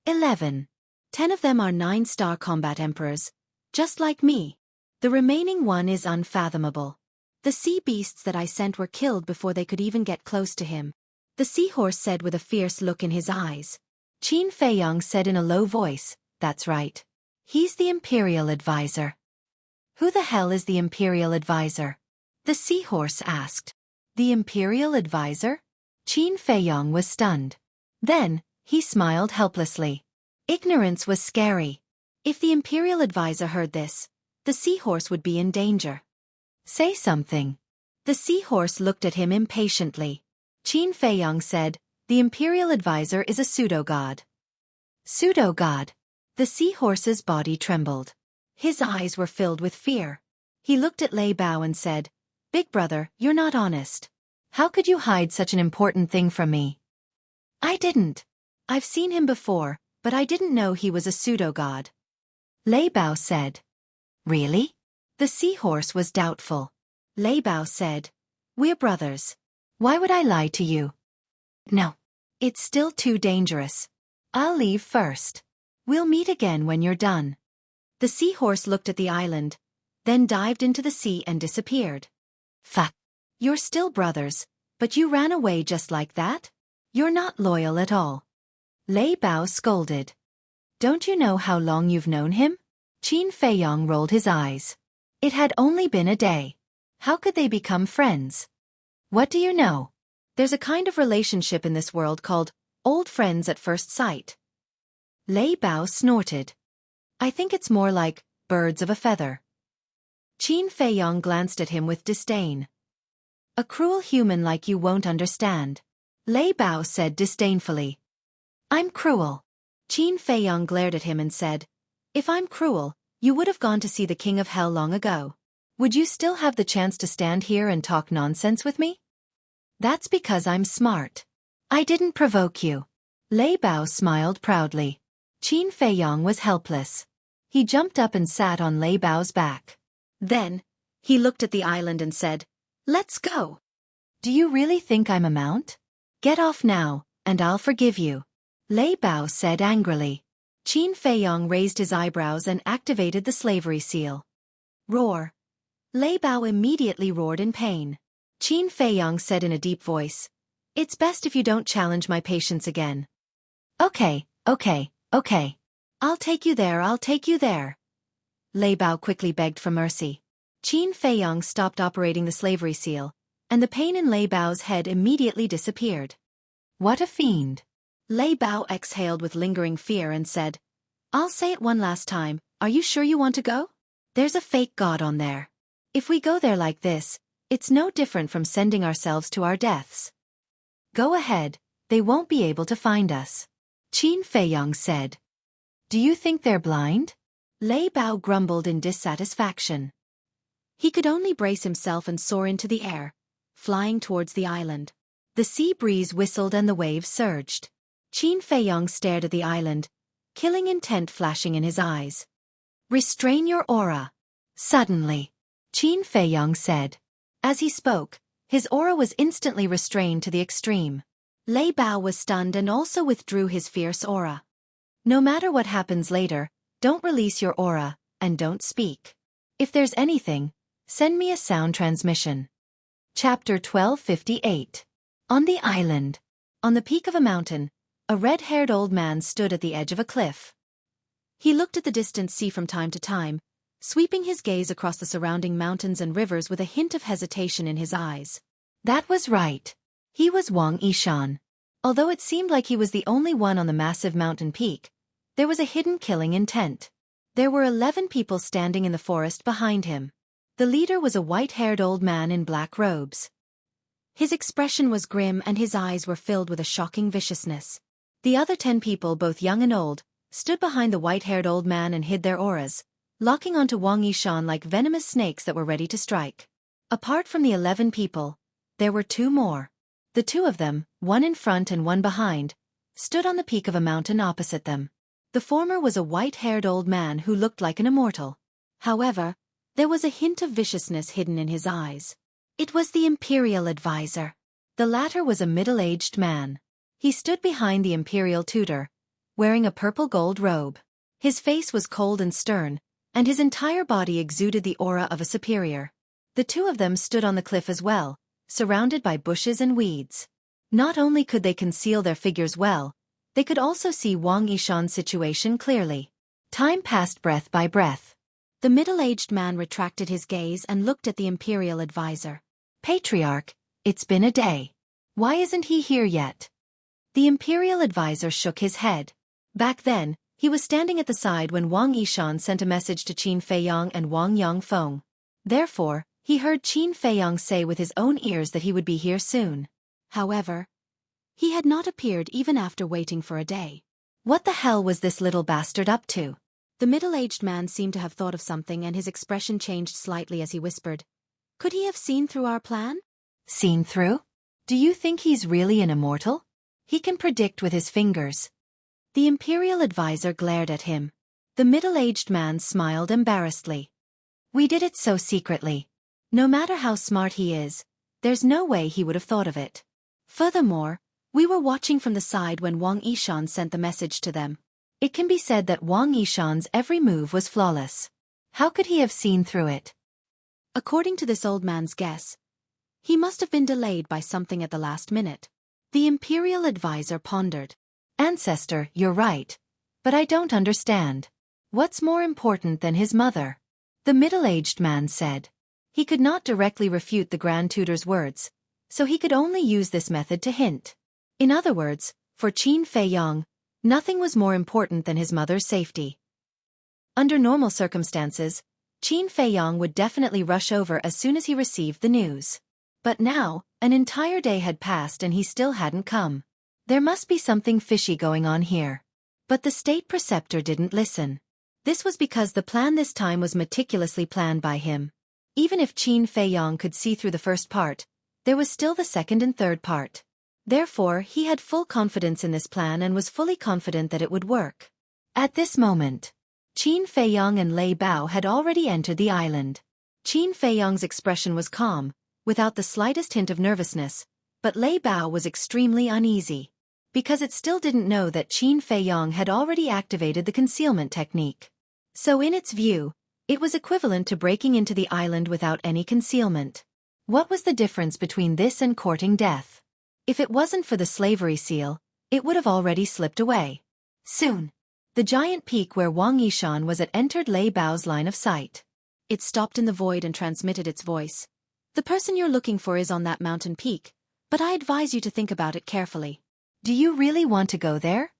11. 10 of them are 9-star combat emperors, just like me. The remaining one is unfathomable. The sea beasts that I sent were killed before they could even get close to him. The seahorse said with a fierce look in his eyes. Qin Feiyang said in a low voice, That's right. He's the Imperial Advisor. Who the hell is the Imperial Advisor? The seahorse asked. The Imperial Advisor? Qin Feiyang was stunned. Then, he smiled helplessly. Ignorance was scary. If the Imperial Advisor heard this, the seahorse would be in danger. Say something. The seahorse looked at him impatiently. Qin Feiyang said, The Imperial Advisor is a pseudo-god. Pseudo-god. The seahorse's body trembled. His eyes were filled with fear. He looked at Lei Bao and said, Big brother, you're not honest. How could you hide such an important thing from me? I didn't. I've seen him before, but I didn't know he was a pseudo-god. Lei Bao said. Really? The seahorse was doubtful. Lei Bao said, We're brothers. Why would I lie to you? No. It's still too dangerous. I'll leave first. We'll meet again when you're done. The seahorse looked at the island, then dived into the sea and disappeared. Fuck. You're still brothers, but you ran away just like that? You're not loyal at all. Lei Bao scolded. Don't you know how long you've known him? Qin Feiyang rolled his eyes. It had only been a day. How could they become friends? What do you know? There's a kind of relationship in this world called old friends at first sight. Lei Bao snorted. I think it's more like birds of a feather. Qin Feiyong glanced at him with disdain. A cruel human like you won't understand. Lei Bao said disdainfully. I'm cruel. Qin Feiyong glared at him and said, if I'm cruel, you would have gone to see the King of Hell long ago. Would you still have the chance to stand here and talk nonsense with me? That's because I'm smart. I didn't provoke you. Lei Bao smiled proudly. Qin Feiyong was helpless. He jumped up and sat on Lei Bao's back. Then, he looked at the island and said, let's go. Do you really think I'm a mount? Get off now, and I'll forgive you. Lei Bao said angrily. Qin Feiyong raised his eyebrows and activated the slavery seal. Roar. Lei Bao immediately roared in pain. Qin Feiyong said in a deep voice, it's best if you don't challenge my patience again. Okay. I'll take you there. Lei Bao quickly begged for mercy. Qin Feiyong stopped operating the slavery seal, and the pain in Lei Bao's head immediately disappeared. What a fiend. Lei Bao exhaled with lingering fear and said, I'll say it one last time, are you sure you want to go? There's a fake god on there. If we go there like this, it's no different from sending ourselves to our deaths. Go ahead, they won't be able to find us. Qin Feiyong said. Do you think they're blind? Lei Bao grumbled in dissatisfaction. He could only brace himself and soar into the air, flying towards the island. The sea breeze whistled and the waves surged. Qin Feiyong stared at the island, killing intent flashing in his eyes. Restrain your aura. Suddenly, Qin Feiyong said. As he spoke, his aura was instantly restrained to the extreme. Lei Bao was stunned and also withdrew his fierce aura. No matter what happens later, don't release your aura, and don't speak. If there's anything, send me a sound transmission. Chapter 1258. On the island. On the peak of a mountain, a red-haired old man stood at the edge of a cliff. He looked at the distant sea from time to time, sweeping his gaze across the surrounding mountains and rivers with a hint of hesitation in his eyes. That was right. He was Wang Yishan. Although it seemed like he was the only one on the massive mountain peak, there was a hidden killing intent. There were 11 people standing in the forest behind him. The leader was a white-haired old man in black robes. His expression was grim and his eyes were filled with a shocking viciousness. The other 10 people, both young and old, stood behind the white-haired old man and hid their auras, locking onto Wang Yishan like venomous snakes that were ready to strike. Apart from the 11 people, there were 2 more. The 2 of them, one in front and one behind, stood on the peak of a mountain opposite them. The former was a white-haired old man who looked like an immortal. However, there was a hint of viciousness hidden in his eyes. It was the imperial advisor. The latter was a middle-aged man. He stood behind the imperial tutor, wearing a purple gold robe. His face was cold and stern, and his entire body exuded the aura of a superior. The 2 of them stood on the cliff as well, surrounded by bushes and weeds. Not only could they conceal their figures well, they could also see Wang Yishan's situation clearly. Time passed breath by breath. The middle-aged man retracted his gaze and looked at the imperial advisor. Patriarch, it's been a day. Why isn't he here yet? The imperial advisor shook his head. Back then, he was standing at the side when Wang Yishan sent a message to Qin Feiyong and Wang Yongfeng. Therefore, he heard Qin Feiyong say with his own ears that he would be here soon. However, he had not appeared even after waiting for a day. What the hell was this little bastard up to? The middle-aged man seemed to have thought of something and his expression changed slightly as he whispered. Could he have seen through our plan? Seen through? Do you think he's really an immortal? He can predict with his fingers. The imperial advisor glared at him. The middle-aged man smiled embarrassedly. We did it so secretly. No matter how smart he is, there's no way he would have thought of it. Furthermore, we were watching from the side when Wang Yishan sent the message to them. It can be said that Wang Yishan's every move was flawless. How could he have seen through it? According to this old man's guess, he must have been delayed by something at the last minute. The imperial advisor pondered. Ancestor, you're right. But I don't understand. What's more important than his mother? The middle-aged man said. He could not directly refute the Grand Tutor's words, so he could only use this method to hint. In other words, for Qin Feiyang, nothing was more important than his mother's safety. Under normal circumstances, Qin Feiyang would definitely rush over as soon as he received the news. But now, an entire day had passed and he still hadn't come. There must be something fishy going on here. But the state preceptor didn't listen. This was because the plan this time was meticulously planned by him. Even if Qin Feiyang could see through the first part, there was still the second and third part. Therefore, he had full confidence in this plan and was fully confident that it would work. At this moment, Qin Feiyang and Lei Bao had already entered the island. Qin Feiyang's expression was calm, without the slightest hint of nervousness, but Lei Bao was extremely uneasy, because it still didn't know that Qin Feiyang had already activated the concealment technique. So in its view, it was equivalent to breaking into the island without any concealment. What was the difference between this and courting death? If it wasn't for the slavery seal, it would have already slipped away. Soon, the giant peak where Wang Yishan was at entered Lei Bao's line of sight. It stopped in the void and transmitted its voice. The person you're looking for is on that mountain peak, but I advise you to think about it carefully. Do you really want to go there?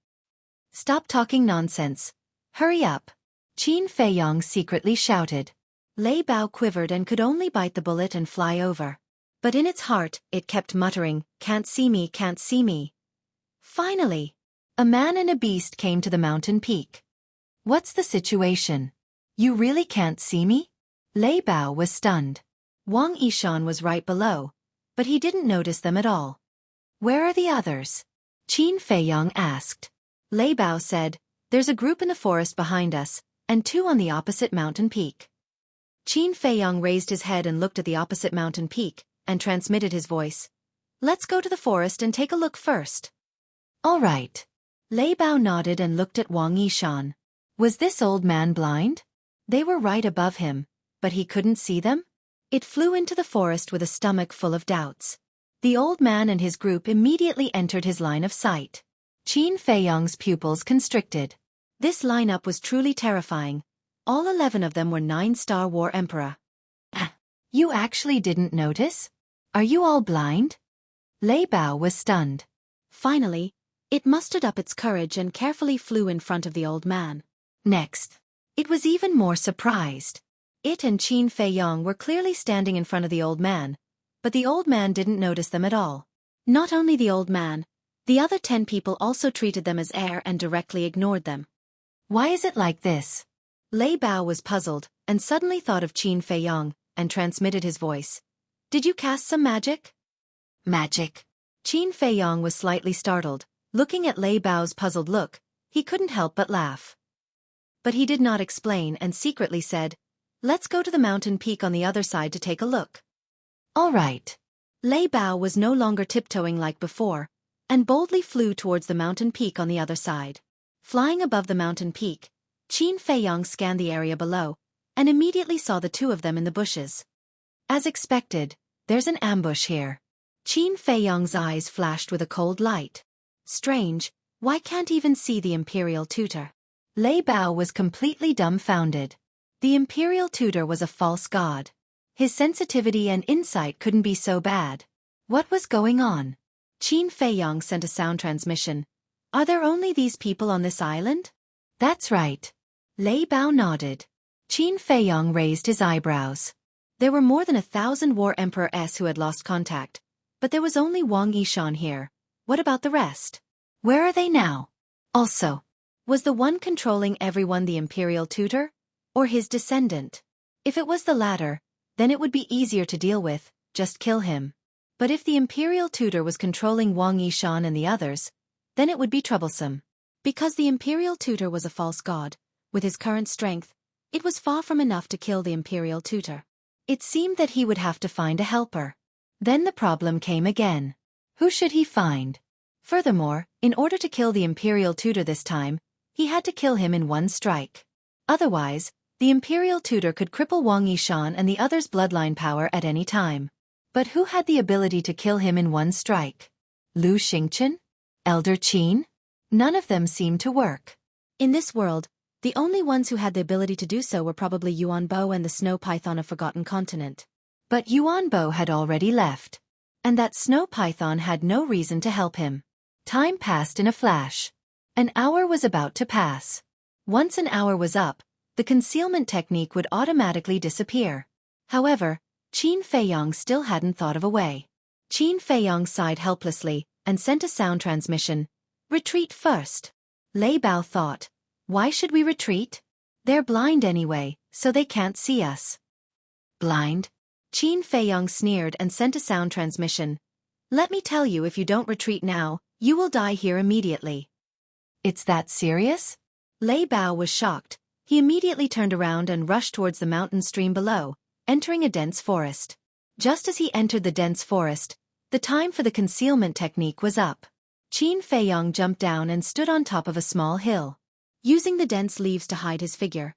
Stop talking nonsense. Hurry up. Qin Feiyang secretly shouted. Lei Bao quivered and could only bite the bullet and fly over. But in its heart, it kept muttering, "Can't see me, can't see me." Finally, a man and a beast came to the mountain peak. What's the situation? You really can't see me? Lei Bao was stunned. Wang Yishan was right below, but he didn't notice them at all. Where are the others? Qin Feiyang asked. Lei Bao said, "There's a group in the forest behind us, and two on the opposite mountain peak." Qin Feiyang raised his head and looked at the opposite mountain peak, and transmitted his voice. "Let's go to the forest and take a look first." All right. Lei Bao nodded and looked at Wang Yishan. Was this old man blind? They were right above him, but he couldn't see them? It flew into the forest with a stomach full of doubts. The old man and his group immediately entered his line of sight. Qin Feiyang's pupils constricted. This lineup was truly terrifying. All 11 of them were 9-star war emperor. You actually didn't notice? Are you all blind? Lei Bao was stunned. Finally, it mustered up its courage and carefully flew in front of the old man. Next, it was even more surprised. It and Qin Feiyang were clearly standing in front of the old man, but the old man didn't notice them at all. Not only the old man, the other 10 people also treated them as air and directly ignored them. Why is it like this? Lei Bao was puzzled, and suddenly thought of Qin Feiyang, and transmitted his voice. Did you cast some magic? Magic. Qin Feiyang was slightly startled. Looking at Lei Bao's puzzled look, he couldn't help but laugh. But he did not explain and secretly said, "Let's go to the mountain peak on the other side to take a look." All right. Lei Bao was no longer tiptoeing like before, and boldly flew towards the mountain peak on the other side. Flying above the mountain peak, Qin Feiyang scanned the area below, and immediately saw the two of them in the bushes. As expected, there's an ambush here. Qin Feiyang's eyes flashed with a cold light. Strange, why can't even see the imperial tutor? Lei Bao was completely dumbfounded. The imperial tutor was a false god. His sensitivity and insight couldn't be so bad. What was going on? Qin Feiyang sent a sound transmission. Are there only these people on this island? That's right. Lei Bao nodded. Qin Feiyang raised his eyebrows. There were more than 1,000 war emperors who had lost contact, but there was only Wang Yishan here. What about the rest? Where are they now? Also, was the one controlling everyone the imperial tutor, or his descendant? If it was the latter, then it would be easier to deal with, just kill him. But if the imperial tutor was controlling Wang Yishan and the others, then it would be troublesome. Because the imperial tutor was a false god, with his current strength, it was far from enough to kill the imperial tutor. It seemed that he would have to find a helper. Then the problem came again. Who should he find? Furthermore, in order to kill the imperial tutor this time, he had to kill him in one strike. Otherwise, the imperial tutor could cripple Wang Yishan and the others' bloodline power at any time. But who had the ability to kill him in one strike? Lu Xingchen? Elder Qin? None of them seemed to work. In this world, the only ones who had the ability to do so were probably Yuan Bo and the snow python of Forgotten Continent. But Yuan Bo had already left. and that snow python had no reason to help him. Time passed in a flash. An hour was about to pass. Once an hour was up, the concealment technique would automatically disappear. However, Qin Feiyong still hadn't thought of a way. Qin Feiyong sighed helplessly and sent a sound transmission. Retreat first. Lei Bao thought. Why should we retreat? They're blind anyway, so they can't see us. Blind? Qin Feiyong sneered and sent a sound transmission. Let me tell you, if you don't retreat now, you will die here immediately. It's that serious? Lei Bao was shocked. He immediately turned around and rushed towards the mountain stream below, entering a dense forest. Just as he entered the dense forest, the time for the concealment technique was up. Qin Feiyong jumped down and stood on top of a small hill, using the dense leaves to hide his figure.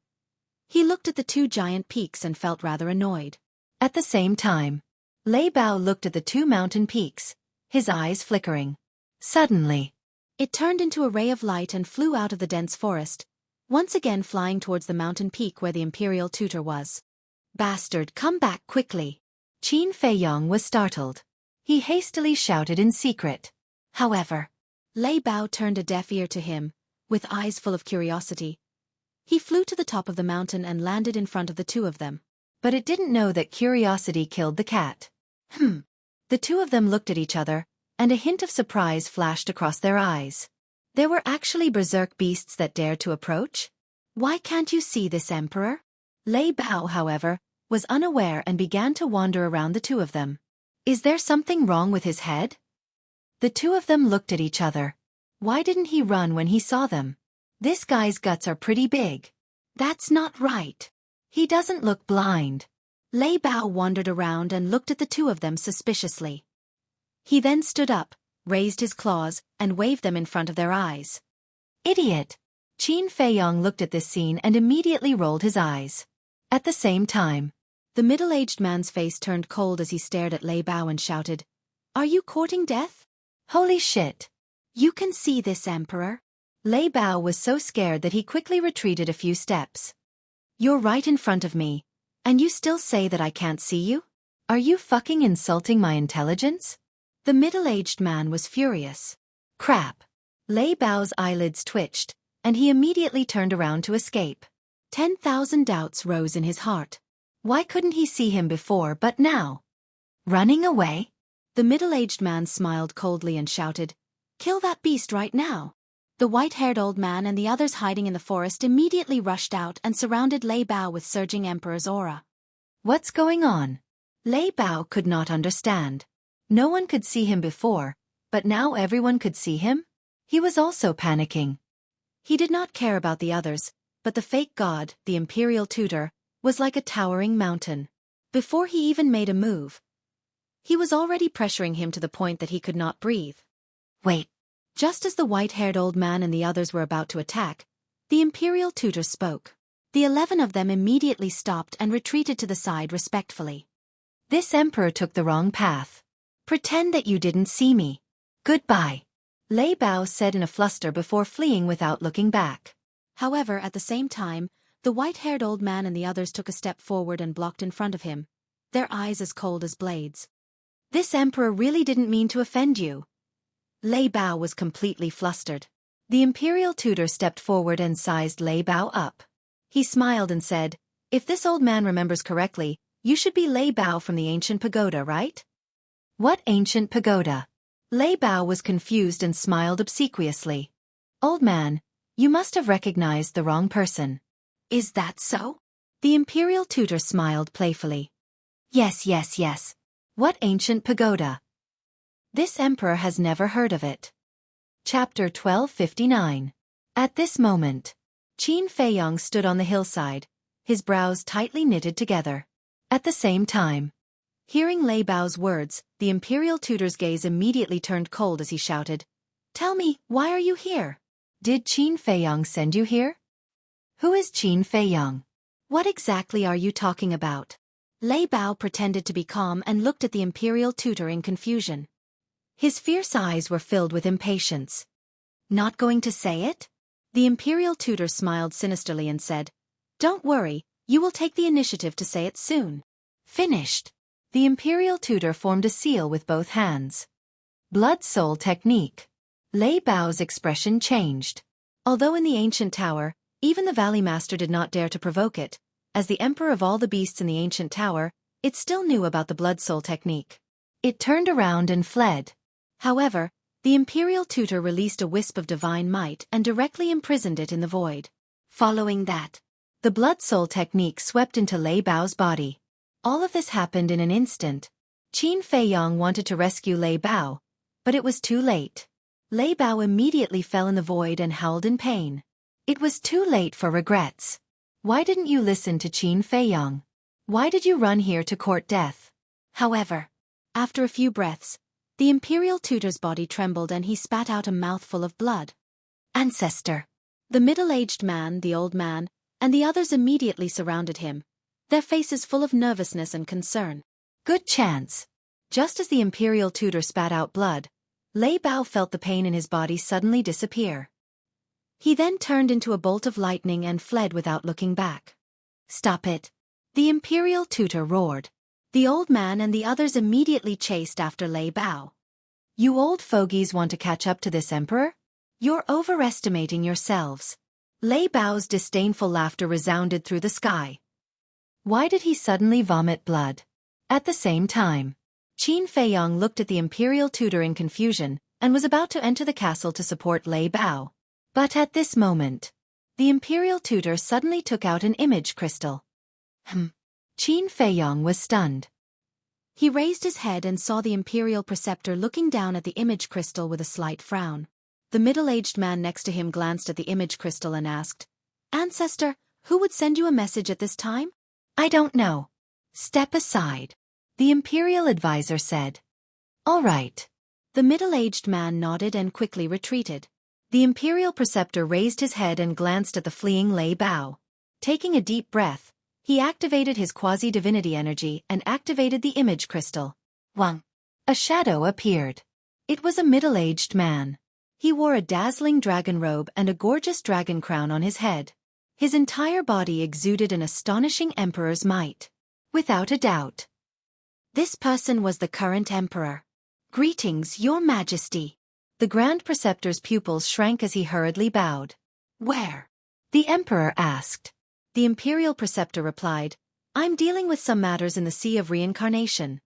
He looked at the two giant peaks and felt rather annoyed. At the same time, Lei Bao looked at the two mountain peaks, his eyes flickering. Suddenly, it turned into a ray of light and flew out of the dense forest, once again flying towards the mountain peak where the imperial tutor was. Bastard, come back quickly! Qin Feiyong was startled. He hastily shouted in secret. However, Lei Bao turned a deaf ear to him, with eyes full of curiosity. He flew to the top of the mountain and landed in front of the two of them. But it didn't know that curiosity killed the cat. The two of them looked at each other, and a hint of surprise flashed across their eyes. There were actually berserk beasts that dared to approach? Why can't you see this, Emperor? Lei Bao, however, was unaware and began to wander around the two of them. Is there something wrong with his head? The two of them looked at each other. Why didn't he run when he saw them? This guy's guts are pretty big. That's not right. He doesn't look blind. Lei Bao wandered around and looked at the two of them suspiciously. He then stood up, raised his claws, and waved them in front of their eyes. Idiot! Qin Feiyong looked at this scene and immediately rolled his eyes. At the same time, the middle-aged man's face turned cold as he stared at Lei Bao and shouted, Are you courting death? Holy shit! You can see this, Emperor? Lei Bao was so scared that he quickly retreated a few steps. You're right in front of me, and you still say that I can't see you? Are you fucking insulting my intelligence? The middle-aged man was furious. Crap! Lei Bao's eyelids twitched, and he immediately turned around to escape. 10,000 doubts rose in his heart. Why couldn't he see him before but now? Running away? The middle-aged man smiled coldly and shouted, Kill that beast right now! The white-haired old man and the others hiding in the forest immediately rushed out and surrounded Lei Bao with surging Emperor's aura. What's going on? Lei Bao could not understand. No one could see him before, but now everyone could see him? He was also panicking. He did not care about the others, but the fake god, the imperial tutor, was like a towering mountain. Before he even made a move, he was already pressuring him to the point that he could not breathe. Wait. Just as the white-haired old man and the others were about to attack, the imperial tutor spoke. The 11 of them immediately stopped and retreated to the side respectfully. This emperor took the wrong path. Pretend that you didn't see me. Goodbye. Lei Bao said in a fluster before fleeing without looking back. However, at the same time, the white-haired old man and the others took a step forward and blocked in front of him, their eyes as cold as blades. This emperor really didn't mean to offend you. Lei Bao was completely flustered. The imperial tutor stepped forward and sized Lei Bao up. He smiled and said, If this old man remembers correctly, you should be Lei Bao from the ancient pagoda, right? What ancient pagoda? Lei Bao was confused and smiled obsequiously. Old man, you must have recognized the wrong person. Is that so? The imperial tutor smiled playfully. Yes. What ancient pagoda? This emperor has never heard of it. Chapter 1259. At this moment, Qin Feiyong stood on the hillside, his brows tightly knitted together. At the same time, hearing Lei Bao's words, the imperial tutor's gaze immediately turned cold as he shouted, Tell me, why are you here? Did Qin Feiyong send you here? Who is Qin Feiyong? What exactly are you talking about? Lei Bao pretended to be calm and looked at the imperial tutor in confusion. His fierce eyes were filled with impatience. Not going to say it? The imperial tutor smiled sinisterly and said, Don't worry, you will take the initiative to say it soon. Finished. The imperial tutor formed a seal with both hands. Blood soul technique. Lei Bao's expression changed. Although in the ancient tower, even the Valley Master did not dare to provoke it, as the emperor of all the beasts in the ancient tower, it still knew about the blood soul technique. It turned around and fled. However, the imperial tutor released a wisp of divine might and directly imprisoned it in the void. Following that, the blood soul technique swept into Lei Bao's body. All of this happened in an instant. Qin Feiyang wanted to rescue Lei Bao, but it was too late. Lei Bao immediately fell in the void and howled in pain. It was too late for regrets. Why didn't you listen to Qin Feiyang? Why did you run here to court death? However, after a few breaths, the imperial tutor's body trembled and he spat out a mouthful of blood. Ancestor. The middle-aged man, the old man, and the others immediately surrounded him, their faces full of nervousness and concern. Good chance. Just as the imperial tutor spat out blood, Lei Bao felt the pain in his body suddenly disappear. He then turned into a bolt of lightning and fled without looking back. Stop it. The imperial tutor roared. The old man and the others immediately chased after Lei Bao. You old fogies want to catch up to this emperor? You're overestimating yourselves. Lei Bao's disdainful laughter resounded through the sky. Why did he suddenly vomit blood? At the same time, Qin Feiyang looked at the imperial tutor in confusion and was about to enter the castle to support Lei Bao. But at this moment, the imperial tutor suddenly took out an image crystal. Qin Feiyang was stunned. He raised his head and saw the imperial preceptor looking down at the image crystal with a slight frown. The middle-aged man next to him glanced at the image crystal and asked, Ancestor, who would send you a message at this time? I don't know. Step aside, the imperial advisor said. All right. The middle-aged man nodded and quickly retreated. The imperial preceptor raised his head and glanced at the fleeing Lei Bao. Taking a deep breath, he activated his quasi-divinity energy and activated the image crystal. Wang. A shadow appeared. It was a middle-aged man. He wore a dazzling dragon robe and a gorgeous dragon crown on his head. His entire body exuded an astonishing emperor's might. Without a doubt, this person was the current emperor. Greetings, your majesty. The Grand Preceptor's pupils shrank as he hurriedly bowed. Where? The emperor asked. The imperial preceptor replied, I'm dealing with some matters in the Sea of Reincarnation.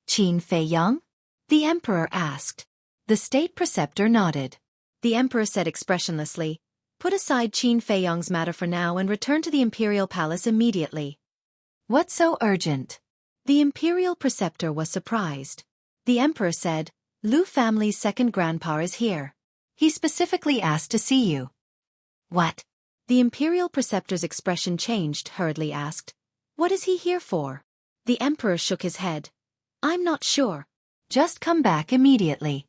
Qin Feiyang? The emperor asked. The state preceptor nodded. The emperor said expressionlessly, Put aside Qin Feiyang's matter for now and return to the imperial palace immediately. What's so urgent? The imperial preceptor was surprised. The emperor said, Lu family's second grandpa is here. He specifically asked to see you. What? The imperial preceptor's expression changed, hurriedly asked, What is he here for? The emperor shook his head. I'm not sure. Just come back immediately.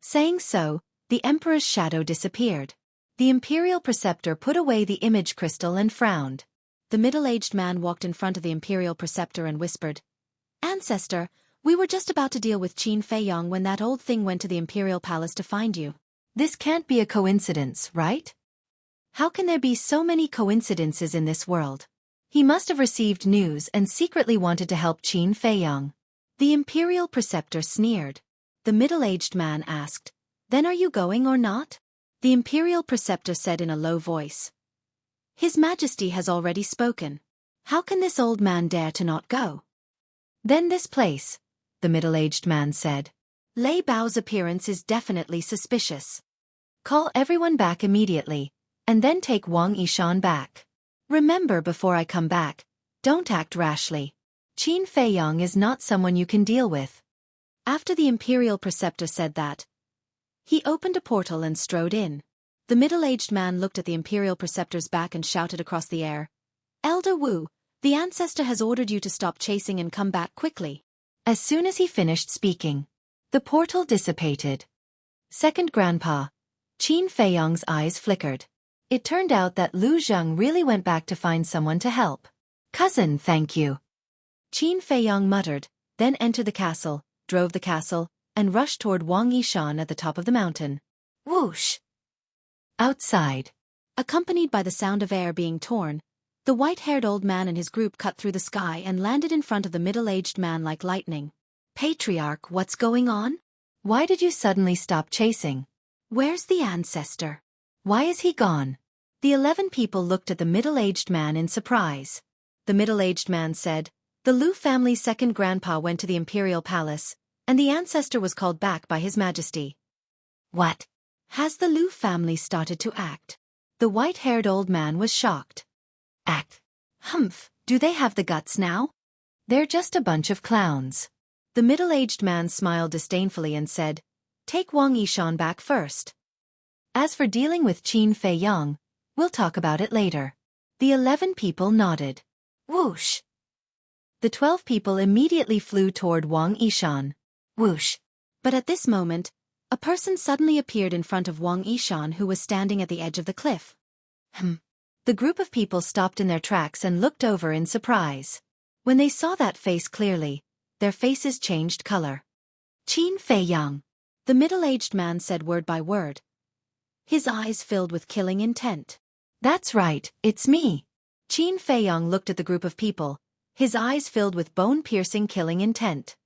Saying so, the emperor's shadow disappeared. The imperial preceptor put away the image crystal and frowned. The middle-aged man walked in front of the imperial preceptor and whispered, Ancestor, we were just about to deal with Qin Feiyang when that old thing went to the imperial palace to find you. This can't be a coincidence, right? How can there be so many coincidences in this world? He must have received news and secretly wanted to help Qin Feiyang. The imperial preceptor sneered. The middle-aged man asked, Then are you going or not? The imperial preceptor said in a low voice. His Majesty has already spoken. How can this old man dare to not go? Then this place, the middle-aged man said. Lei Bao's appearance is definitely suspicious. Call everyone back immediately, and then take Wang Yishan back. Remember, before I come back, don't act rashly. Qin Feiyang is not someone you can deal with. After the imperial preceptor said that, he opened a portal and strode in. The middle-aged man looked at the imperial preceptor's back and shouted across the air, Elder Wu, the ancestor has ordered you to stop chasing and come back quickly. As soon as he finished speaking, the portal dissipated. Second Grandpa, Qin Feiyang's eyes flickered. It turned out that Lu Zheng really went back to find someone to help. Cousin, thank you. Qin Feiyang muttered, then entered the castle, drove the castle, and rushed toward Wang Yishan at the top of the mountain. Whoosh! Outside, accompanied by the sound of air being torn, The white-haired old man and his group cut through the sky and landed in front of the middle-aged man like lightning. Patriarch, what's going on? Why did you suddenly stop chasing? Where's the ancestor? Why is he gone? The 11 people looked at the middle-aged man in surprise. The middle-aged man said, "The Liu family's second grandpa went to the imperial palace, and the ancestor was called back by His Majesty." What? Has the Liu family started to act? The white-haired old man was shocked. Act? Humph, do they have the guts now? They're just a bunch of clowns. The middle-aged man smiled disdainfully and said, "Take Wang Yishan back first. As for dealing with Qin Feiyang, we'll talk about it later." The 11 people nodded. Whoosh! The 12 people immediately flew toward Wang Yishan. Whoosh! But at this moment, a person suddenly appeared in front of Wang Yishan who was standing at the edge of the cliff. The group of people stopped in their tracks and looked over in surprise. When they saw that face clearly, their faces changed color. Qin Feiyang, the middle-aged man said word by word. His eyes filled with killing intent. "That's right, it's me." Qin Feiyang looked at the group of people, his eyes filled with bone-piercing killing intent.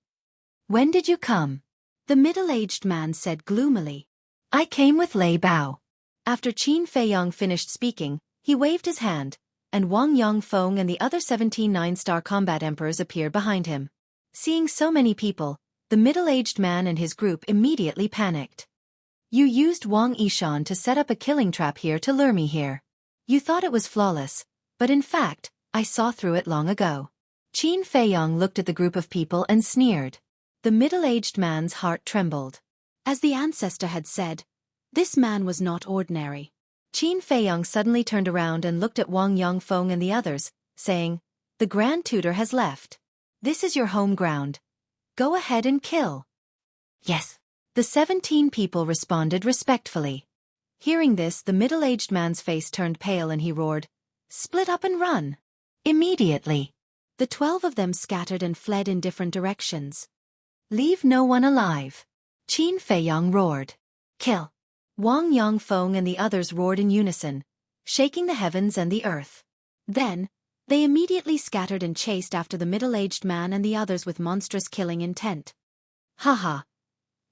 "When did you come?" the middle-aged man said gloomily. "I came with Lei Bao." After Qin Feiyang finished speaking, he waved his hand, and Wang Yongfeng and the other 17 nine-star combat emperors appeared behind him. Seeing so many people, the middle-aged man and his group immediately panicked. "You used Wang Yishan to set up a killing trap here to lure me here. You thought it was flawless, but in fact, I saw through it long ago." Qin Feiyang looked at the group of people and sneered. The middle-aged man's heart trembled. As the ancestor had said, this man was not ordinary. Qin Feiyang suddenly turned around and looked at Wang Yongfeng and the others, saying, "The Grand Tutor has left. This is your home ground. Go ahead and kill." "Yes." The 17 people responded respectfully. Hearing this, the middle-aged man's face turned pale and he roared, "Split up and run!" Immediately, the 12 of them scattered and fled in different directions. "Leave no one alive!" Qin Feiyang roared. "Kill!" Wang Yongfeng and the others roared in unison, shaking the heavens and the earth. Then, they immediately scattered and chased after the middle-aged man and the others with monstrous killing intent. "Haha!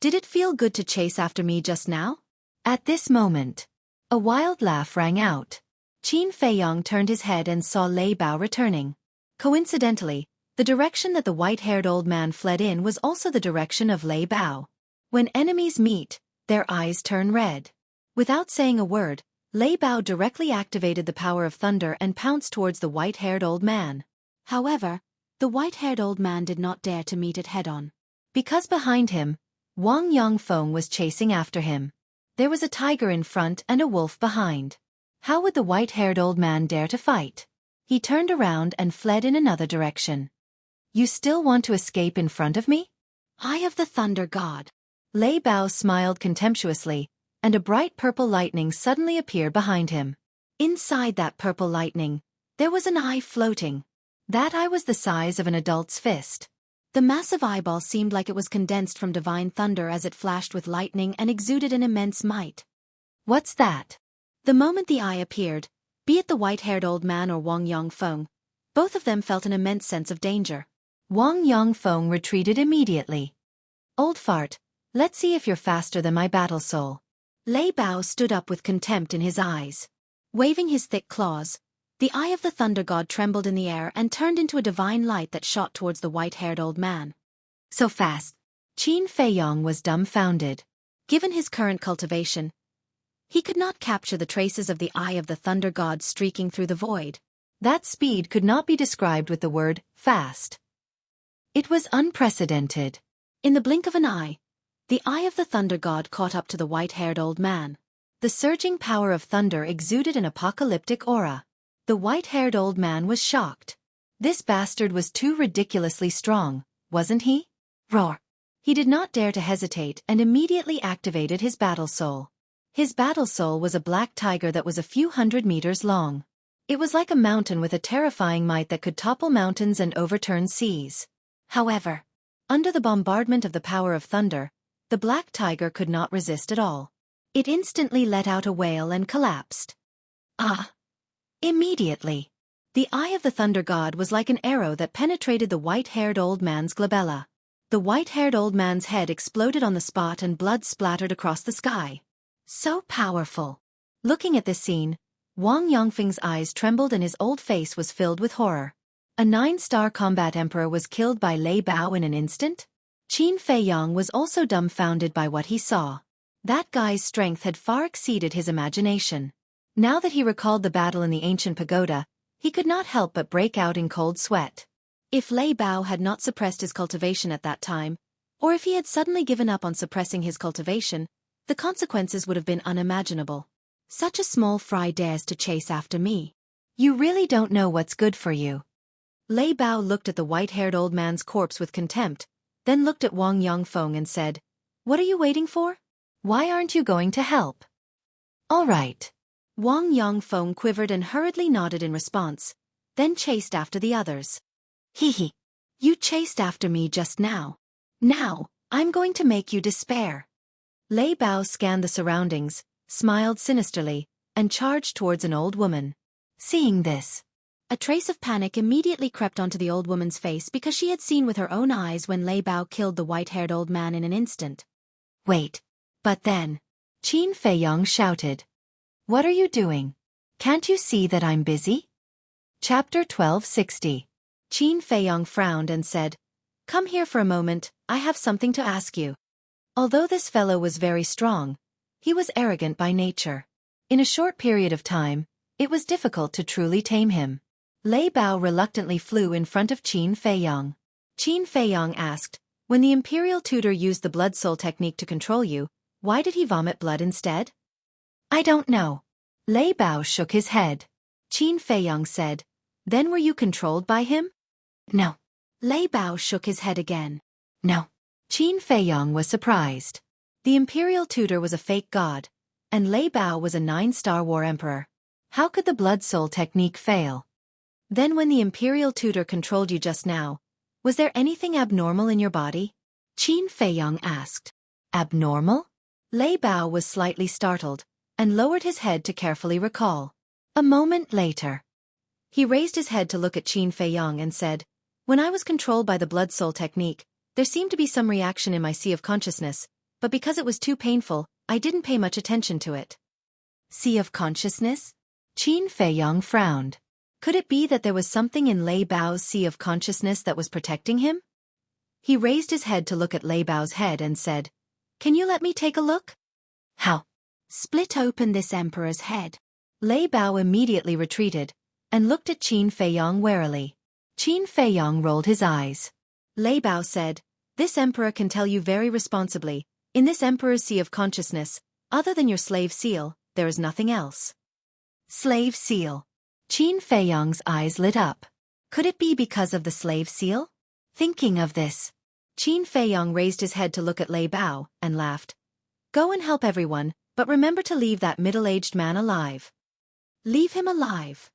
Did it feel good to chase after me just now?" At this moment, a wild laugh rang out. Qin Feiyang turned his head and saw Lei Bao returning. Coincidentally, the direction that the white-haired old man fled in was also the direction of Lei Bao. When enemies meet, their eyes turn red. Without saying a word, Lei Bao directly activated the power of thunder and pounced towards the white-haired old man. However, the white-haired old man did not dare to meet it head-on. Because behind him, Wang Yongfeng was chasing after him. There was a tiger in front and a wolf behind. How would the white-haired old man dare to fight? He turned around and fled in another direction. "You still want to escape in front of me? Eye of the Thunder God." Lei Bao smiled contemptuously, and a bright purple lightning suddenly appeared behind him. Inside that purple lightning, there was an eye floating. That eye was the size of an adult's fist. The massive eyeball seemed like it was condensed from divine thunder as it flashed with lightning and exuded an immense might. "What's that?" The moment the eye appeared, be it the white-haired old man or Wang Yongfeng, both of them felt an immense sense of danger. Wang Yongfeng retreated immediately. "Old fart, let's see if you're faster than my battle soul." Lei Bao stood up with contempt in his eyes. Waving his thick claws, the eye of the thunder god trembled in the air and turned into a divine light that shot towards the white-haired old man. "So fast." Qin Feiyang was dumbfounded. Given his current cultivation, he could not capture the traces of the eye of the thunder god streaking through the void. That speed could not be described with the word fast. It was unprecedented. In the blink of an eye, the eye of the thunder god caught up to the white-haired old man. The surging power of thunder exuded an apocalyptic aura. The white-haired old man was shocked. This bastard was too ridiculously strong, wasn't he? Roar! He did not dare to hesitate and immediately activated his battle soul. His battle soul was a black tiger that was a few hundred meters long. It was like a mountain with a terrifying might that could topple mountains and overturn seas. However, under the bombardment of the power of thunder, the black tiger could not resist at all. It instantly let out a wail and collapsed. Immediately, The eye of the thunder god was like an arrow that penetrated the white-haired old man's glabella. The white-haired old man's head exploded on the spot and blood splattered across the sky. So powerful. Looking at this scene, Wang Yongfeng's eyes trembled and his old face was filled with horror. A 9-star combat emperor was killed by Lei Bao in an instant? Qin Feiyang was also dumbfounded by what he saw. That guy's strength had far exceeded his imagination. Now that he recalled the battle in the ancient pagoda, he could not help but break out in cold sweat. If Lei Bao had not suppressed his cultivation at that time, or if he had suddenly given up on suppressing his cultivation, the consequences would have been unimaginable. Such a small fry dares to chase after me. You really don't know what's good for you. Lei Bao looked at the white-haired old man's corpse with contempt, then looked at Wang Yongfeng and said, "What are you waiting for? Why aren't you going to help?" "All right." Wang Yongfeng quivered and hurriedly nodded in response, then chased after the others. Hee. You chased after me just now. Now, I'm going to make you despair. Lei Bao scanned the surroundings, smiled sinisterly, and charged towards an old woman. Seeing this, a trace of panic immediately crept onto the old woman's face because she had seen with her own eyes when Lei Bao killed the white-haired old man in an instant. Wait. But then, Qin Feiyang shouted. What are you doing? Can't you see that I'm busy? Chapter 1260. Qin Feiyang frowned and said, "Come here for a moment, I have something to ask you." Although this fellow was very strong, he was arrogant by nature. In a short period of time, it was difficult to truly tame him. Lei Bao reluctantly flew in front of Qin Feiyang. Qin Feiyang asked, "When the imperial tutor used the blood soul technique to control you, why did he vomit blood instead?" "I don't know." Lei Bao shook his head. Qin Feiyang said, "Then were you controlled by him?" "No." Lei Bao shook his head again. "No." Qin Feiyang was surprised. The imperial tutor was a fake god, and Lei Bao was a 9-star war emperor. How could the blood soul technique fail? Then when the imperial tutor controlled you just now, was there anything abnormal in your body? Qin Feiyang asked. Abnormal? Lei Bao was slightly startled, and lowered his head to carefully recall. A moment later, he raised his head to look at Qin Feiyang and said, "When I was controlled by the blood soul technique, there seemed to be some reaction in my sea of consciousness, but because it was too painful, I didn't pay much attention to it." Sea of consciousness? Qin Feiyang frowned. Could it be that there was something in Lei Bao's sea of consciousness that was protecting him? He raised his head to look at Lei Bao's head and said, "Can you let me take a look?" "How?" "Split open this emperor's head." Lei Bao immediately retreated, and looked at Qin Feiyang warily. Qin Feiyang rolled his eyes. Lei Bao said, "This emperor can tell you very responsibly, in this emperor's sea of consciousness, other than your slave seal, there is nothing else." Slave seal. Qin Feiyang's eyes lit up. Could it be because of the slave seal? Thinking of this, Qin Feiyang raised his head to look at Lei Bao, and laughed. "Go and help everyone, but remember to leave that middle-aged man alive." "Leave him alive?"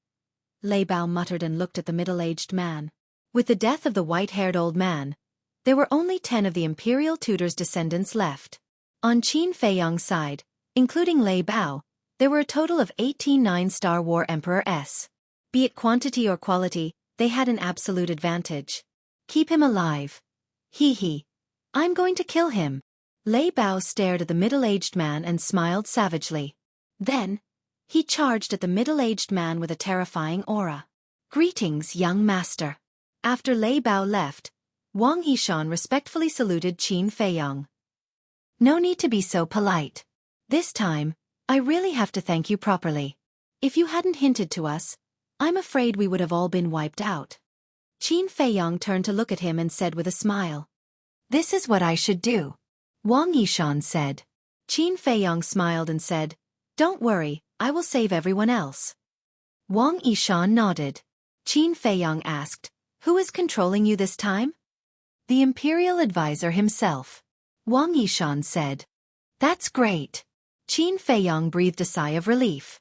Lei Bao muttered and looked at the middle-aged man. With the death of the white-haired old man, there were only 10 of the imperial tutor's descendants left. On Qin Feiyang's side, including Lei Bao, there were a total of 18 9-star war emperors. Be it quantity or quality, they had an absolute advantage. "Keep him alive." Hee. "I'm going to kill him." Lei Bao stared at the middle-aged man and smiled savagely. Then, he charged at the middle-aged man with a terrifying aura. "Greetings, young master." After Lei Bao left, Wang Yishan respectfully saluted Qin Feiyang. "No need to be so polite. This time, I really have to thank you properly. If you hadn't hinted to us, I'm afraid we would have all been wiped out." Qin Feiyang turned to look at him and said with a smile. "This is what I should do," Wang Yishan said. Qin Feiyang smiled and said, "Don't worry, I will save everyone else." Wang Yishan nodded. Qin Feiyang asked, "Who is controlling you this time?" "The imperial advisor himself," Wang Yishan said. "That's great." Qin Feiyang breathed a sigh of relief.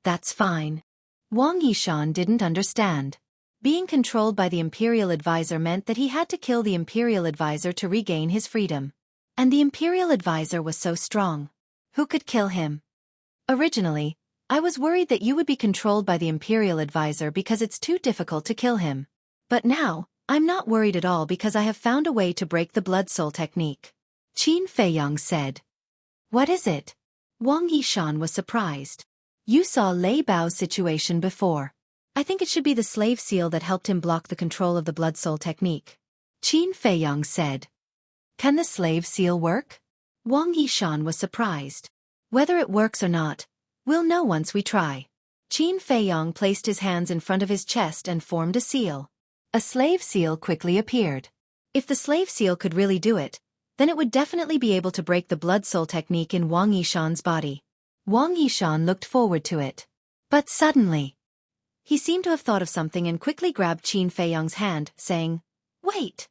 "That's fine." Wang Yishan didn't understand. Being controlled by the imperial advisor meant that he had to kill the imperial advisor to regain his freedom. And the imperial advisor was so strong. Who could kill him? Originally, I was worried that you would be controlled by the Imperial Advisor because it's too difficult to kill him. But now, I'm not worried at all because I have found a way to break the Blood Soul technique. Qin Feiyong said. What is it? Wang Yishan was surprised. You saw Lei Bao's situation before. I think it should be the slave seal that helped him block the control of the Blood Soul technique. Qin Feiyong said. Can the slave seal work? Wang Yishan was surprised. Whether it works or not, we'll know once we try. Qin Feiyong placed his hands in front of his chest and formed a seal. A slave seal quickly appeared. If the slave seal could really do it, then it would definitely be able to break the Blood Soul technique in Wang Yishan's body. Wang Yishan looked forward to it. But suddenly, he seemed to have thought of something and quickly grabbed Qin Feiyong's hand, saying, Wait!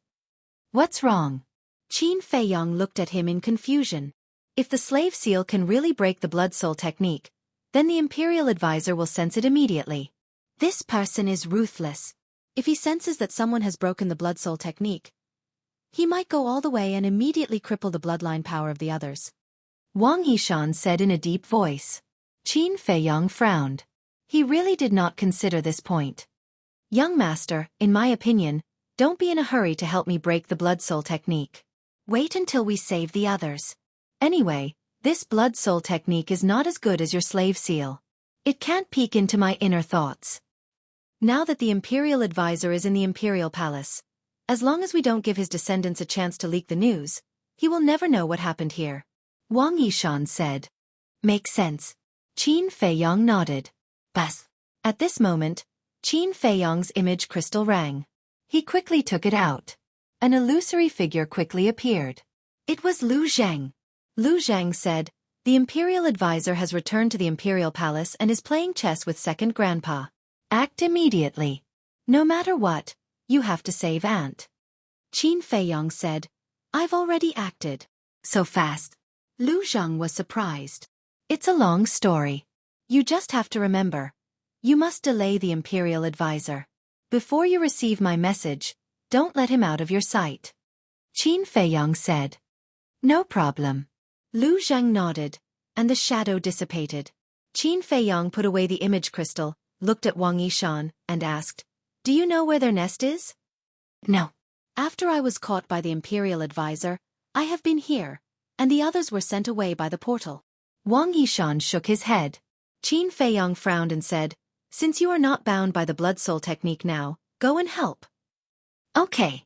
What's wrong? Qin Feiyong looked at him in confusion. If the slave seal can really break the Blood Soul technique, then the Imperial Advisor will sense it immediately. This person is ruthless. If he senses that someone has broken the Blood Soul technique, he might go all the way and immediately cripple the bloodline power of the others. Wang Yishan said in a deep voice. Qin Feiyong frowned. He really did not consider this point. Young master, in my opinion, don't be in a hurry to help me break the Blood Soul technique. Wait until we save the others. Anyway, this Blood Soul technique is not as good as your slave seal. It can't peek into my inner thoughts. Now that the Imperial Advisor is in the Imperial Palace, as long as we don't give his descendants a chance to leak the news, he will never know what happened here. Wang Yishan said. Makes sense. Qin Feiyong nodded. Bas. At this moment, Qin Feiyong's image crystal rang. He quickly took it out. An illusory figure quickly appeared. It was Lu Zhang. Lu Zhang said, The Imperial Advisor has returned to the Imperial Palace and is playing chess with Second Grandpa. Act immediately. No matter what, you have to save Aunt. Qin Feiyong said, I've already acted. So fast. Lu Zhang was surprised. It's a long story. You just have to remember. You must delay the Imperial Advisor. Before you receive my message, don't let him out of your sight. Qin Feiyong said. No problem. Lu Zhang nodded, and the shadow dissipated. Qin Feiyong put away the image crystal, looked at Wang Yishan, and asked, Do you know where their nest is? No. After I was caught by the Imperial Advisor, I have been here, and the others were sent away by the portal. Wang Yishan shook his head. Qin Feiyong frowned and said, Since you are not bound by the Blood Soul technique now, go and help. Okay.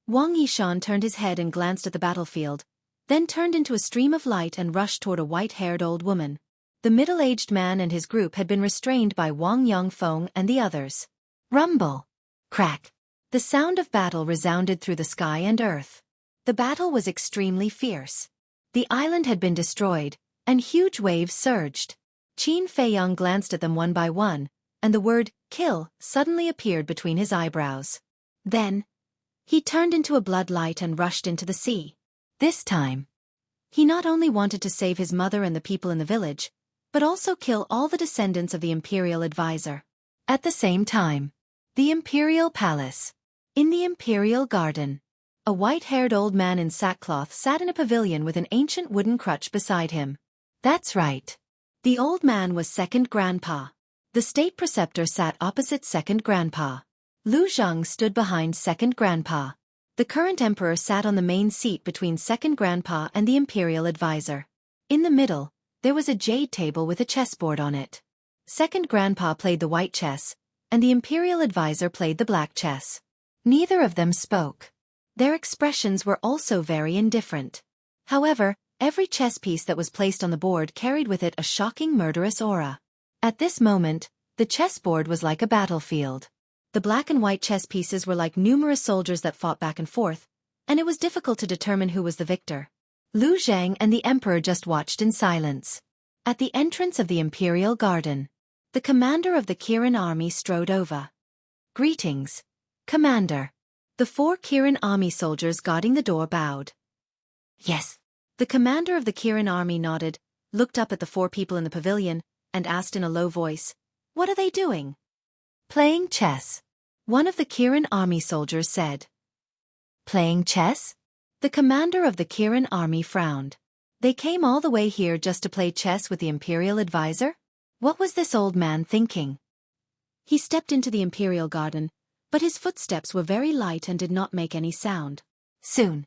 Wang Yishan turned his head and glanced at the battlefield, then turned into a stream of light and rushed toward a white-haired old woman. The middle-aged man and his group had been restrained by Wang Yongfeng and the others. Rumble. Crack. The sound of battle resounded through the sky and earth. The battle was extremely fierce. The island had been destroyed, and huge waves surged. Qin Feiyong glanced at them one by one, and the word, kill, suddenly appeared between his eyebrows. Then, he turned into a blood light and rushed into the sea. This time, he not only wanted to save his mother and the people in the village, but also kill all the descendants of the Imperial Advisor. At the same time, the Imperial Palace. In the Imperial Garden, a white-haired old man in sackcloth sat in a pavilion with an ancient wooden crutch beside him. That's right. The old man was Second Grandpa. The state preceptor sat opposite Second Grandpa. Lu Zhang stood behind Second Grandpa. The current emperor sat on the main seat between Second Grandpa and the Imperial Advisor. In the middle, there was a jade table with a chessboard on it. Second Grandpa played the white chess, and the Imperial Advisor played the black chess. Neither of them spoke. Their expressions were also very indifferent. However, every chess piece that was placed on the board carried with it a shocking murderous aura. At this moment, the chessboard was like a battlefield. The black and white chess pieces were like numerous soldiers that fought back and forth, and it was difficult to determine who was the victor. Lu Zhang and the emperor just watched in silence. At the entrance of the Imperial Garden, the commander of the Kirin army strode over. Greetings, Commander. The 4 Kirin army soldiers guarding the door bowed. Yes. The commander of the Kirin army nodded, looked up at the 4 people in the pavilion, and asked in a low voice, What are they doing? Playing chess. One of the Kirin army soldiers said. Playing chess? The commander of the Kirin army frowned. They came all the way here just to play chess with the Imperial Advisor? What was this old man thinking? He stepped into the imperial garden, but his footsteps were very light and did not make any sound. Soon,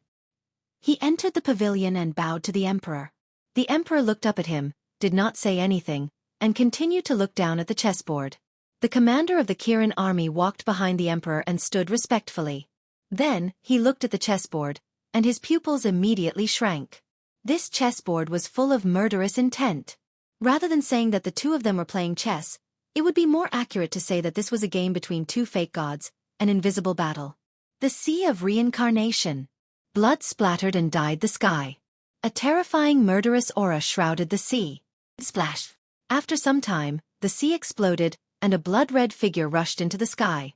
he entered the pavilion and bowed to the emperor. The emperor looked up at him, did not say anything, and continued to look down at the chessboard. The commander of the Kirin army walked behind the emperor and stood respectfully. Then, he looked at the chessboard, and his pupils immediately shrank. This chessboard was full of murderous intent. Rather than saying that the two of them were playing chess, it would be more accurate to say that this was a game between two fake gods, an invisible battle. The Sea of Reincarnation. Blood splattered and dyed the sky. A terrifying murderous aura shrouded the sea. Splash! After some time, the sea exploded, and a blood-red figure rushed into the sky.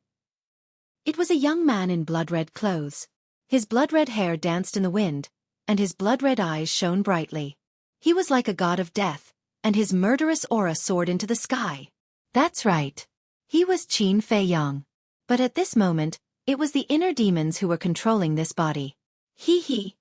It was a young man in blood-red clothes. His blood-red hair danced in the wind, and his blood-red eyes shone brightly. He was like a god of death, and his murderous aura soared into the sky. That's right. He was Qin Feiyang. But at this moment, it was the inner demons who were controlling this body. Hee.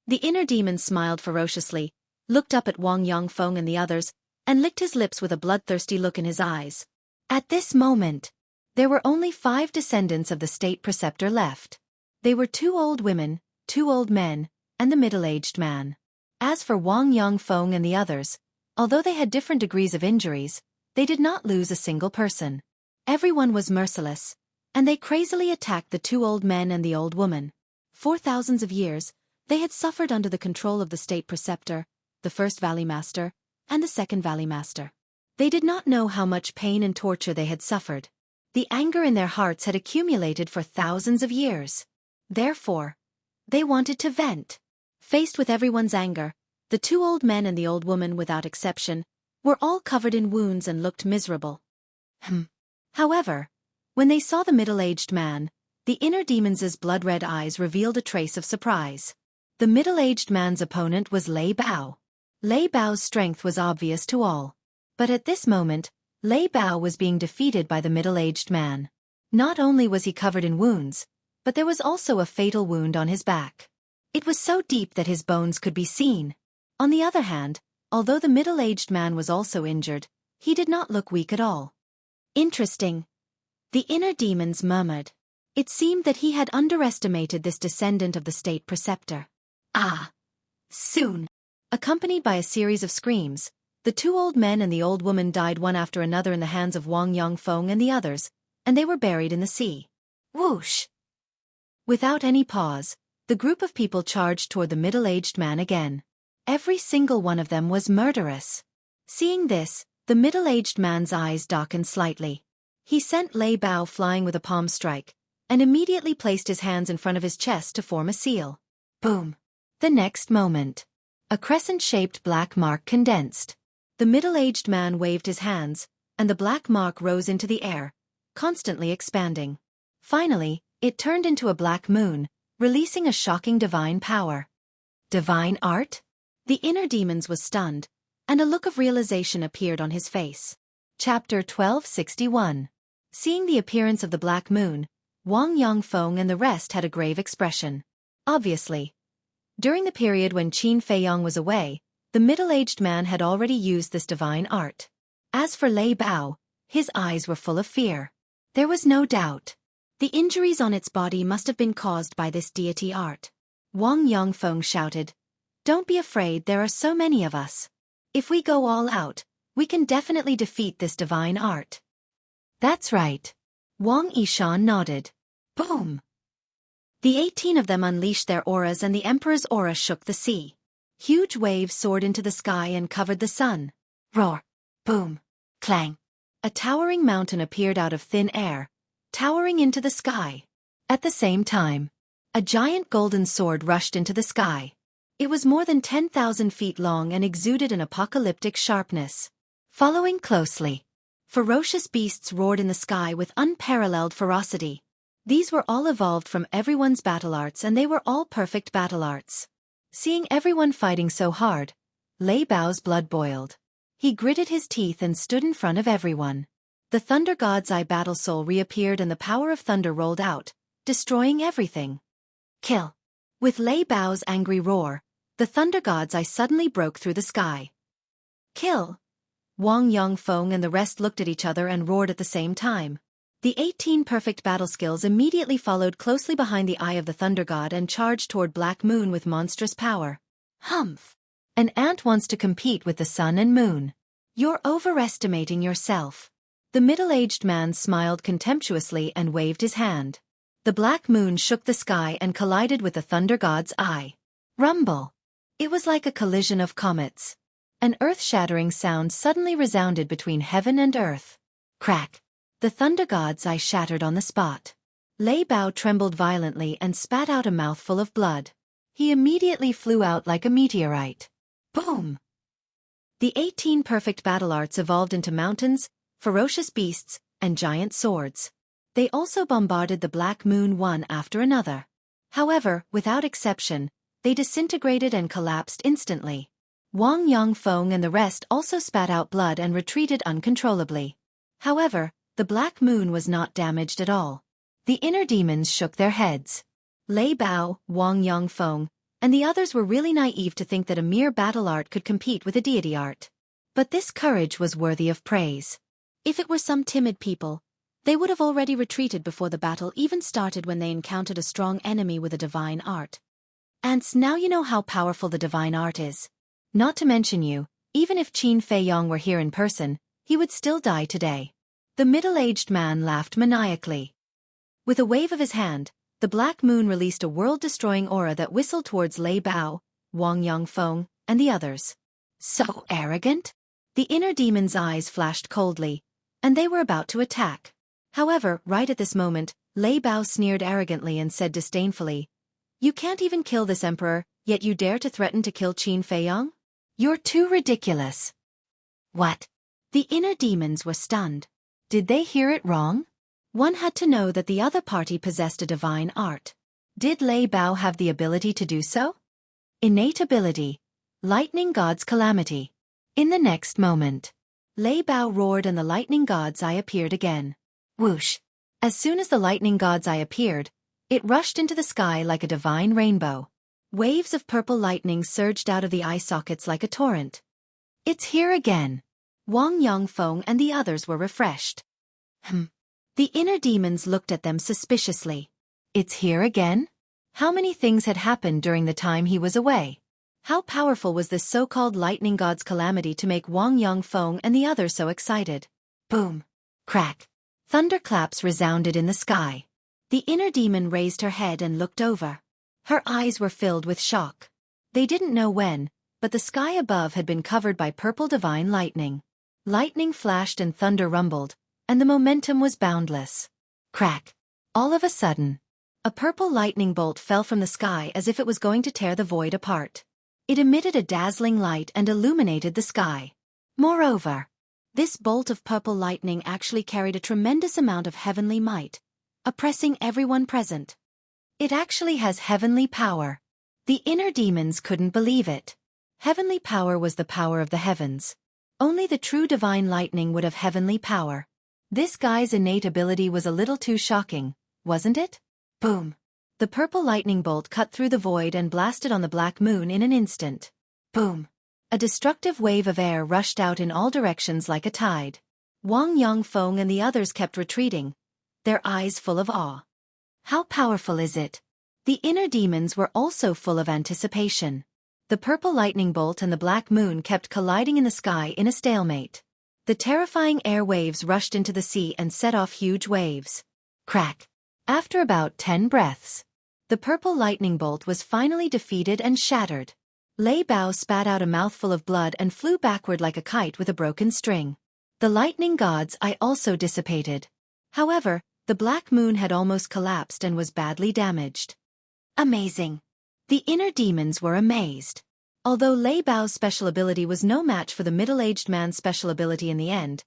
The inner demon smiled ferociously, looked up at Wang Yongfeng and the others, and licked his lips with a bloodthirsty look in his eyes. At this moment, there were only 5 descendants of the state preceptor left. They were 2 old women, 2 old men, and the middle-aged man. As for Wang Yongfeng and the others, although they had different degrees of injuries, they did not lose a single person. Everyone was merciless, and they crazily attacked the 2 old men and the old woman. For thousands of years, they had suffered under the control of the state preceptor, the first Valley Master, and the second Valley Master. They did not know how much pain and torture they had suffered. The anger in their hearts had accumulated for thousands of years. Therefore, they wanted to vent. Faced with everyone's anger, the 2 old men and the old woman without exception were all covered in wounds and looked miserable. However, when they saw the middle-aged man, the inner demon's blood-red eyes revealed a trace of surprise. The middle-aged man's opponent was Lei Bao. Lei Bao's strength was obvious to all. But at this moment, Lei Bao was being defeated by the middle-aged man. Not only was he covered in wounds, but there was also a fatal wound on his back. It was so deep that his bones could be seen. On the other hand, although the middle-aged man was also injured, he did not look weak at all. Interesting. The inner demons murmured. It seemed that he had underestimated this descendant of the state preceptor. Soon. Accompanied by a series of screams, the 2 old men and the old woman died one after another in the hands of Wang Yongfeng and the others, and they were buried in the sea. Whoosh! Without any pause, the group of people charged toward the middle-aged man again. Every single one of them was murderous. Seeing this, the middle-aged man's eyes darkened slightly. He sent Lei Bao flying with a palm strike, and immediately placed his hands in front of his chest to form a seal. Boom! The next moment, a crescent-shaped black mark condensed. The middle-aged man waved his hands, and the black mark rose into the air, constantly expanding. Finally, it turned into a black moon, releasing a shocking divine power. Divine art? The inner demons was stunned, and a look of realization appeared on his face. Chapter 1261. Seeing the appearance of the black moon, Wang Yongfeng and the rest had a grave expression. Obviously, during the period when Qin Feiyang was away, the middle-aged man had already used this divine art. As for Lei Bao, his eyes were full of fear. There was no doubt. The injuries on its body must have been caused by this deity art. Wang Yongfeng shouted, "Don't be afraid, there are so many of us. If we go all out, we can definitely defeat this divine art." That's right. Wang Yishan nodded. Boom! The 18 of them unleashed their auras and the emperor's aura shook the sea. Huge waves soared into the sky and covered the sun. Roar! Boom! Clang! A towering mountain appeared out of thin air, towering into the sky. At the same time, a giant golden sword rushed into the sky. It was more than 10,000 feet long and exuded an apocalyptic sharpness. Following closely, ferocious beasts roared in the sky with unparalleled ferocity. These were all evolved from everyone's battle arts, and they were all perfect battle arts. Seeing everyone fighting so hard, Lei Bao's blood boiled. He gritted his teeth and stood in front of everyone. The Thunder God's Eye battle soul reappeared and the power of thunder rolled out, destroying everything. Kill! With Lei Bao's angry roar, the Thunder God's Eye suddenly broke through the sky. Kill! Wang Yongfeng and the rest looked at each other and roared at the same time. The 18 perfect battle skills immediately followed closely behind the eye of the Thunder God and charged toward Black Moon with monstrous power. Humph! An ant wants to compete with the sun and moon. You're overestimating yourself. The middle-aged man smiled contemptuously and waved his hand. The Black Moon shook the sky and collided with the Thunder God's eye. Rumble! It was like a collision of comets. An earth-shattering sound suddenly resounded between heaven and earth. Crack! The Thunder God's eye shattered on the spot. Lei Bao trembled violently and spat out a mouthful of blood. He immediately flew out like a meteorite. Boom! The 18 perfect battle arts evolved into mountains, ferocious beasts, and giant swords. They also bombarded the Black Moon one after another. However, without exception, they disintegrated and collapsed instantly. Wang Yongfeng and the rest also spat out blood and retreated uncontrollably. However, the Black Moon was not damaged at all. The inner demons shook their heads. Lei Bao, Wang Yongfeng, and the others were really naive to think that a mere battle art could compete with a deity art. But this courage was worthy of praise. If it were some timid people, they would have already retreated before the battle even started when they encountered a strong enemy with a divine art. Ants, now you know how powerful the divine art is. Not to mention you, even if Qin Feiyong were here in person, he would still die today. The middle-aged man laughed maniacally. With a wave of his hand, the Black Moon released a world-destroying aura that whistled towards Lei Bao, Wang Yongfeng, and the others. So arrogant? The inner demon's eyes flashed coldly, and they were about to attack. However, right at this moment, Lei Bao sneered arrogantly and said disdainfully, "You can't even kill this emperor, yet you dare to threaten to kill Qin Feiyong? You're too ridiculous." What? The inner demons were stunned. Did they hear it wrong? One had to know that the other party possessed a divine art. Did Lei Bao have the ability to do so? Innate ability. Lightning God's calamity. In the next moment, Lei Bao roared and the lightning god's eye appeared again. Whoosh! As soon as the lightning god's eye appeared, it rushed into the sky like a divine rainbow. Waves of purple lightning surged out of the eye sockets like a torrent. It's here again. Wang Yongfeng and the others were refreshed. The inner demons looked at them suspiciously. It's here again? How many things had happened during the time he was away? How powerful was this so-called lightning god's calamity to make Wang Yongfeng and the others so excited? Boom! Crack! Thunderclaps resounded in the sky. The inner demon raised her head and looked over. Her eyes were filled with shock. They didn't know when, but the sky above had been covered by purple divine lightning. Lightning flashed and thunder rumbled, and the momentum was boundless. Crack! All of a sudden, a purple lightning bolt fell from the sky as if it was going to tear the void apart. It emitted a dazzling light and illuminated the sky. Moreover, this bolt of purple lightning actually carried a tremendous amount of heavenly might, oppressing everyone present. It actually has heavenly power. The inner demons couldn't believe it. Heavenly power was the power of the heavens. Only the true divine lightning would have heavenly power. This guy's innate ability was a little too shocking, wasn't it? Boom! The purple lightning bolt cut through the void and blasted on the Black Moon in an instant. Boom! A destructive wave of air rushed out in all directions like a tide. Wang Yongfeng and the others kept retreating, their eyes full of awe. How powerful is it? The inner demons were also full of anticipation. The purple lightning bolt and the Black Moon kept colliding in the sky in a stalemate. The terrifying air waves rushed into the sea and set off huge waves. Crack! After about 10 breaths, the purple lightning bolt was finally defeated and shattered. Lei Bao spat out a mouthful of blood and flew backward like a kite with a broken string. The lightning god's eye also dissipated. However, the Black Moon had almost collapsed and was badly damaged. Amazing! The inner demons were amazed. Although Lei Bao's special ability was no match for the middle-aged man's special ability in the end,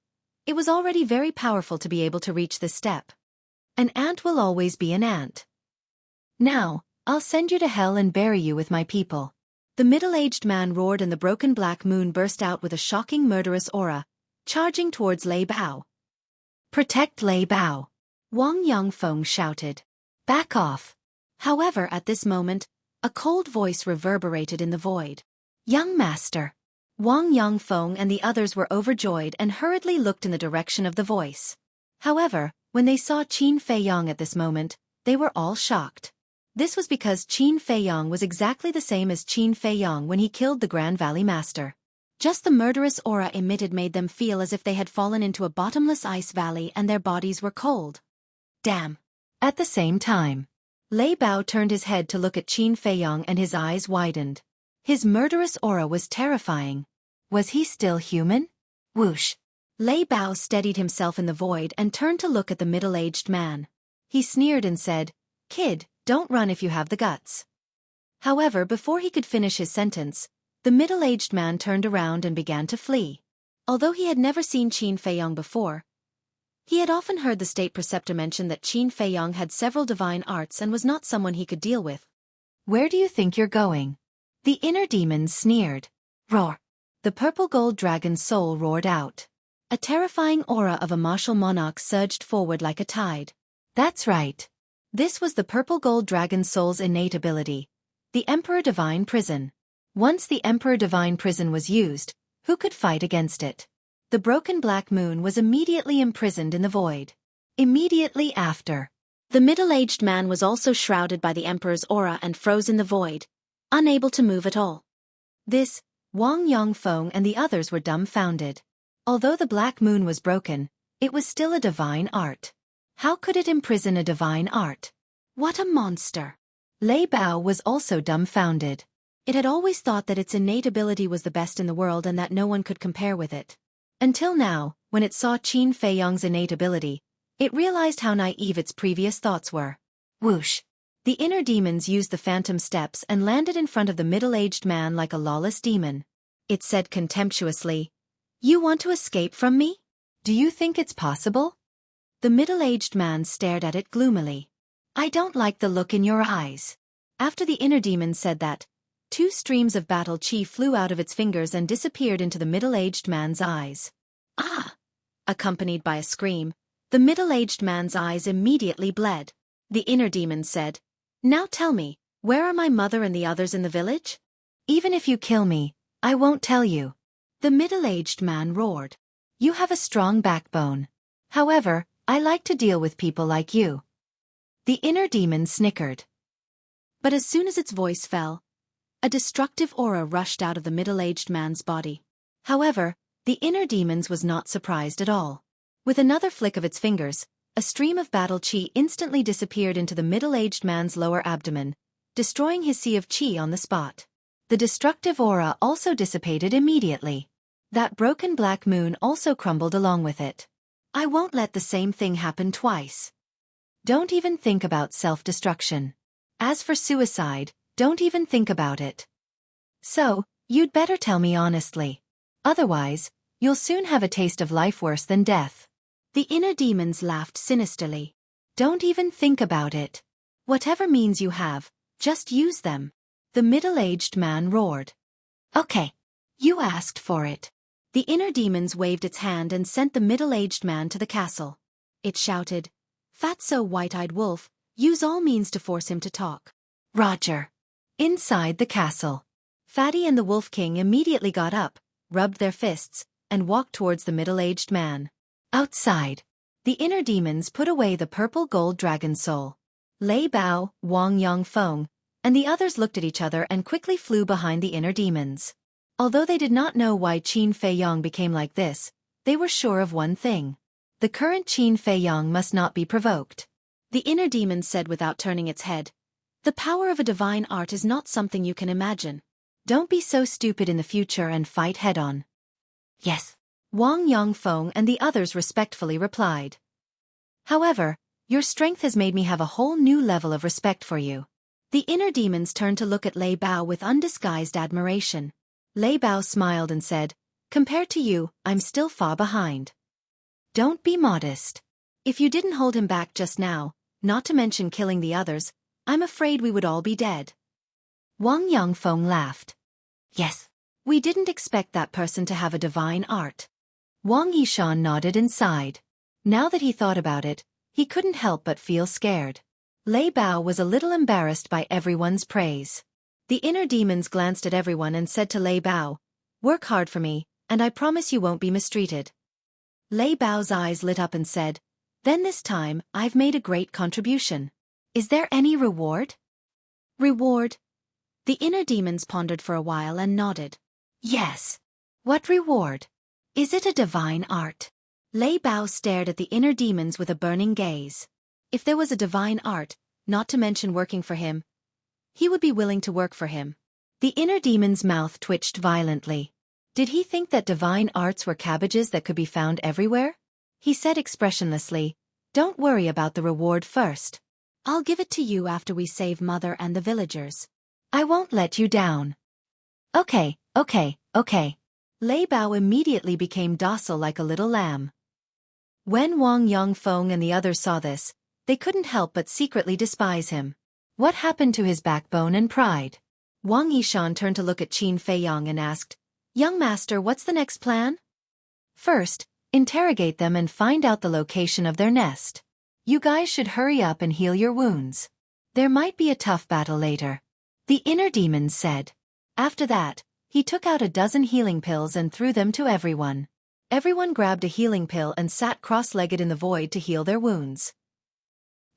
it was already very powerful to be able to reach this step. An ant will always be an ant. Now, I'll send you to hell and bury you with my people. The middle-aged man roared and the broken Black Moon burst out with a shocking murderous aura, charging towards Lei Bao. Protect Lei Bao! Wang Yongfeng shouted. Back off! However, at this moment, a cold voice reverberated in the void. Young master! Wang Yongfeng and the others were overjoyed and hurriedly looked in the direction of the voice. However, when they saw Qin Feiyong at this moment, they were all shocked. This was because Qin Feiyong was exactly the same as Qin Feiyong when he killed the Grand Valley Master. Just the murderous aura emitted made them feel as if they had fallen into a bottomless ice valley and their bodies were cold. Damn. At the same time, Lei Bao turned his head to look at Qin Feiyong and his eyes widened. His murderous aura was terrifying. Was he still human? Whoosh. Lei Bao steadied himself in the void and turned to look at the middle-aged man. He sneered and said, "Kid, don't run if you have the guts." However, before he could finish his sentence, the middle-aged man turned around and began to flee. Although he had never seen Qin Feiyong before, he had often heard the state preceptor mention that Qin Feiyong had several divine arts and was not someone he could deal with. Where do you think you're going? The inner demon sneered. Roar. The purple gold dragon's soul roared out. A terrifying aura of a martial monarch surged forward like a tide. That's right. This was the purple gold dragon soul's innate ability, the Emperor Divine Prison. Once the Emperor Divine Prison was used, who could fight against it? The broken black moon was immediately imprisoned in the void. Immediately after, the middle-aged man was also shrouded by the Emperor's aura and froze in the void, unable to move at all. This, Wang Yongfeng and the others were dumbfounded. Although the black moon was broken, it was still a divine art. How could it imprison a divine art? What a monster! Lei Bao was also dumbfounded. It had always thought that its innate ability was the best in the world and that no one could compare with it. Until now, when it saw Qin Feiyong's innate ability, it realized how naive its previous thoughts were. Whoosh! The inner demons used the phantom steps and landed in front of the middle-aged man like a lawless demon. It said contemptuously, "You want to escape from me? Do you think it's possible?" The middle-aged man stared at it gloomily. "I don't like the look in your eyes." After the inner demon said that, 2 streams of battle chi flew out of its fingers and disappeared into the middle-aged man's eyes. "Ah!" Accompanied by a scream, the middle-aged man's eyes immediately bled. The inner demon said, "Now tell me, where are my mother and the others in the village?" "Even if you kill me, I won't tell you." The middle-aged man roared. "You have a strong backbone. However, I like to deal with people like you." The inner demon snickered. But as soon as its voice fell, a destructive aura rushed out of the middle-aged man's body. However, the inner demons was not surprised at all. With another flick of its fingers, a stream of battle chi instantly disappeared into the middle-aged man's lower abdomen, destroying his sea of chi on the spot. The destructive aura also dissipated immediately. That broken black moon also crumbled along with it. "I won't let the same thing happen twice." Don't even think about self-destruction. As for suicide, don't even think about it. So, you'd better tell me honestly. Otherwise, you'll soon have a taste of life worse than death. The inner demons laughed sinisterly. Don't even think about it. Whatever means you have, just use them. The middle-aged man roared. Okay. You asked for it. The inner demons waved its hand and sent the middle-aged man to the castle. It shouted, "Fatso White-Eyed Wolf, use all means to force him to talk." Roger. Inside the castle, Fatty and the Wolf King immediately got up, rubbed their fists, and walked towards the middle-aged man. Outside, the inner demons put away the purple gold dragon soul. Lei Bao, Wang Yongfeng, and the others looked at each other and quickly flew behind the inner demons. Although they did not know why Qin Feiyong became like this, they were sure of one thing. The current Qin Feiyong must not be provoked. The inner demon said without turning its head, "The power of a divine art is not something you can imagine. Don't be so stupid in the future and fight head-on." Yes. Wang Yongfeng and the others respectfully replied. "However, your strength has made me have a whole new level of respect for you." The inner demons turned to look at Lei Bao with undisguised admiration. Lei Bao smiled and said, "Compared to you, I'm still far behind." "Don't be modest. If you didn't hold him back just now, not to mention killing the others, I'm afraid we would all be dead." Wang Yongfeng laughed. "Yes. We didn't expect that person to have a divine art." Wang Yishan nodded and sighed. Now that he thought about it, he couldn't help but feel scared. Lei Bao was a little embarrassed by everyone's praise. The inner demons glanced at everyone and said to Lei Bao, Work hard for me, and I promise you won't be mistreated. Lei Bao's eyes lit up and said, then this time, I've made a great contribution. Is there any reward? Reward? The inner demons pondered for a while and nodded. Yes. What reward? Is it a divine art? Lei Bao stared at the inner demons with a burning gaze. If there was a divine art, not to mention working for him, he would be willing to work for him. The inner demon's mouth twitched violently. Did he think that divine arts were cabbages that could be found everywhere? He said expressionlessly, don't worry about the reward first. I'll give it to you after we save Mother and the villagers. I won't let you down. Okay. Lei Bao immediately became docile like a little lamb. When Wang Yongfeng and the others saw this, they couldn't help but secretly despise him. What happened to his backbone and pride? Wang Yishan turned to look at Qin Feiyang and asked, Young master, what's the next plan? First, interrogate them and find out the location of their nest. You guys should hurry up and heal your wounds. There might be a tough battle later. The inner demons said. After that, he took out a dozen healing pills and threw them to everyone. Everyone grabbed a healing pill and sat cross-legged in the void to heal their wounds.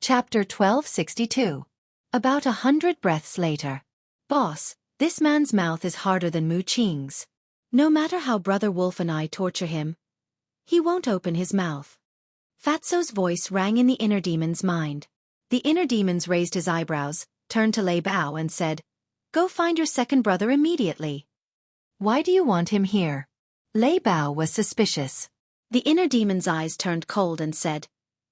Chapter 1262. About 100 breaths later. Boss, this man's mouth is harder than Mu Qing's. No matter how Brother Wolf and I torture him, he won't open his mouth. Fatso's voice rang in the inner demon's mind. The inner demons raised his eyebrows, turned to Lei Bao and said, Go find your second brother immediately. Why do you want him here? Lei Bao was suspicious. The inner demon's eyes turned cold and said,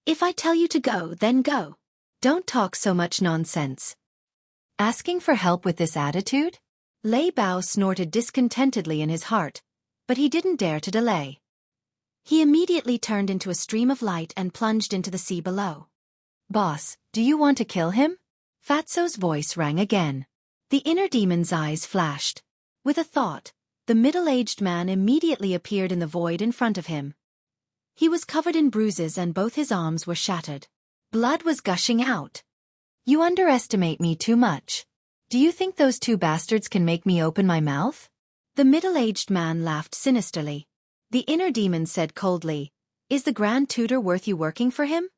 If I tell you to go, then go. Don't talk so much nonsense. Asking for help with this attitude? Lei Bao snorted discontentedly in his heart, but he didn't dare to delay. He immediately turned into a stream of light and plunged into the sea below. Boss, do you want to kill him? Fatso's voice rang again. The inner demon's eyes flashed. With a thought, the middle-aged man immediately appeared in the void in front of him. He was covered in bruises and both his arms were shattered. Blood was gushing out. You underestimate me too much. Do you think those two bastards can make me open my mouth? The middle-aged man laughed sinisterly. The inner demon said coldly, Is the Grand Tutor worth you working for him?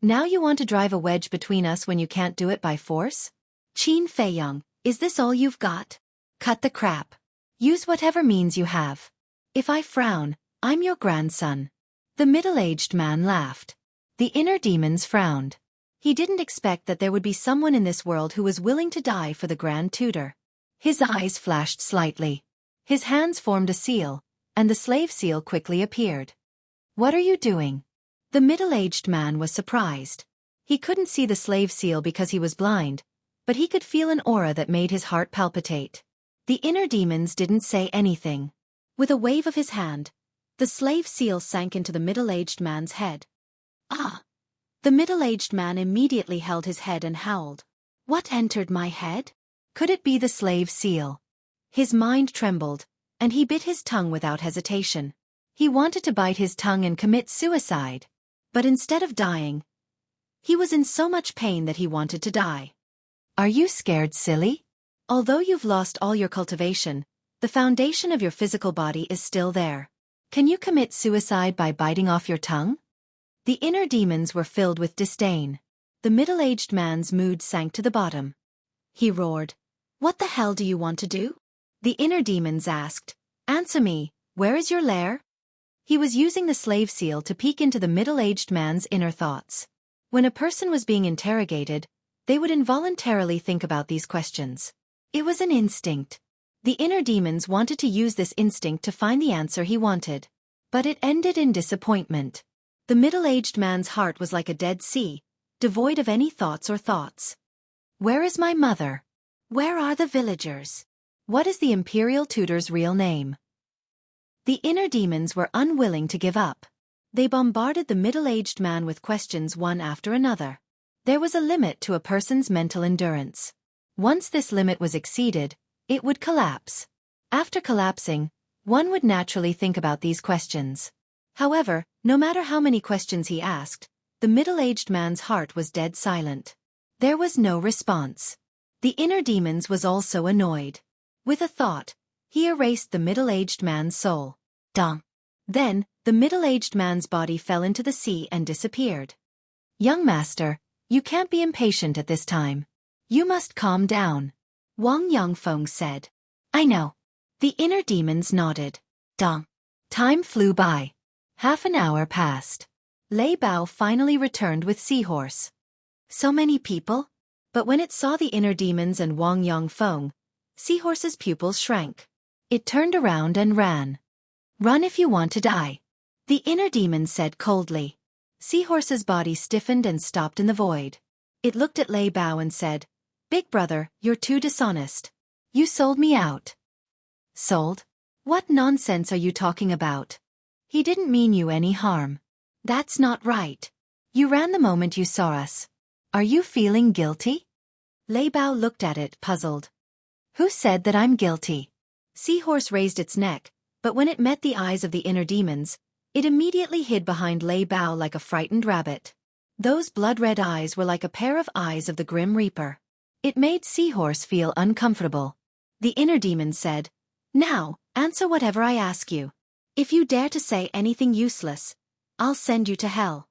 Now you want to drive a wedge between us when you can't do it by force? Qin Feiyang, is this all you've got? Cut the crap. Use whatever means you have. If I frown, I'm your grandson. The middle-aged man laughed. The inner demons frowned. He didn't expect that there would be someone in this world who was willing to die for the Grand Tutor. His eyes flashed slightly. His hands formed a seal, and the slave seal quickly appeared. What are you doing? The middle-aged man was surprised. He couldn't see the slave seal because he was blind, but he could feel an aura that made his heart palpitate. The inner demons didn't say anything. With a wave of his hand, the slave seal sank into the middle-aged man's head. Ah! The middle-aged man immediately held his head and howled. What entered my head? Could it be the slave seal? His mind trembled, and he bit his tongue without hesitation. He wanted to bite his tongue and commit suicide. But instead of dying, he was in so much pain that he wanted to die. Are you scared, silly? Although you've lost all your cultivation, the foundation of your physical body is still there. Can you commit suicide by biting off your tongue? The inner demons were filled with disdain. The middle-aged man's mood sank to the bottom. He roared, What the hell do you want to do? The inner demons asked, Answer me, where is your lair? He was using the slave seal to peek into the middle-aged man's inner thoughts. When a person was being interrogated, they would involuntarily think about these questions. It was an instinct. The inner demons wanted to use this instinct to find the answer he wanted. But it ended in disappointment. The middle-aged man's heart was like a dead sea, devoid of any thoughts or thoughts. Where is my mother? Where are the villagers? What is the imperial tutor's real name? The inner demons were unwilling to give up. They bombarded the middle-aged man with questions one after another. There was a limit to a person's mental endurance. Once this limit was exceeded, it would collapse. After collapsing, one would naturally think about these questions. However, no matter how many questions he asked, the middle-aged man's heart was dead silent. There was no response. The inner demons was also annoyed. With a thought, He erased the middle-aged man's soul. Dong. Then, the middle-aged man's body fell into the sea and disappeared. Young master, you can't be impatient at this time. You must calm down, Wang Yongfeng said. I know. The inner demons nodded. Dong. Time flew by. Half an hour passed. Lei Bao finally returned with Seahorse. So many people? But when it saw the inner demons and Wang Yongfeng, Seahorse's pupils shrank. It turned around and ran. Run if you want to die, the inner demon said coldly. Seahorse's body stiffened and stopped in the void. It looked at Lei Bao and said, Big brother, you're too dishonest. You sold me out. Sold? What nonsense are you talking about? He didn't mean you any harm. That's not right. You ran the moment you saw us. Are you feeling guilty? Lei Bao looked at it, puzzled. Who said that I'm guilty? Seahorse raised its neck, but when it met the eyes of the inner demons, it immediately hid behind Lei Bao like a frightened rabbit. Those blood-red eyes were like a pair of eyes of the Grim Reaper. It made Seahorse feel uncomfortable. The inner demon said, Now, answer whatever I ask you. If you dare to say anything useless, I'll send you to hell.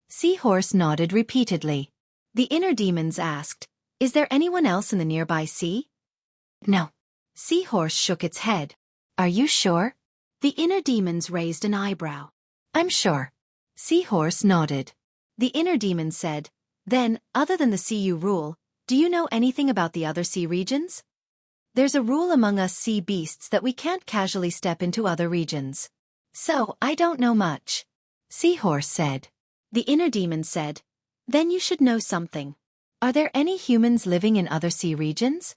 Seahorse nodded repeatedly. The inner demons asked, Is there anyone else in the nearby sea? No. Seahorse shook its head. Are you sure? The inner demons raised an eyebrow. I'm sure. Seahorse nodded. The inner demon said, Then, other than the sea you rule, do you know anything about the other sea regions? There's a rule among us sea beasts that we can't casually step into other regions. So, I don't know much. Seahorse said. The inner demon said, Then you should know something. Are there any humans living in other sea regions?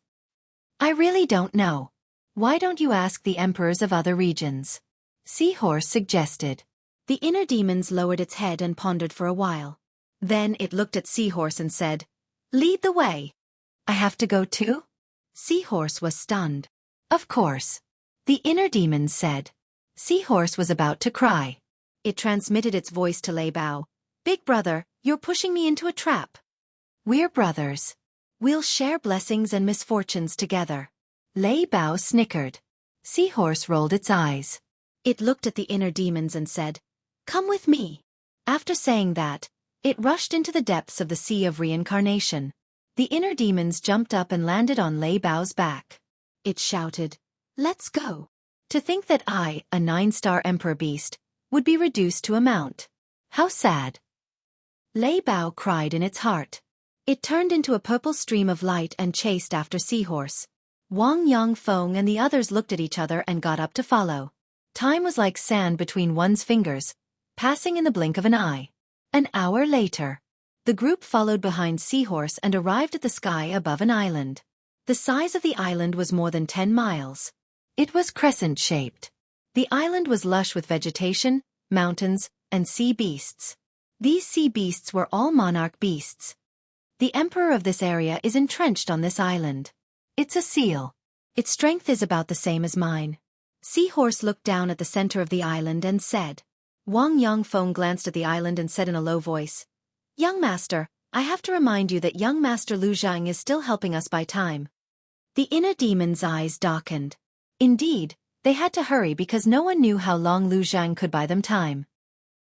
I really don't know. Why don't you ask the emperors of other regions? Seahorse suggested. The inner demons lowered its head and pondered for a while. Then it looked at Seahorse and said, Lead the way. I have to go too? Seahorse was stunned. Of course. The inner demons said. Seahorse was about to cry. It transmitted its voice to Lei Bao. Big brother, you're pushing me into a trap. We're brothers. We'll share blessings and misfortunes together. Lei Bao snickered. Seahorse rolled its eyes. It looked at the inner demons and said, Come with me. After saying that, it rushed into the depths of the sea of reincarnation. The inner demons jumped up and landed on Lei Bao's back. It shouted, Let's go. To think that I, a 9-star emperor beast, would be reduced to a mount. How sad. Lei Bao cried in its heart. It turned into a purple stream of light and chased after Seahorse. Wang Yongfeng and the others looked at each other and got up to follow. Time was like sand between one's fingers, passing in the blink of an eye. An hour later, the group followed behind Seahorse and arrived at the sky above an island. The size of the island was more than 10 miles. It was crescent-shaped. The island was lush with vegetation, mountains, and sea beasts. These sea beasts were all monarch beasts. The emperor of this area is entrenched on this island. It's a seal. Its strength is about the same as mine. Seahorse looked down at the center of the island and said. Wang Yongfeng glanced at the island and said in a low voice, Young master, I have to remind you that young master Lu Zhang is still helping us buy time. The inner demon's eyes darkened. Indeed, they had to hurry because no one knew how long Lu Zhang could buy them time.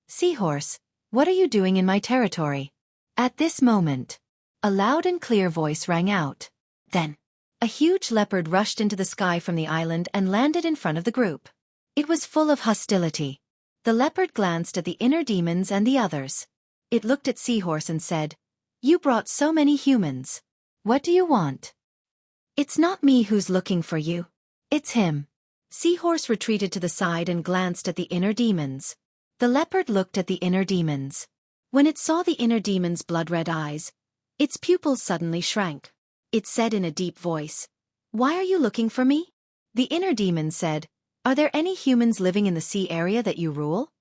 Seahorse, what are you doing in my territory? At this moment, a loud and clear voice rang out. Then, a huge leopard rushed into the sky from the island and landed in front of the group. It was full of hostility. The leopard glanced at the inner demons and the others. It looked at Seahorse and said, You brought so many humans. What do you want? It's not me who's looking for you. It's him. Seahorse retreated to the side and glanced at the inner demons. The leopard looked at the inner demons. When it saw the inner demon's blood-red eyes, its pupils suddenly shrank. It said in a deep voice, Why are you looking for me? The inner demon said, Are there any humans living in the sea area that you rule?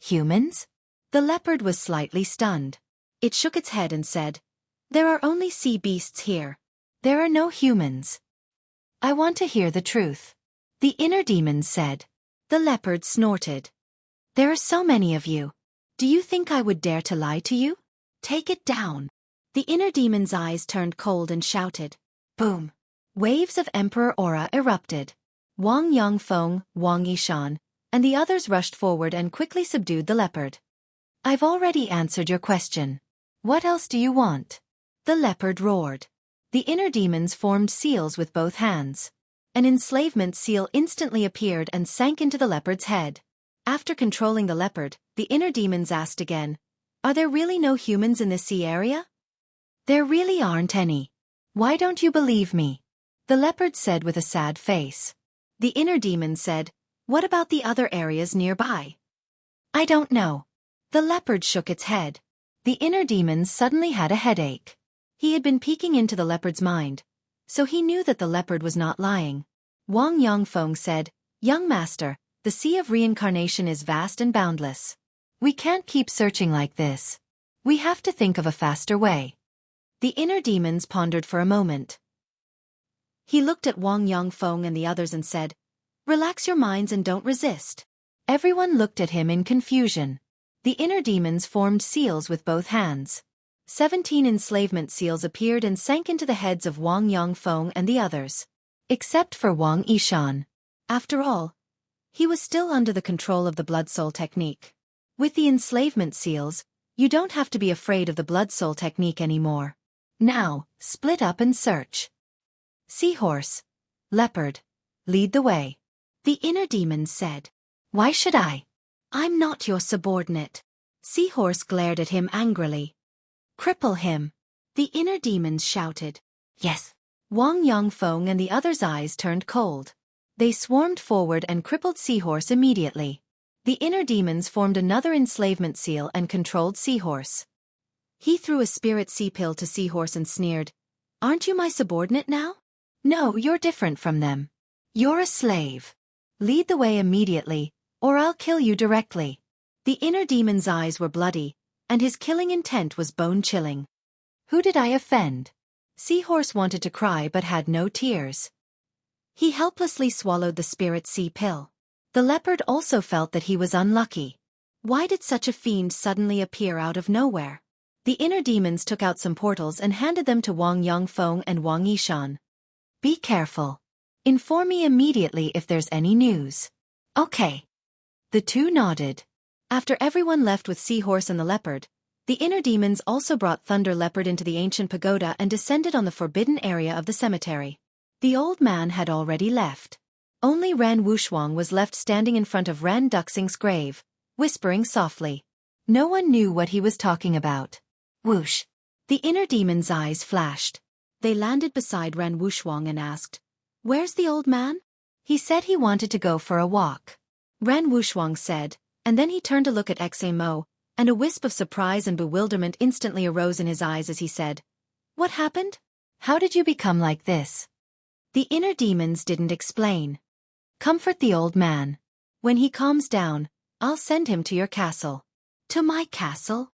Humans? The leopard was slightly stunned. It shook its head and said, There are only sea beasts here. There are no humans. I want to hear the truth. The inner demon said. The leopard snorted. There are so many of you. Do you think I would dare to lie to you? Take it down. The inner demon's eyes turned cold and shouted. Boom. Waves of emperor aura erupted. Wang Yongfeng, Wang Yishan, and the others rushed forward and quickly subdued the leopard. I've already answered your question. What else do you want? The leopard roared. The inner demons formed seals with both hands. An enslavement seal instantly appeared and sank into the leopard's head. After controlling the leopard, the inner demons asked again, "Are there really no humans in the sea area?" "There really aren't any. Why don't you believe me?" the leopard said with a sad face. The inner demon said, "What about the other areas nearby?" "I don't know." The leopard shook its head. The inner demon suddenly had a headache. He had been peeking into the leopard's mind, so he knew that the leopard was not lying. Wang Yongfeng said, "Young master, the sea of reincarnation is vast and boundless. We can't keep searching like this. We have to think of a faster way." The inner demons pondered for a moment. He looked at Wang Yongfeng and the others and said, "Relax your minds and don't resist." Everyone looked at him in confusion. The inner demons formed seals with both hands. 17 enslavement seals appeared and sank into the heads of Wang Yongfeng and the others. Except for Wang Yishan. After all, he was still under the control of the blood soul technique. With the enslavement seals, you don't have to be afraid of the blood soul technique anymore. Now, split up and search. Seahorse, leopard, lead the way. The inner demons said. Why should I? I'm not your subordinate. Seahorse glared at him angrily. Cripple him. The inner demons shouted. Yes. Wang Yongfeng and the others' eyes turned cold. They swarmed forward and crippled Seahorse immediately. The inner demons formed another enslavement seal and controlled Seahorse. He threw a spirit sea pill to Seahorse and sneered, "Aren't you my subordinate now?" "No, you're different from them. You're a slave. Lead the way immediately, or I'll kill you directly." The inner demon's eyes were bloody, and his killing intent was bone-chilling. Who did I offend? Seahorse wanted to cry but had no tears. He helplessly swallowed the spirit sea pill. The leopard also felt that he was unlucky. Why did such a fiend suddenly appear out of nowhere? The inner demons took out some portals and handed them to Wang Yongfeng and Wang Yishan. Be careful. Inform me immediately if there's any news. Okay. The two nodded. After everyone left with Seahorse and the leopard, the inner demons also brought Thunder Leopard into the ancient pagoda and descended on the forbidden area of the cemetery. The old man had already left. Only Ran Wushuang was left standing in front of Ran Duxing's grave, whispering softly. No one knew what he was talking about. Whoosh. The inner demon's eyes flashed. They landed beside Ran Wushuang and asked, "Where's the old man?" He said he wanted to go for a walk. Ran Wushuang said, and then he turned to look at Xe Mo, and a wisp of surprise and bewilderment instantly arose in his eyes as he said, "What happened? How did you become like this?" The inner demons didn't explain. "Comfort the old man. When he calms down, I'll send him to your castle." To my castle?